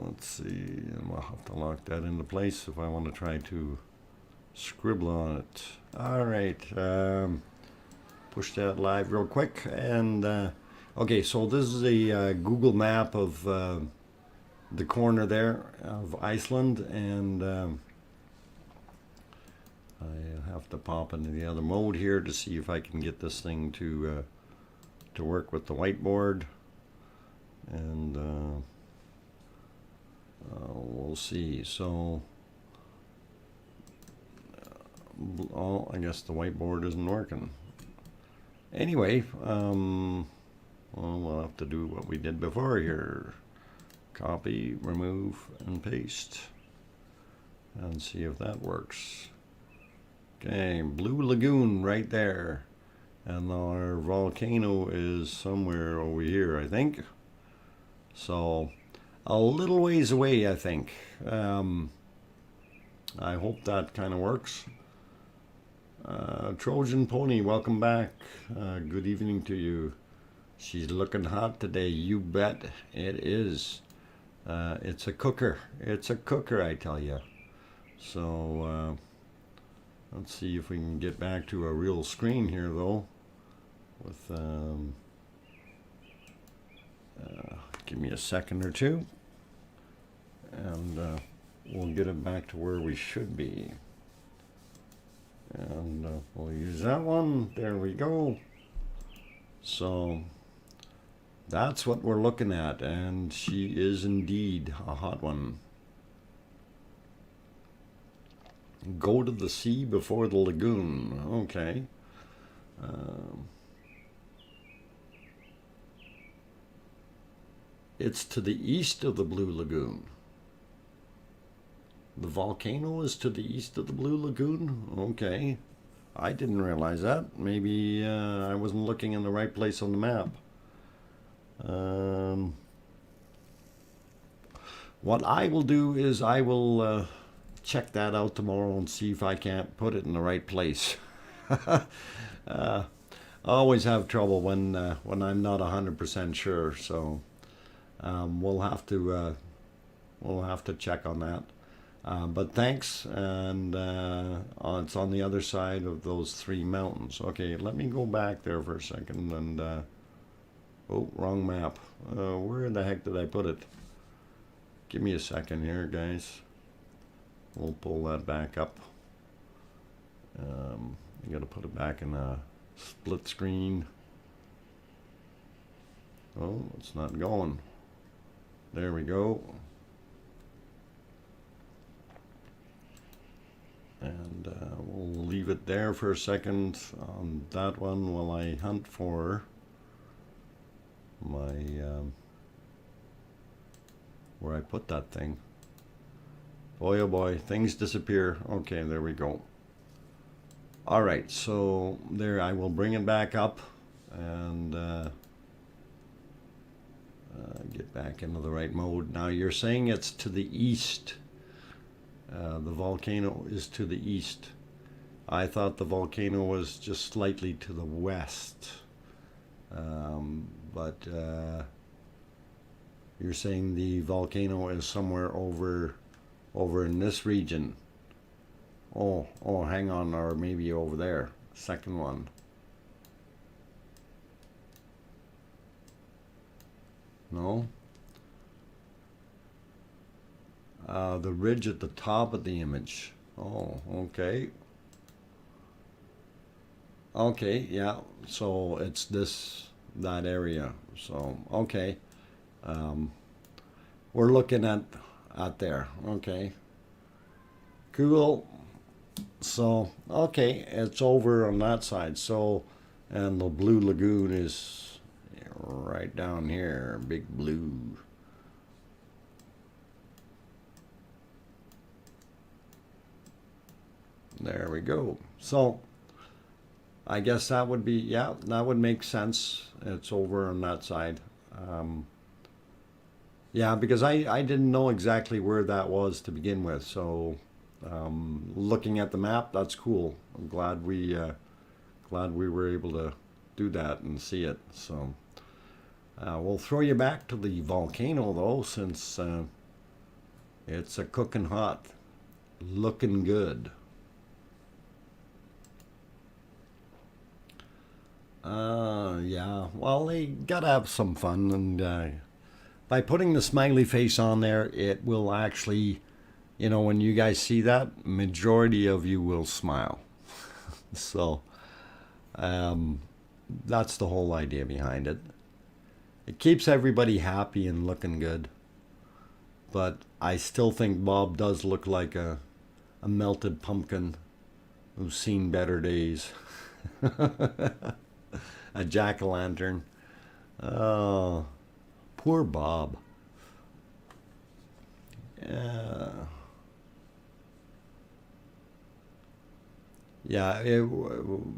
let's see, I'll have to lock that into place if I want to try to scribble on it. All right, push that live real quick. And okay, so this is a Google map of the corner there of Iceland, and I have to pop into the other mode here to see if I can get this thing to work with the whiteboard, and we'll see. So I guess the whiteboard isn't working. Anyway, well, we'll have to do what we did before here. Copy, remove, and paste, and see if that works. Okay, Blue Lagoon right there, and our volcano is somewhere over here, I think. So a little ways away, I think. I hope that kind of works. Trojan Pony, welcome back. Good evening to you. She's looking hot today. You bet it is. It's a cooker. It's a cooker, I tell you. So let's see if we can get back to a real screen here, though. With give me a second or two, and we'll get it back to where we should be. And we'll use that one. There we go. So that's what we're looking at, and she is indeed a hot one. Go to the sea before the lagoon. Okay. It's to the east of the Blue Lagoon. The volcano is to the east of the Blue Lagoon? Okay. I didn't realize that. Maybe I wasn't looking in the right place on the map. What I will do is I will check that out tomorrow and see if I can't put it in the right place. I always have trouble when I'm not 100% sure, so we'll have to check on that. But thanks, and it's on the other side of those three mountains. Okay, let me go back there for a second, and oh, wrong map. Where the heck did I put it? Give me a second here, guys. We'll pull that back up. You gotta put it back in a split screen. Oh, it's not going. There we go. leave it there for a second on that one while I hunt for my where I put that thing. Boy, oh boy, things disappear. Okay, there we go. All right, so there, I will bring it back up and get back into the right mode. Now you're saying it's to the east. The volcano is to the east. I thought the volcano was just slightly to the west. But you're saying the volcano is somewhere over in this region. Oh, hang on, or maybe over there. Second one. No? The ridge at the top of the image. Oh, okay. Okay, yeah. So it's that area. So, okay. We're looking at there. Okay. Cool. So, okay, it's over on that side. So, and the Blue Lagoon is right down here, big blue. There we go. So, I guess that would be, yeah, that would make sense. It's over on that side. Yeah, because I didn't know exactly where that was to begin with. So, looking at the map, that's cool. I'm glad we were able to do that and see it. So we'll throw you back to the volcano though, since it's a cooking hot, looking good. Yeah, well, they gotta have some fun, and by putting the smiley face on there, it will actually, you know, when you guys see that, majority of you will smile. So that's the whole idea behind it. It keeps everybody happy and looking good. But I still think Bob does look like a melted pumpkin who's seen better days. A jack-o'-lantern. Oh, poor Bob. Yeah,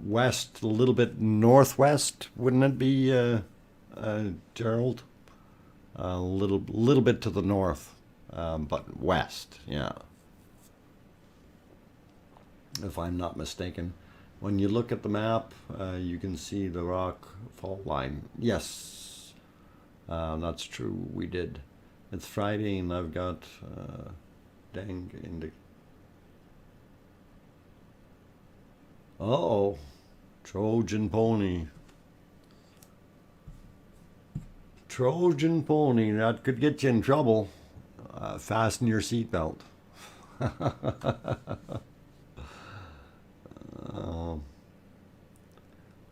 west, a little bit northwest, wouldn't it be, Gerald? A little bit to the north, but west, yeah. If I'm not mistaken. When you look at the map, you can see the rock fault line. Yes, that's true, we did. It's Friday and I've got dang uh-oh, Trojan pony. Trojan pony, that could get you in trouble. Fasten your seatbelt.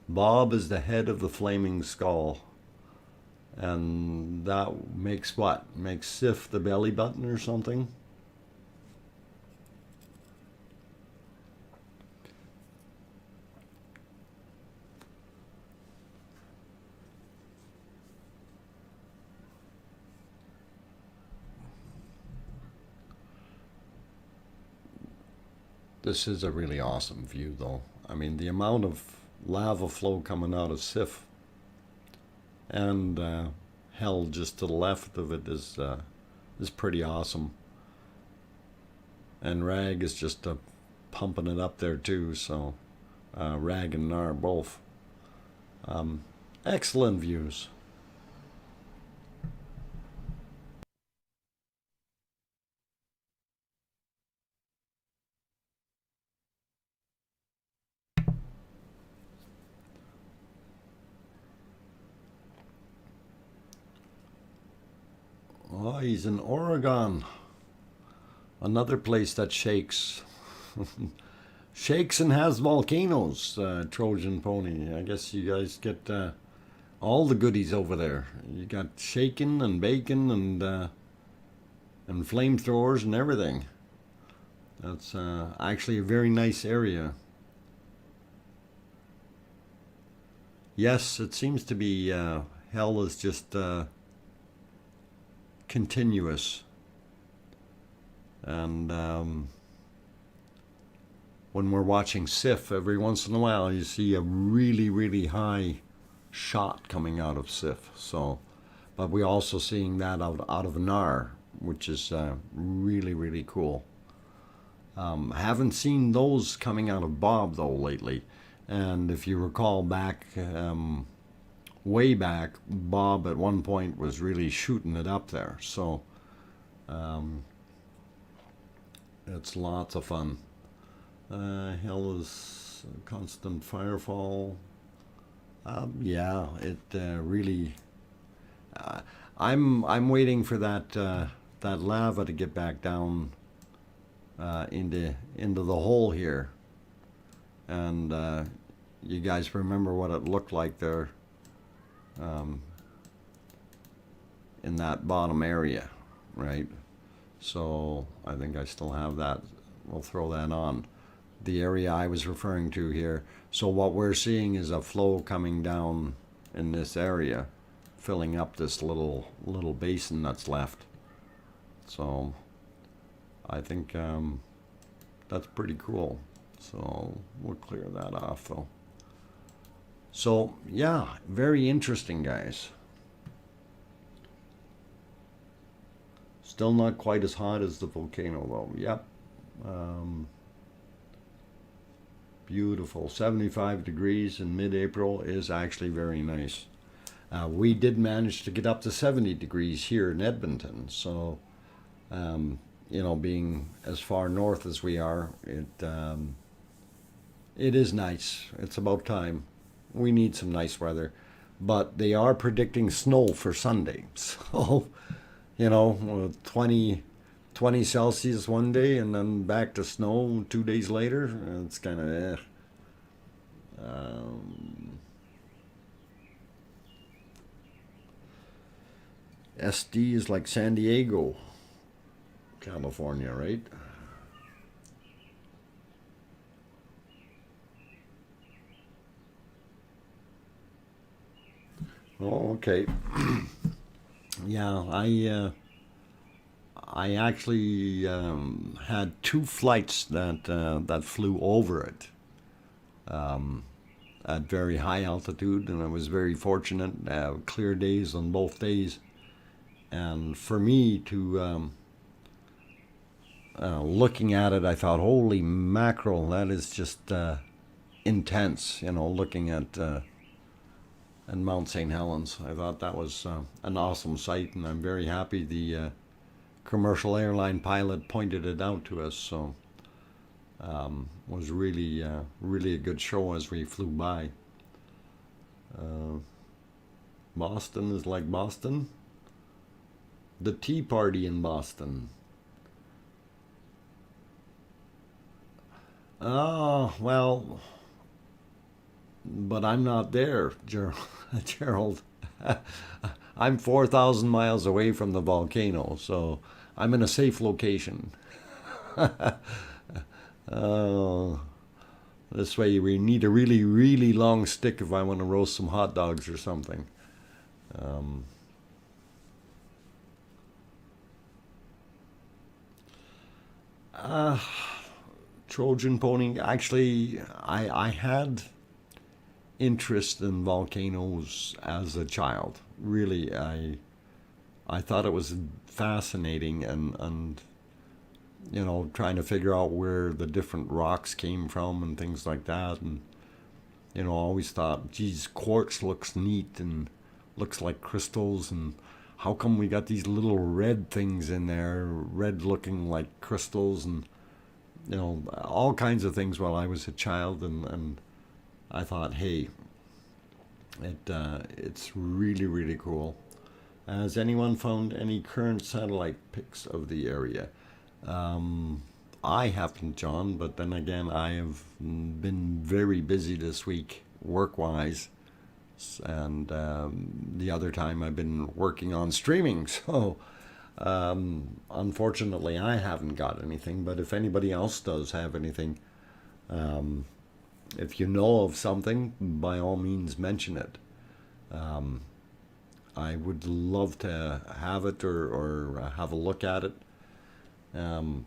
Bob is the head of the flaming skull. And that makes what? Makes Sif the belly button or something? This is a really awesome view, though. I mean, the amount of lava flow coming out of Sif and hell just to the left of it is pretty awesome. And Rag is just pumping it up there too. So Rag and Nar both excellent views. Oh, he's in Oregon. Another place that shakes. Shakes and has volcanoes, Trojan pony. I guess you guys get all the goodies over there. You got shaking and bacon and flamethrowers and everything. That's actually a very nice area. Yes, it seems to be hell is just continuous. And when we're watching SIF, every once in a while you see a really, really high shot coming out of SIF. So, but we're also seeing that out of NAR, which is really, really cool. I haven't seen those coming out of Bob though lately. And if you recall back, way back, Bob at one point was really shooting it up there. So it's lots of fun. Hell is a constant firefall. Yeah, it really. I'm waiting for that that lava to get back down into the hole here, and you guys remember what it looked like there in that bottom area, right? So I think I still have that. We'll throw that on. The area I was referring to here. So what we're seeing is a flow coming down in this area, filling up this little basin that's left. So I think that's pretty cool. So we'll clear that off though. So yeah, very interesting, guys. Still not quite as hot as the volcano though. Yep. Beautiful. 75 degrees in mid-April is actually very nice. We did manage to get up to 70 degrees here in Edmonton. So, you know, being as far north as we are, it is nice. It's about time. We need some nice weather. But they are predicting snow for Sunday. So, you know, 20 Celsius one day and then back to snow 2 days later. It's kind of SD is like San Diego, California, right? Oh, okay. Yeah, I actually had 2 flights that flew over it at very high altitude, and I was very fortunate. Clear days on both days, and for me to looking at it, I thought, holy mackerel, that is just intense. You know, looking at Mount St. Helens, I thought that was an awesome sight, and I'm very happy the commercial airline pilot pointed it out to us. So was really really a good show as we flew by. Boston is like Boston. The Tea Party in Boston. Oh, well, but I'm not there, Gerald. I'm 4,000 miles away from the volcano, so I'm in a safe location. Oh, this way we need a really, really long stick if I want to roast some hot dogs or something. Um, uh, Trojan pony. Actually, I had interest in volcanoes as a child. Really, I thought it was fascinating, and you know, trying to figure out where the different rocks came from and things like that. And you know, always thought, geez, quartz looks neat and looks like crystals, and how come we got these little red things in there, red looking like crystals, and you know, all kinds of things while I was a child. And I thought, hey, it's really, really cool. Has anyone found any current satellite pics of the area? I haven't, John, but then again, I have been very busy this week, work-wise, and the other time I've been working on streaming, so unfortunately I haven't got anything. But if anybody else does have anything, if you know of something, by all means mention it. I would love to have it or have a look at it, and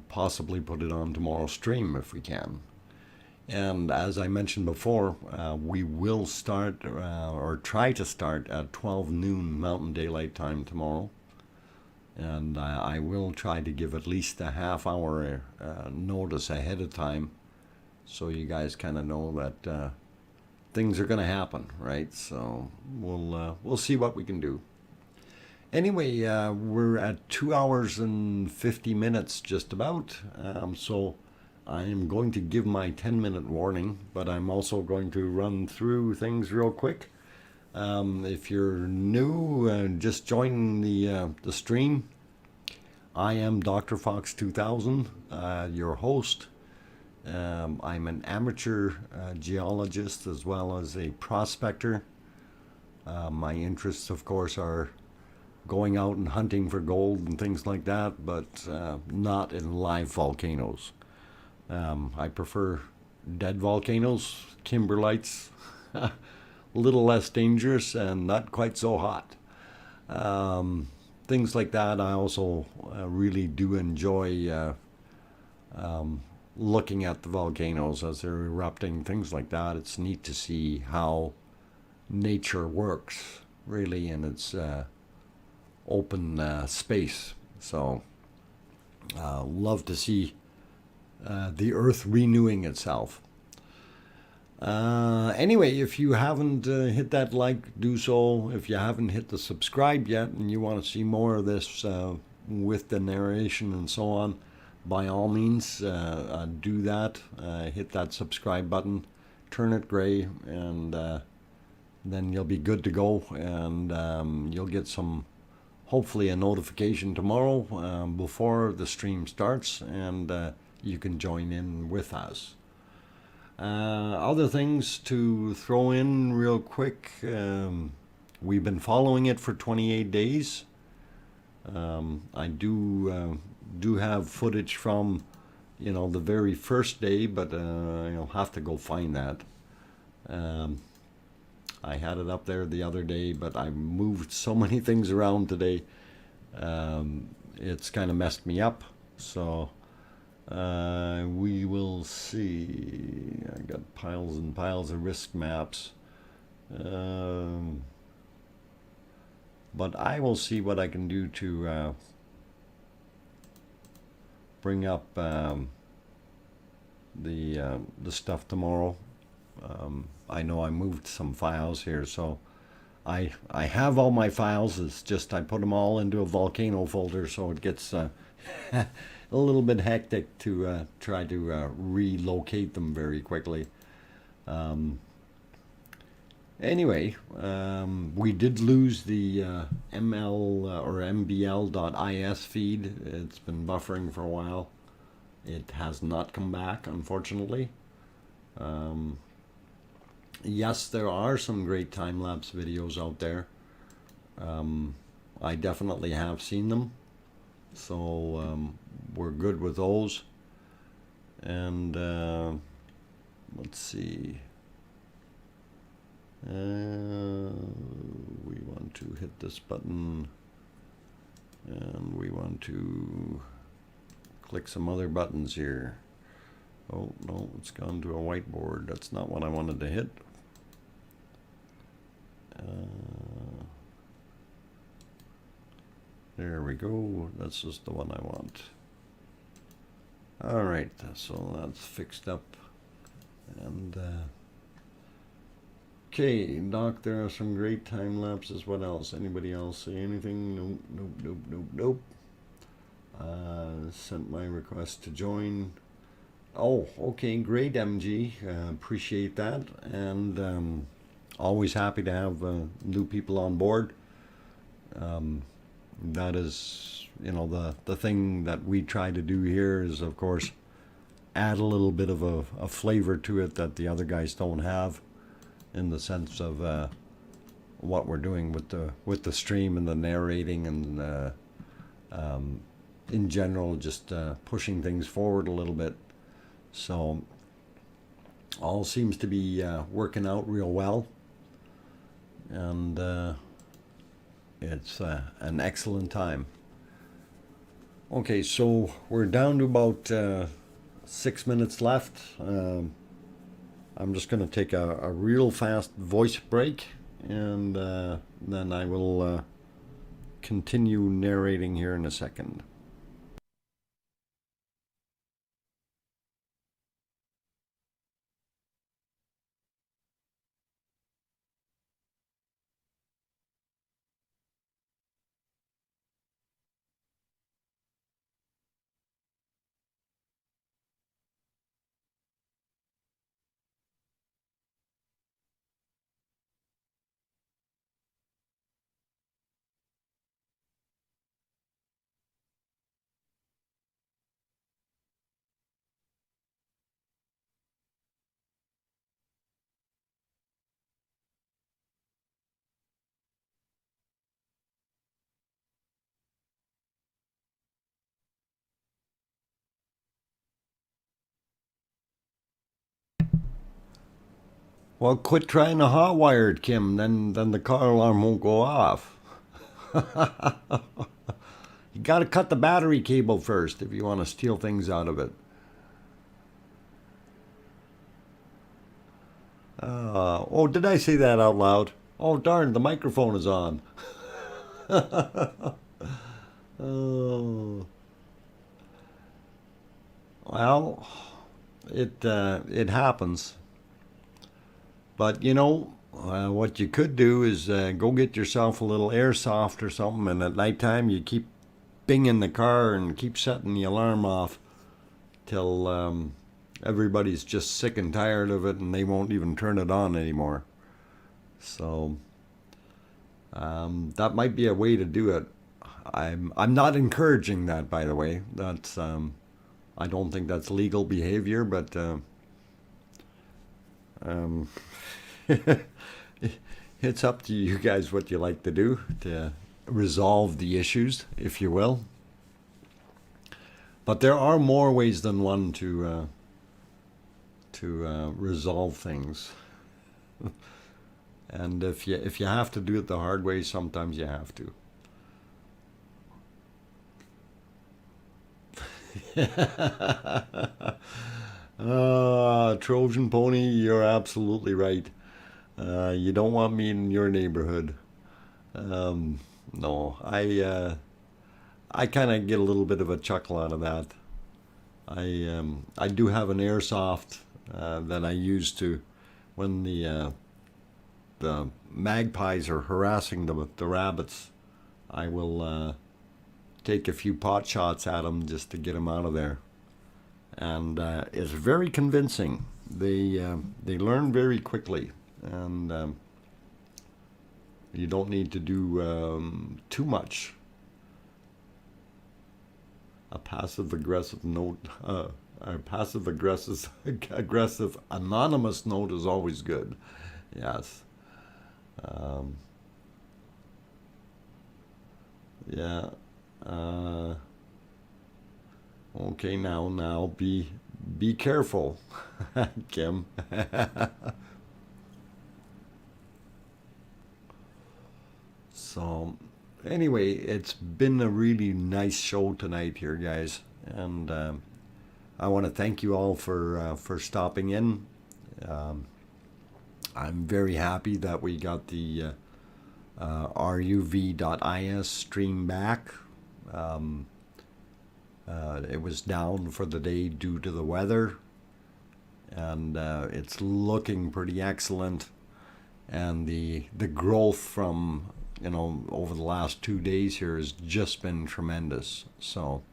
possibly put it on tomorrow's stream if we can. And as I mentioned before, we will start or try to start at 12 noon Mountain Daylight Time tomorrow. And I will try to give at least a half-hour notice ahead of time, so you guys kind of know that things are going to happen, right? So we'll see what we can do. Anyway, we're at 2 hours and 50 minutes just about, so I am going to give my 10-minute warning, but I'm also going to run through things real quick. If you're new, just joining the stream, I am DrFox2000, your host. I'm an amateur geologist as well as a prospector. My interests, of course, are going out and hunting for gold and things like that, but not in live volcanoes. I prefer dead volcanoes, kimberlites, a little less dangerous and not quite so hot. Things like that. I also really do enjoy looking at the volcanoes as they're erupting, things like that. It's neat to see how nature works, really, in its open space. So, love to see the Earth renewing itself. Anyway, if you haven't hit that like, do so. If you haven't hit the subscribe yet and you want to see more of this with the narration and so on, by all means, do that. Hit that subscribe button, turn it gray, and then you'll be good to go, and you'll get hopefully a notification tomorrow before the stream starts, and you can join in with us. Other things to throw in real quick. We've been following it for 28 days. I do have footage from, the very first day, but you'll have to go find that. I had it up there the other day, but I moved so many things around today. It's kind of messed me up. So we will see. I got piles and piles of risk maps. But I will see what I can do to bring up the stuff tomorrow. I know I moved some files here, so I have all my files. It's just I put them all into a volcano folder, so it gets a little bit hectic to try to relocate them very quickly. Anyway, we did lose the ML or MBL.is feed. It's been buffering for a while. It has not come back, unfortunately. Yes, there are some great time-lapse videos out there. I definitely have seen them. So we're good with those. And let's see. We want to hit this button, and we want to click some other buttons here. Oh no, it's gone to a whiteboard. That's not what I wanted to hit. There we go. That's just the one I want. All right, so that's fixed up. And okay, Doc, there are some great time lapses. What else? Anybody else say anything? Nope, nope, nope, nope, nope. Sent my request to join. Oh, okay, great, MG. Appreciate that. And always happy to have new people on board. That is, the thing that we try to do here is, of course, add a little bit of a flavor to it that the other guys don't have, in the sense of what we're doing with the stream and the narrating and in general just pushing things forward a little bit. So all seems to be working out real well, and it's an excellent time. Okay, so we're down to about 6 minutes left. I'm just going to take a real fast voice break, and then I will continue narrating here in a second. Well, quit trying to hotwire it, Kim. Then the car alarm won't go off. You got to cut the battery cable first if you want to steal things out of it. Oh, did I say that out loud? Oh, darn, the microphone is on. Oh. Well, it happens. But you know, what you could do is go get yourself a little airsoft or something, and at nighttime you keep binging the car and keep setting the alarm off till everybody's just sick and tired of it and they won't even turn it on anymore. So that might be a way to do it. I'm not encouraging that, by the way. That's I don't think that's legal behavior, but it's up to you guys what you like to do to resolve the issues, if you will. But there are more ways than one to resolve things. And if you have to do it the hard way, sometimes you have to. Trojan Pony, you're absolutely right. You don't want me in your neighborhood. No, I kind of get a little bit of a chuckle out of that. I do have an airsoft that I use to when the magpies are harassing the rabbits. I will take a few pot shots at them just to get them out of there, and it's very convincing. They learn very quickly, and you don't need to do too much. A passive aggressive note, a passive aggressive anonymous note is always good. Yes. Yeah. Okay, now be careful, Kim. So anyway, it's been a really nice show tonight here, guys, and I want to thank you all for stopping in. I'm very happy that we got the ruv.is stream back. It was down for the day due to the weather, and it's looking pretty excellent. And the growth from over the last 2 days here has just been tremendous. So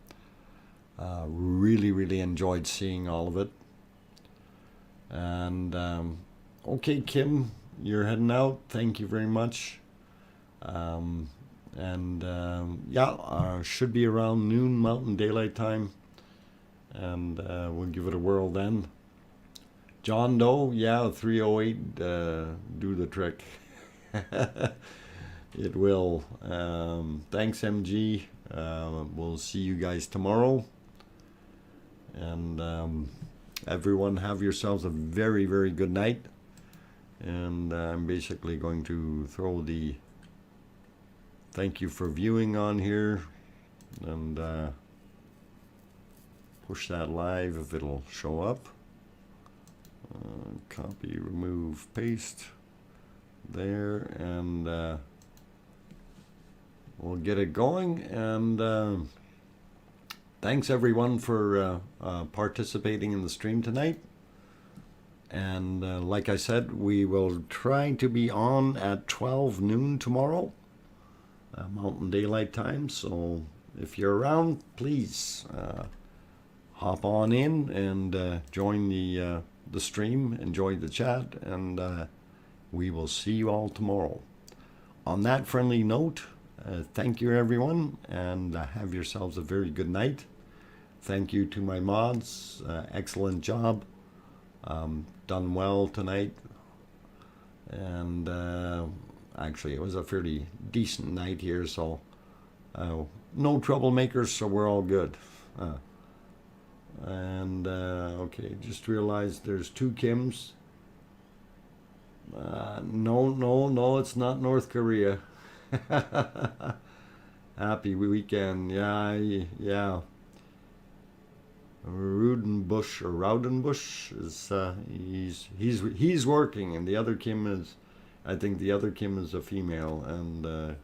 really enjoyed seeing all of it. And okay, Kim, you're heading out. Thank you very much. Yeah, should be around noon Mountain Daylight Time, and we'll give it a whirl then. John Doe, yeah, 308, do the trick. It will. Thanks, MG. We'll see you guys tomorrow, and everyone have yourselves a very, very good night. And I'm basically going to throw the thank you for viewing on here and push that live if it'll show up. Copy, remove, paste there, and we'll get it going. And thanks everyone for participating in the stream tonight. And like I said, we will try to be on at 12 noon tomorrow, Mountain Daylight Time. So if you're around, please hop on in and join the stream, enjoy the chat, and we will see you all tomorrow. On that friendly note, thank you everyone, and have yourselves a very good night. Thank you to my mods. Excellent job. Done well tonight. And actually it was a fairly decent night here, so no troublemakers, so we're all good. Okay, just realized there's two Kims. No, it's not North Korea. Happy weekend. Yeah. Raudenbush is he's working, and the other Kim is, I think the other Kim is a female, and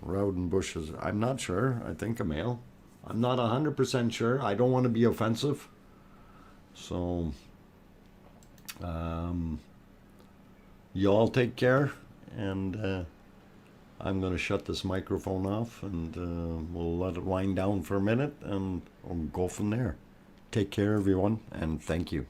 Raudenbush is, I'm not sure, I think a male. I'm not 100% sure. I don't want to be offensive. So you all take care, and I'm going to shut this microphone off, and we'll let it wind down for a minute, and we'll go from there. Take care, everyone, and thank you.